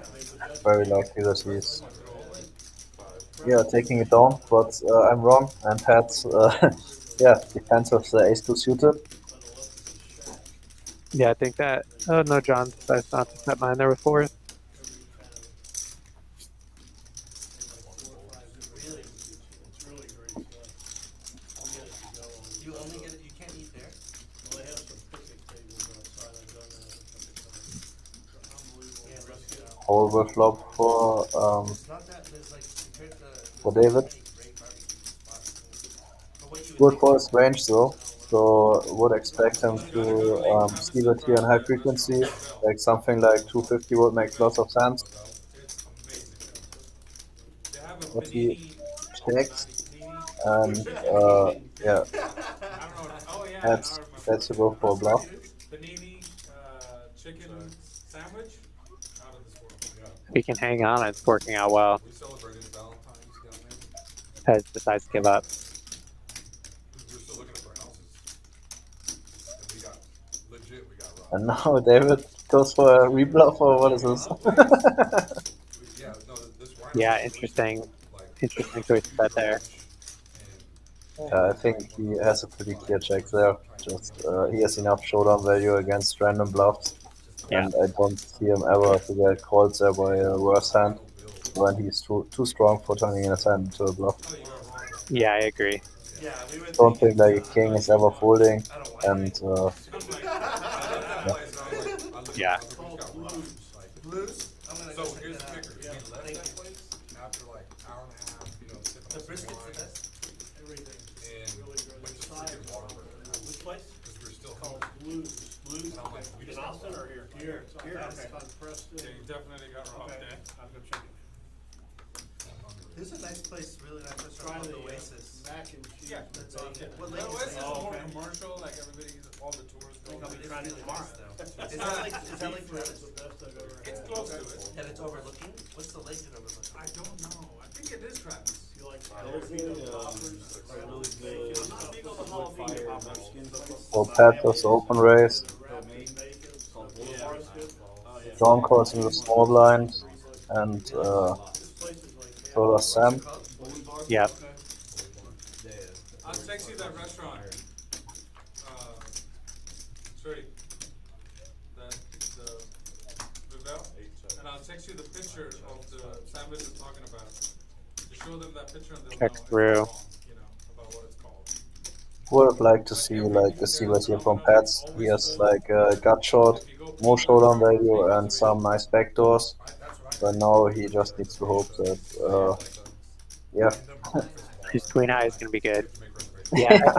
very likely that he's taking it down, but I'm wrong and had defensive ace-2 suited. Yeah, I think that. Oh no, John decides not to set mine there with 4th. You only get it, you can't eat there? Whole with flop for It's not that, there's like, compared to for David. Good for his range though, so would expect him to steal it here in high frequency, like something like 250 would make lots of sense. But he checks and that's to go for a bluff. Panini chicken sandwich out of this world. Yeah. If he can hang on, it's working out well. We celebrated Valentine's down there. Pez decides to give up. We're still looking for houses. And we got robbed. And now David goes for a rebluff or what is this? Yeah, no, this Yeah, interesting. Interesting choice to bet there. I think he has a pretty clear check there. Just he has enough showdown value against random bluffs, and I don't see him ever to get called there by a worse hand when he's too strong for turning his hand into a bluff. Yeah, I agree. Don't think like a king is ever folding, and yeah. Blues? So here's the kicker. We left that place after like hour and a half, sipping on some wine. Everything. And went to freaking Waterbury. Which place? Because we were still Called home. Blues. And I'm like, we In just Austin or here? Here. Here. Okay. Preston. Yeah, you definitely got robbed Okay. there. I'll go check it. There's a nice place, really nice restaurant called the Oasis. Mac and cheese. Yeah. That's on Yeah. what No, lake Oasis is is it? more commercial, like everybody, all the tours go I'll be there. trying to tomorrow though. Is It's that not- like Travis? The best I've ever had. It's close to it. And it's overlooking? What's the lake it overlooks? I don't know. I think it is Travis. You like There's jalapeno a poppers? really good I'm not big on the jalapeno poppers. for Panthers open race, Wrapped in bacon. called Boulevar's good. John calls in the small blind, and This place is like. so does Sam. Yep. I'll text you that restaurant. Sorry. The Revel. And I'll text you the picture of the sandwich we're talking about. To show them that picture and they'll Check know it's through. wrong, about what it's called. Would have liked to see like the sealers here from Pats. He has like a gut shot, more showdown value, and some nice backdoors. But now he just needs to hope that, yeah. His queen eye is going to be good. Yeah,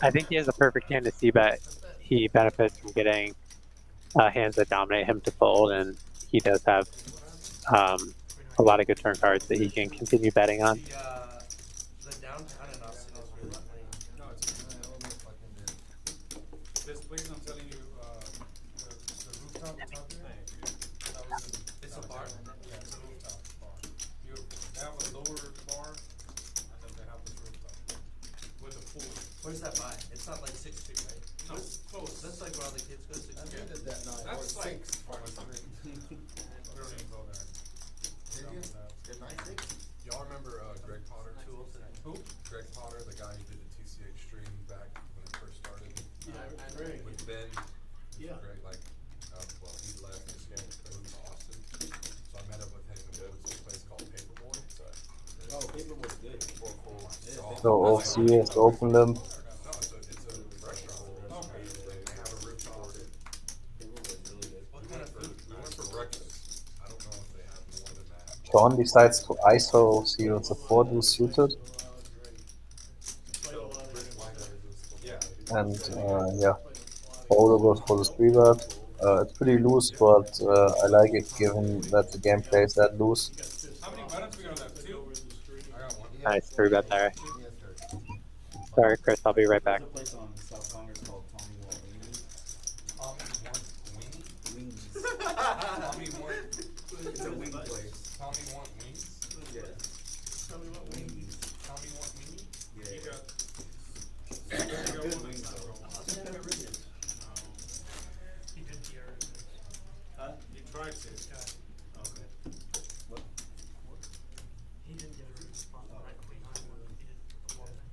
I think he has a perfect hand to see bet. He benefits from getting hands that dominate him to fold, and he does have a lot of good turn cards that he can continue betting on. The downtown in Austin is really clean. No, it's this place I'm telling you, the rooftop that's out there. That was in, It's a bar? Yeah, it's a rooftop bar. Beautiful. They have a lower bar, and then they have this rooftop with a pool. Where's that by? It's not like 6th Street, right? No, it's close. That's like where all the kids go to. That's like. We don't even go there. Y'all remember Greg Potter? Who? Greg Potter, the guy who did the TCH stream back when it first started. Great. With Ben. Yeah. Greg, well, he left and he moved to Austin. So I met up with him and went to a place called Paperboy. Oh, Paperboy's good. So OFC is open limp. No, it's a restaurant. Okay. They have a rooftop. Paperboy's really good. What kind of food? We went for breakfast. I don't know if they have more than that. John decides to ISO OFC with the 4 suited, Yeah. and yeah, Paulo goes for the 3-bet. It's pretty loose, but I like it given that the game plays that loose. How many buttons we got left? 2? I got one. Nice 3-bet there. Sorry, Chris, I'll be right back. There's a place on South Congress called Tommy Walt Wings. Tommy want wings? It's a wing place. Tommy want wings? Yeah. Tell me what wings. Tommy want wings? Yeah. You got Good one wings that's though. not wrong. He did the Huh? He tried to. Okay. He didn't get a root spot on that queen eye one. He did the one thing.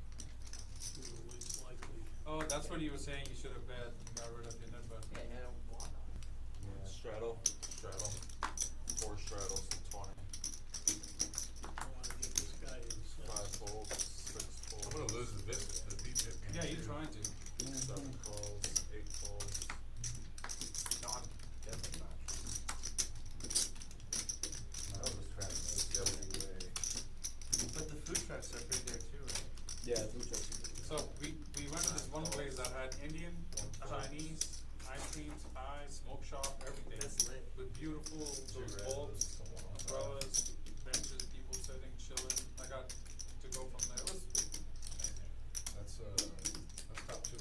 Least likely. Oh, that's what you were saying. You should have bet and got rid of your net button. Straddle. 4 straddles, 20. I wanna get this guy in. 5 folds, 6 I'm folds. gonna lose the beat tip. Yeah, you're trying to. 7 calls, 8 folds. No, I'm definitely not. But the food trucks are big there too, right? Yeah, food trucks. So we went to this one place that had Indian, Chinese, ice creams, pies, smoke shop, everything. That's lit. With beautiful those bulbs, umbrellas, benches, people sitting, chilling. I got to go from there. It was amazing. That's top 2.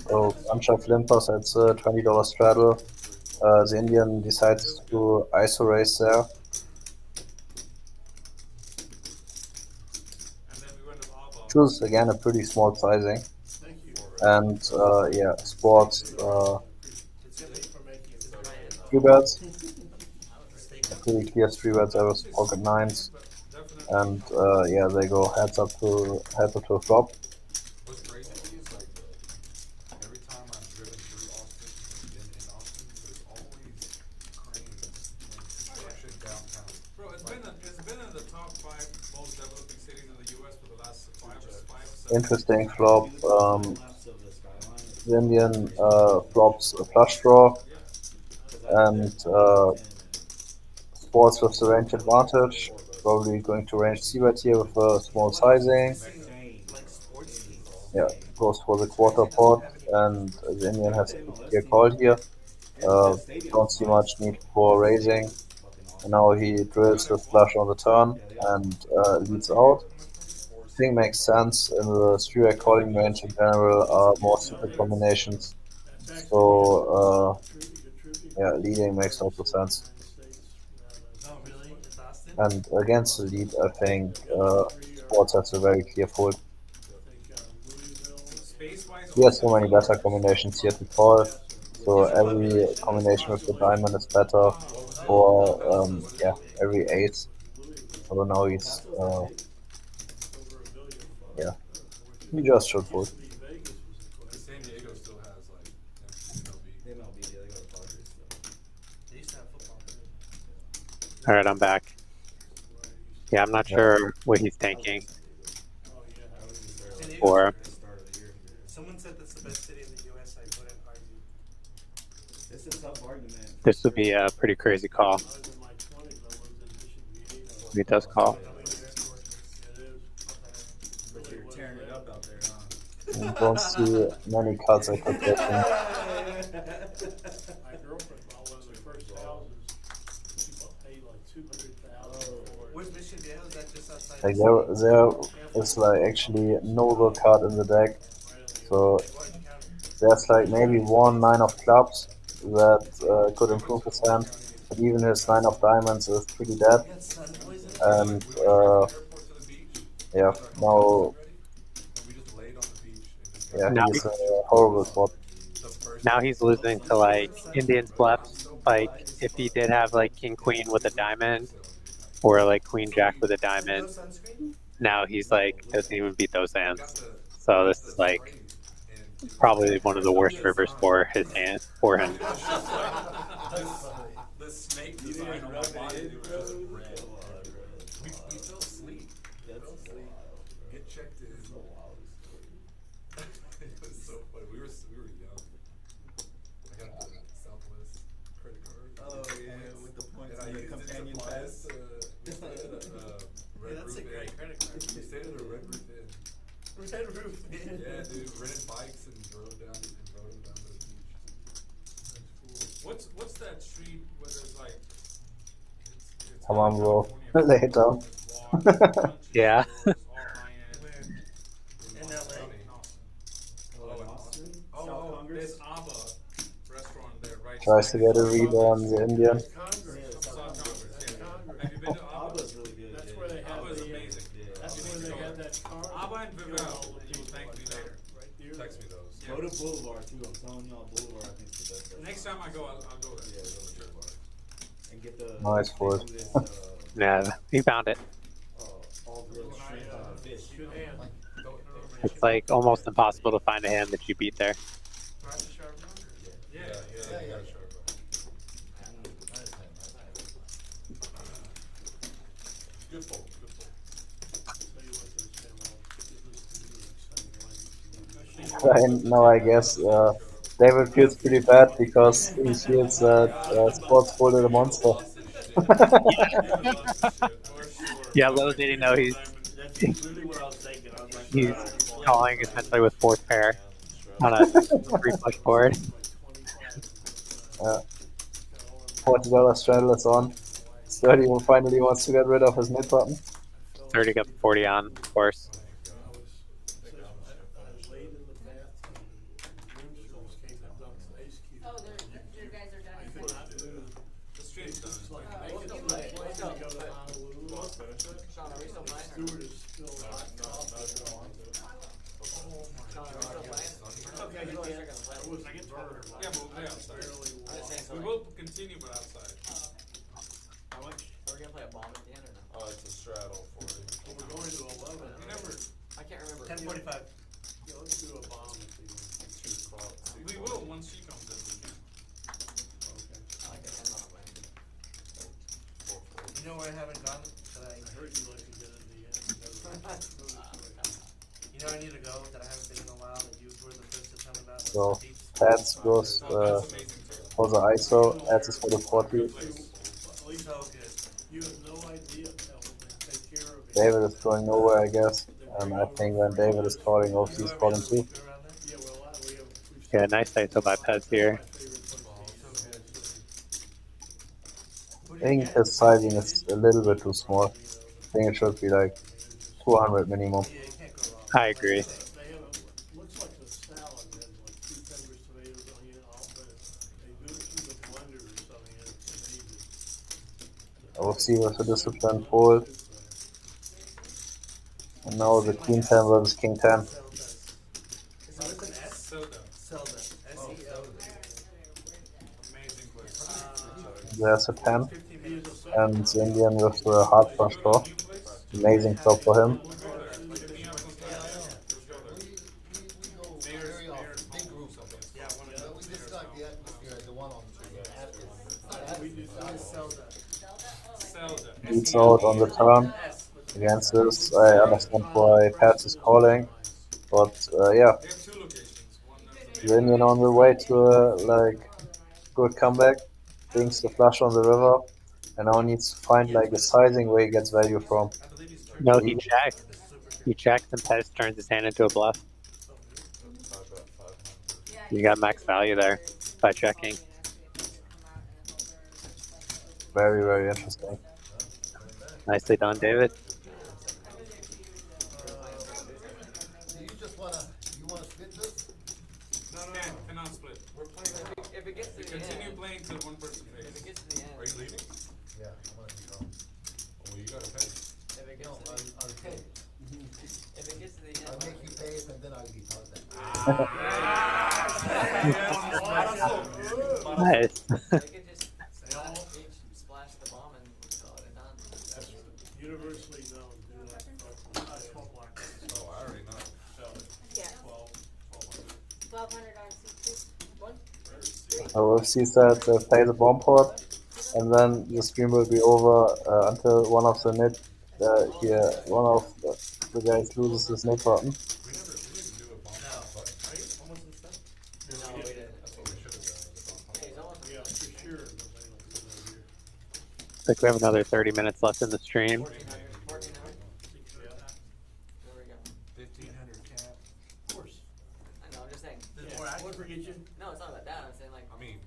So bunch of limpers at the $20 straddle. The Indian decides to ISO race there. And then we went to Alba. Chooses again a pretty small sizing. Thank you. And yeah, sports It's good for making it. 3 bets. Steak. Pretty clear 3 bets. I was pocket 9s. Definitely and yeah, they go heads up to a flop. What's crazy to me is like every time I've driven through Austin, in Austin, there's always cranes and construction downtown. Bro, it's been in the top 5 most developing cities in the US for the last 5 7 Interesting flop. The Indian flops a flush draw and sports with the range advantage. Probably going to range c-bet here with a small sizing. Yeah, goes for the quarter pot, and the Indian has a clear call here. Don't see much need for raising. And now he drills with flush on the turn and leads out. I think makes sense. In the 3-way calling range in general are more stupid combinations. So yeah, leading makes lots of sense. And against the lead, I think sports has a very clear fold. He has so many better combinations here to call. So every combination with the diamond is better, or yeah, every ace. Although now he's yeah, he just should fold. San Diego still has like MLB. Yeah, they go to Padres still. They used to have football. All right, I'm back. Yeah, I'm not sure what he's thinking. Or Someone said that's the best city in the US. I wouldn't argue. It's a tough argument. this would be a pretty crazy call. He does call. But you're tearing it up out there, huh? I don't see many cuts I could get in. My girlfriend bought one of the first houses. She paid like $200,000 for it. Where's Mission Viejo? Is that just outside? Like there is like actually no good card in the deck. So there's like maybe 1 9 of clubs that could improve his hand, but even his 9 of diamonds is pretty dead. And yeah, now yeah, Now he's a horrible spot. Now he's losing to like Indian's bluffs. Like if he did have like King Queen with a diamond, or like Queen Jack with a diamond, now he's like doesn't even beat those hands. So this is like probably one of the worst rivers for his hand for him. The snake design on my body was just red. We fell asleep. Get checked in. It was so funny. We were young. I got the Southwest credit card. Oh yeah, with the points and and I the used companion it to fly pass. us to we stayed at a Red Yeah, that's Roof a great Inn. credit card. We stayed at a Red Roof Inn. Red Roof Inn. Yeah, dude, rented bikes and rode them down to the beach. What's that street where there's like it's Come on, bro. Later. Yeah. In LA. Oh, there's Abba restaurant there, right? Tries to get a read on the Indian. South Congress, yeah. Have you been to Abba? Abba's really good. That's yeah. where they have Abba is the, amazing. that's where they have that car. Abba and Vivel, you will thank me later. Right there. Text me those. Go to Boulevard too. I'm telling y'all, Boulevard I think is the best. Next time I go, I'll go there. Yeah, go to Boulevard. And get the Nice fold. do this, Yeah, he found it. all grilled shrimp fish. Good hand. It's like almost impossible to find a hand that you beat there. Yeah, Yeah, yeah, sure, bro. Good fold, good fold. Tell you what, those channels, Now I guess David feels pretty bad because he feels that sports folded a monster. Yeah, little did he know he's That's really what I was thinking. I was like, he's calling essentially with 4th pair on a 3-flush board. $40 straddle is on. Sturdy finally wants to get rid of his mid button. 30 got the 40 on, of course. I was laid in the bath and room service came and dumped the ice cube. Oh, you guys are done. The street's done. It's like, make it like, to go to Honolulu. Sean, are we still playing? Stewart is still hot. Sean, are we still playing? Okay, you can. I was burned. Yeah, but we'll play outside. Barely I'm just saying, so We like, will continue, but outside. how much? Are we gonna play a bomb at the end or no? It's a straddle for you. to 11. You never. I can't remember. 10:45. Yeah, let's do a bomb if you want. We will once she comes in. We can. Okay. I like to end on a win. You know where I haven't gone? That I heard you like to get in the end. you know I need to go that I haven't been in a while that you were the first to tell me about. So Beach. Pats goes for the ISO, Pats is for the 40. At least So good. you have no idea how to take care of it. David is going nowhere, I guess. And I think when David is calling, OFC is calling too. Yeah, well, we've Yeah, nice ISO by Pez here. I think his sizing is a little bit too small. I think it should be like 200 minimum. I agree. They have looks like a salad, they have like 2 peppers, tomatoes, onion, all, but they do it through the blender or something, and it's amazing. OFC was a disciplined fold. And now the Queen 10 versus King 10. Is it with an S? Soda. Zelda. S-E-L. Amazing place. There's a 10. 50 meters. And the Indian with the hard flush draw. Amazing flop for him. We go very often, big groups of us. Yeah, one of But those. we just like the atmosphere at the one on the Zelda. Zelda. Beats out on the turn. Against this, I understand why Pats is calling. But yeah, They have 2 locations. One the Indian on the way to a good comeback. Brings the flush on the river. And now needs to find like a sizing where he gets value from. No, he checked. He checks and Pez turns his hand into a bluff. You got max value there by checking. Very, very interesting. Nicely done, David. So you just wanna split this? No, cannot split. We're playing. If it gets to the Continue end. playing till one person If it pays. gets to the end. Are you leaving? Yeah, I'm gonna be home. Well, you gotta pay. If it gets No, to the I'll pay. If it gets to the end. I'll make you pay it and then I'll be out there. Nice. They could just each splash the bomb and call it done. That's universally known, do that. Oh, I already know. Yeah. 1200 on C2. One. OFC said pay the bomb port. And then the stream will be over until one of the net one of the guys loses his net button. We didn't do a bomb pot, but Are you almost in stuff? No, we didn't. that's what we should have done. Was a bomb pot. Hey, he's almost Yeah, for sure. But they don't do that here. Looks like we have another 30 minutes left in the stream. 1400. There we go. 1500 cap. Of course. I know, I'm just saying. There's more action. What forget you? No, it's not about that. I'm saying like I mean,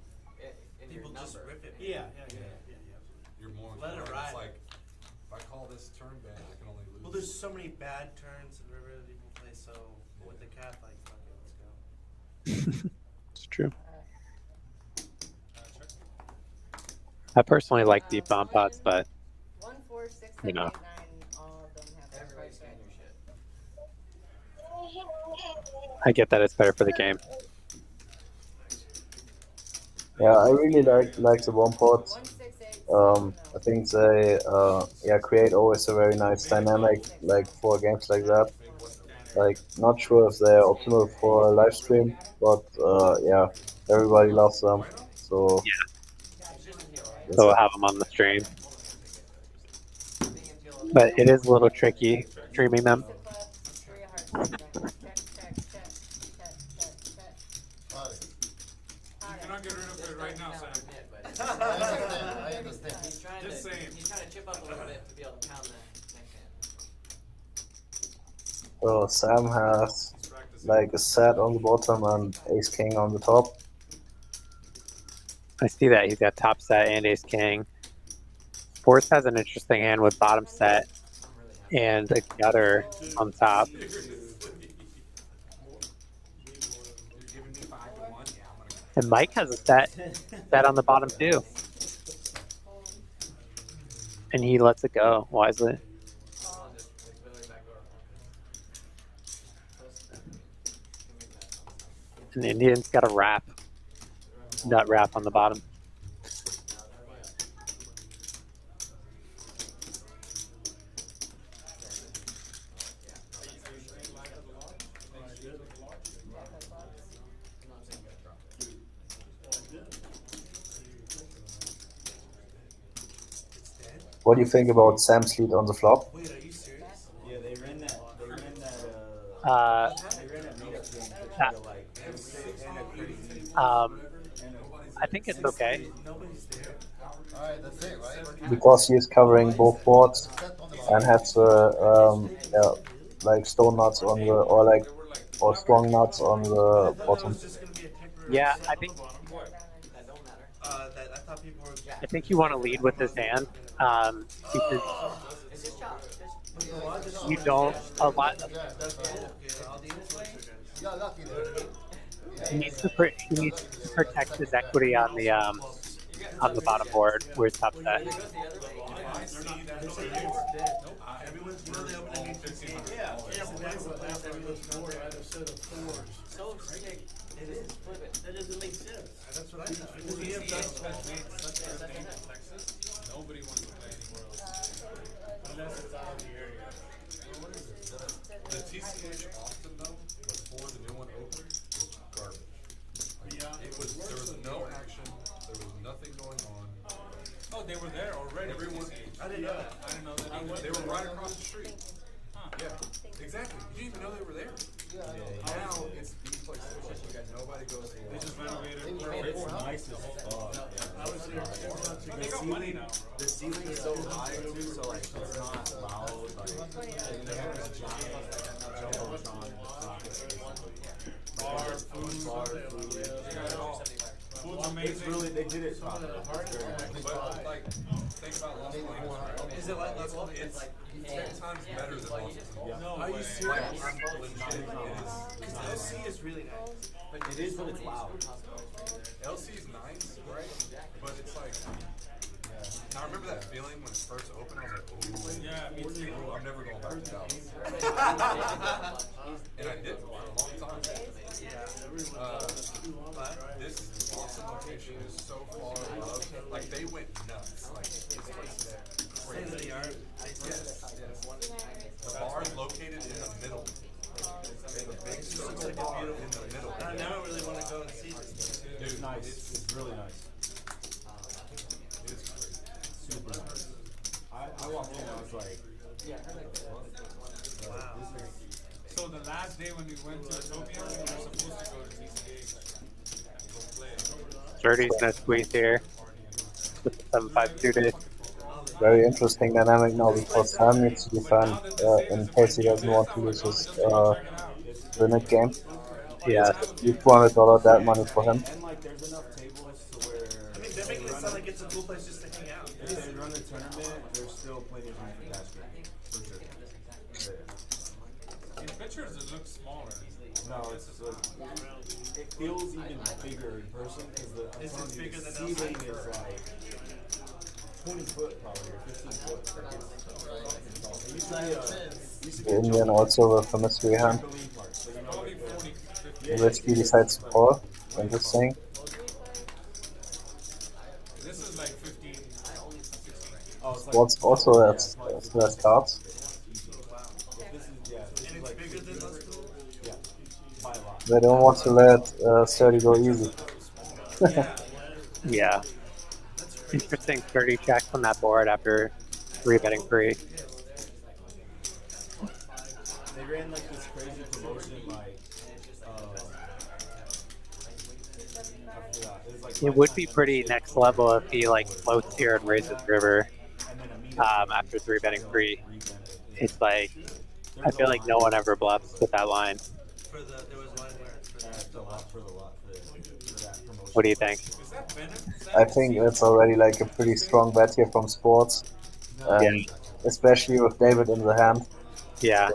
in your People just number. rip it. Yeah. you're more. Let it inclined. ride. It's like, if I call this turn ban, I can only lose. Well, there's so many bad turns in River that people play, so with the cat, like, fuck it, let's go. It's true. I personally like deep bomb pots, but 1, 4, 6, You 7, know. 8, 9 all don't have that Everybody price scan range. your shit. I get that it's better for the game. Yeah, I really like the bomb ports. 1, 6, 8, I think they create always a very nice dynamic for games like that. Not sure if they're optimal for a live stream, but everybody loves them. So So we'll have them on the stream. But it is a little tricky streaming them. Three of hearts. Check, check, check, check, check, check, check. Got it. You cannot get rid of it right now, Sam. I understand. He's trying Just to. saying. He's trying to chip up a little bit to be able to pound the next hand. So Sam has like a set on the bottom and ace king on the top. I see that. He's got top set and ace king. Fourth has an interesting hand with bottom set and a gutter on top. You're giving me 5 to 1? Yeah, I'm gonna. And Mike has a set on the bottom too. And he lets it go wisely. I'll just literally back door. And the Indian's got a wrap. Nut wrap on the bottom. What do you think about Sam's lead on the flop? Wait, are you serious? Yeah, they ran that Uh, meetup game to try to like and a crazy I think it's okay. Nobody's there. Alright, that's it, right? Because he is covering both boards and has yeah, like stone nuts on the or strong nuts on the bottom. Yeah, I think That don't matter. That I thought people were. I think you want to lead with this hand because It's just chop. you don't a lot. You got lucky there. He needs to protect his equity on the bottom board where it's top set. Everyone's you know they open a new 1500. Yeah. So sick. It is. Flip it. That doesn't make sense. That's what I thought. Because he has done Texas. Nobody wants to play anywhere else. Unless it's out of the area. The TCH Austin though, before the new one opened, was garbage. Like, there was no action, there was nothing going on. Oh, they were there already. Everyone, I didn't know that. I didn't know that. they were right across the street. Yeah, exactly. You didn't even know they were there. Now it's these places. You got nobody goes to. They just renovated. It's nice as fuck. They got money now, bro. The ceiling is so high too, so like it's not loud. Like they have this giant jumbotron in the front, basically. Bar, food. They got it all. Food's amazing. They did it properly. It's very nice. But like, think about Las Vegas. Is it like Las Vegas? It's 10 times better than Las Vegas. No Are you way. serious? Legit, it is. Because LC is really nice. It is, but it's loud. LC is nice, right? But it's like, I remember that feeling when it first opened. I was like, oh, Yeah, me too. I'm never going back to Dallas. And I did for a long time. This awesome location is so far above. Like they went nuts. Like this place is crazy. Yes. The bar is located in the middle. They have a big circle bar in the middle. Now I really want to go and see this. Dude, It's nice. It's really nice. it is crazy. Super nice. I walked in, I was like, Wow. So the last day when we went to Utopia, we were supposed to go to TCH. Go play. Dirty's gonna squeeze here with the 7-5 suited. Very interesting dynamic now because Sam needs to defend in case he doesn't want to lose his limit game. Yeah. You $200 that money for him. and like there's enough tables to where I mean, they're making it sound like it's a cool place just to hang out. if they run the tournament, there's still plenty of room for cash game. For sure. In pictures, it looks smaller. No, it's like, it feels even bigger in person because the Is it bigger than ceiling LC? is like 20 foot probably or 15 foot. It used to be a Indian also with a mystery hand. trampoline park, so you know, Probably like, 40, 50. Risky decides to call. Interesting. This is like 15, 16. oh, it's like, Sports also has cards. this is, yeah, this And is it's like, bigger than those two? yeah, by a lot. They don't want to let 30 go easy. Yeah. Interesting 30 checks on that board after 3-betting free. They ran like this crazy promotion, like, I forgot. It was like It would be pretty next level if he like floats here and raises river and then a meetup after 3-betting free. re-bet it. It's like I feel like no one ever bluffs with that line. For the, there was one where it's for That's a lot for that promotion. What do you think? Is that Bennett? I think it's already like a pretty strong bet here from sports. And especially with David in the hand. Yeah.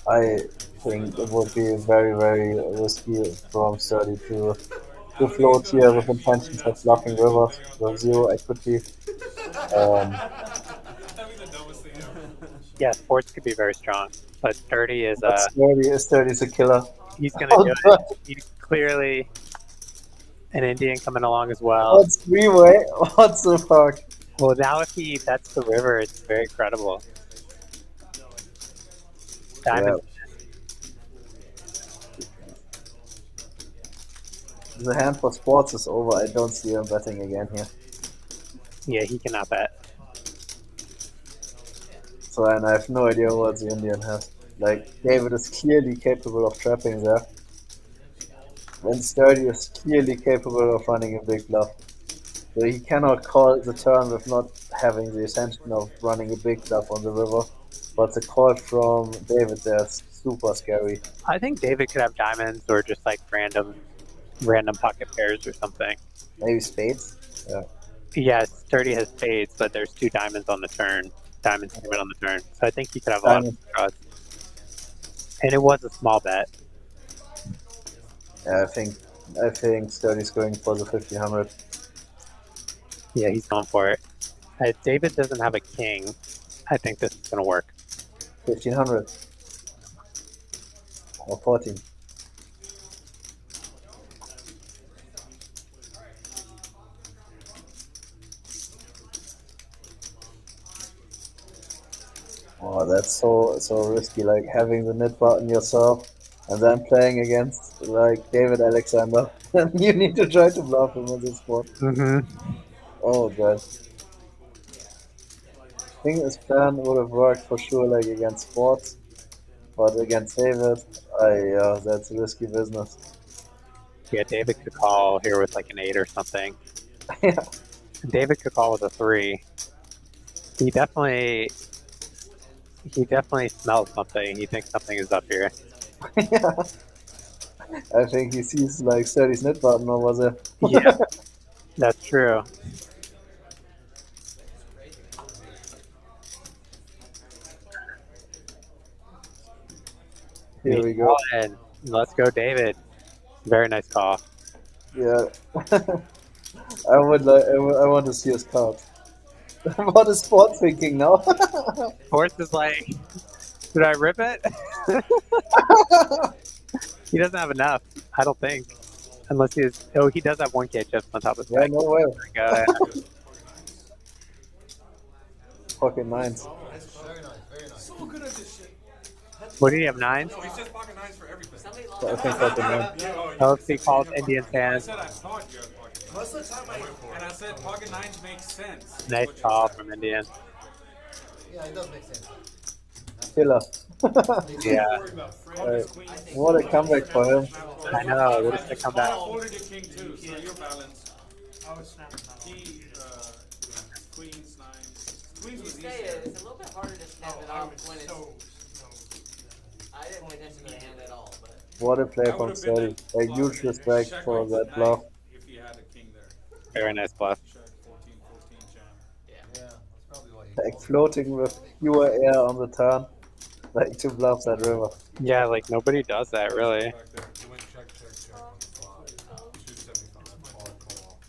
I think it would be very, very risky from 30 to float here with intentions of bluffing rivers with 0 equity. That'd be the dumbest thing ever. Yeah, sports could be very strong, but 30 is But 30 is a killer. he's gonna do it. He's clearly an Indian coming along as well. What's 3-way? What the fuck? Well, now if he bets the river, it's very credible. Diamond. The hand for sports is over. I don't see him betting again here. Yeah, he cannot bet. So, and I have no idea what the Indian has. Like, David is clearly capable of trapping there. And Sturdy is clearly capable of running a big bluff. So he cannot call the turn with not having the intention of running a big bluff on the river. But the call from David there is super scary. I think David could have diamonds or just like random pocket pairs or something. Maybe spades? Yeah. Yes, Sturdy has spades, but there's 2 diamonds on the turn. Diamonds came in on the turn. So I think he could have a lot of draws. And it was a small bet. Yeah, I think Sturdy's going for the 1500. Yeah, he's going for it. If David doesn't have a king, I think this is going to work. 1500. Or 14. Oh, that's so risky, like having the knit button yourself and then playing against like David Alexander. And you need to try to bluff him on this spot. Oh god. I think his plan would have worked for sure like against sports. But against David, that's risky business. Yeah, David could call here with like an 8 or something. Yeah. David could call with a 3. He definitely smells something. He thinks something is up here. Yeah. I think he sees like Sturdy's knit button over there. Yeah, that's true. Here we go. And let's go, David. Very nice call. Yeah. I want to see his card. What is Sport thinking now? Sports is like, should I rip it? He doesn't have enough, I don't think. Unless he is, oh, he does have 1K chips on top of his Yeah, no way. Got it. Pocket 9s. Very nice, very nice. So good at this shit. What do you have, 9s? No, he says pocket 9s for everything. I think pocket 9. OFC calls Indian I fans. said I thought you had pocket 9s. Most of the time And I said pocket 9s make sense. Nice call from Indian. Yeah, it does make sense. Killer. Yeah. What a comeback for him. I know, what is the comeback? I folded your king too, so you're balanced. He, queens, 9s. Queens was say easier. it's a little bit harder to snap it off when it's. I didn't pay attention to the hand at all, but. What a play from Sturdy. A huge respect for that bluff. If he had a king there. Very nice bluff. Check 14, 14 jam. Yeah. Yeah, that's probably why he Like floating with pure air on the turn. Like to bluff that river. Yeah, like nobody does that really. Back there. He went check, check, check on the flop. 275, call, call.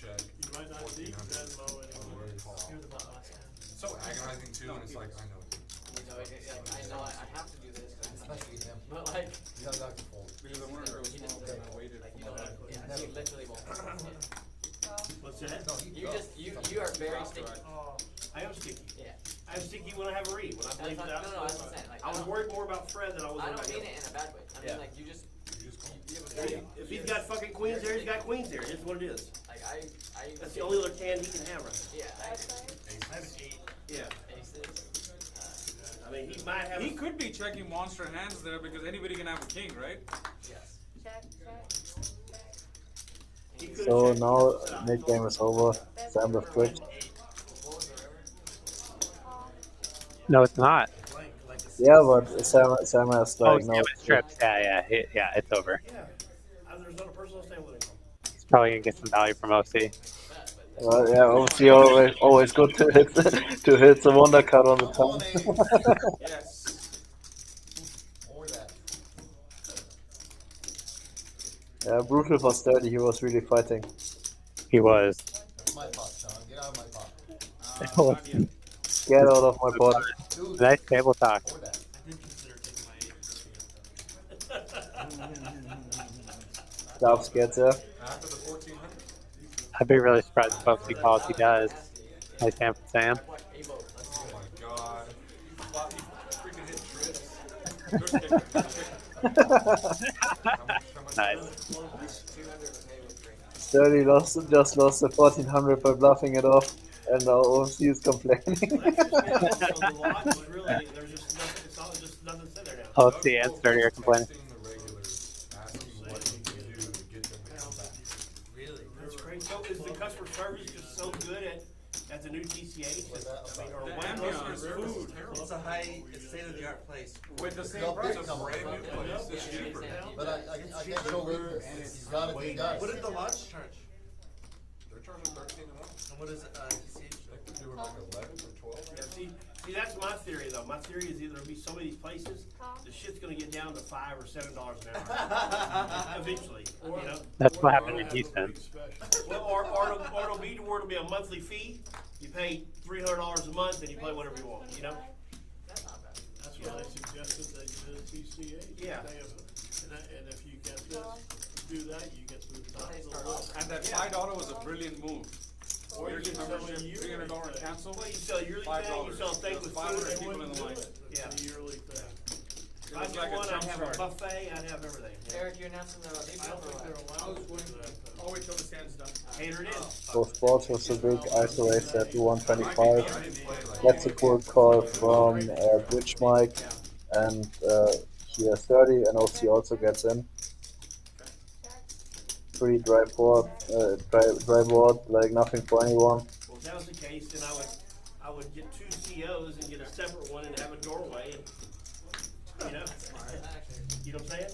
Check. You might not see 1400. that low anymore. Call. Here's the bottom last hand. So agonizing too, and it's like, I know. You know, I know I have to do this, especially him. but like, He doesn't like to fold. Because I wanted to go small, but I waited. like you don't, yeah, you literally won't. What's that? No, he You just, you are very sticky. I am sticky. Yeah. I'm sticky when I have a read. When I That's played not, without. no, that's what I'm saying. Like, I was worried more about Fred than I was I about don't mean him. it in a bad way. I mean, Yeah. like, you have a Hey, very, if he's got fucking queens there, he's got queens there. It's what it is. like, That's the only other hand he can have right now. yeah, I have an 8. Yeah. aces. I mean, he might have. He could be checking monster hands there because anybody can have a king, right? Yes. He could've So checked now himself. mid game is over. Sam with Twitch. No, it's not. Yeah, but Sam has Oh, like yeah, no. with strips. Yeah, it's over. Yeah. There's not a personal stand with him. He's probably gonna get some value from OC. Well, yeah, obviously always good to hit the wonder card on the tongue. Yes. Or that. Yeah, brutal for Sturdy. He was really fighting. He was. That's my pot, Sean. Get out of my pot. Not yet. Get out of my pot. Dude, Nice table talk. or that. I did consider taking my 8 Dubs gets there. After the 1400? I'd be really surprised if OC calls. He does. Nice hand from Sam. Oh my god. He freaking hit trips. Nice. Sturdy just lost the 1400 by bluffing it off. and now OFC is complaining. So the lodge is really, there's just nothing, it's all just nothing said there now. OFC and Sturdy are complaining. Texting the regulars, asking what he can do to get them to come back. Really? That's great. So is the customer service just so good at the new TCH? I mean, or The what ambiance, customer food. service? It's a high, it's state-of-the-art place. With the same No, price, big it's a number. brand new place, it's cheaper. But I can't show weakness. He's got it, he does. What did the lodge charge? They're charging 13 and up. And what is TCH? They were like 11 or 12. Yeah, see, that's my theory though. My theory is either there'll be some of these places, the shit's gonna get down to $5 or $7 an hour. Eventually, you know? That's what happened in Houston. Well, or it'll be to where it'll be a monthly fee. You pay $300 a month and you play whatever you want, you know? That's why they suggested that you do TCH. Yeah. And if you get this, do that, you get to the top of the list. And that $5 was a brilliant move. Or you Yearly can sell a membership, yearly $300 thing. cancel. Well, you sell a yearly thing, you sell a thing with 500 food. people in the line. Yeah. It's a yearly thing. If I It was did like a one, I'd jump have a start. buffet, I'd have everything. Eric, you're announcing the big I don't think they're allowed to do that. I'll wait till the stand's done. Cater it in. So sports was a big ISO race at 125. That's a cool call from Bridge Mike, and he has 30, and OFC also gets in. Free dry board, like nothing for anyone. Well, if that was the case, then I would get 2 COs and get a separate one and have a doorway and, you know? You know what I'm saying?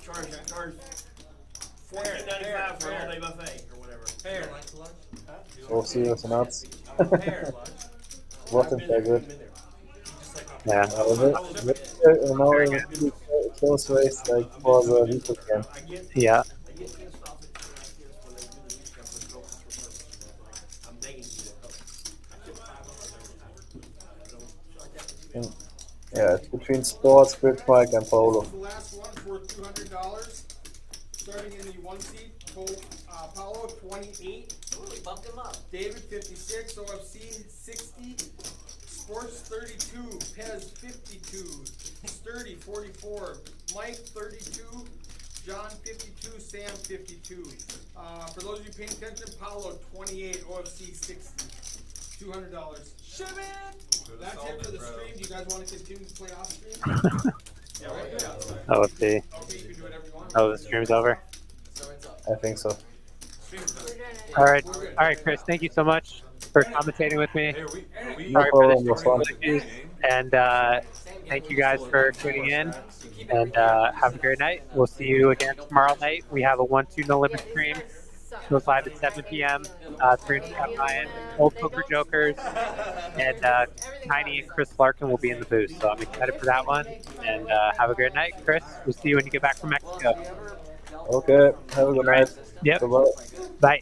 Charge $14.95 for an all-day buffet or whatever. Fair. Like the lodge? OFC was nuts. Fair. Wasn't that good. Yeah. You know, a close race like for the weekend. Yeah. I get pissed off at kids when they do the new stuff with no customer service. I'm begging you to help. I get $5 every time. Yeah, it's between sports, Bridge Mike, and Paulo. The last one for $200. Starting in the 1 seat, Paulo 28. Ooh, we bumped him up. David 56, OFC 60, Sports 32, Pez 52, Sturdy 44, Mike 32, John 52, Sam 52. For those of you paying attention, Paulo 28, OFC 60, $200. Ship it! That's it for the stream. Do you guys want to continue to play off stream? OFC. Okay, you can do whatever you want. Oh, the stream's over? So it's up. I think so. All right, Chris. Thank you so much for commentating with me. No Sorry for problem, the was fun. issues, and thank you guys for tuning in. And have a great night. We'll see you again tomorrow night. We have a 1-2 No Limit stream. Goes live at 7 p.m. Streams Scott Ryan, Old Poker Jokers, and Tiny and Chris Larkin will be in the booth. So I'm excited for that one. And have a great night, Chris. We'll see you when you get back from Mexico. Okay, have a good night. Yep. Bye-bye. Bye.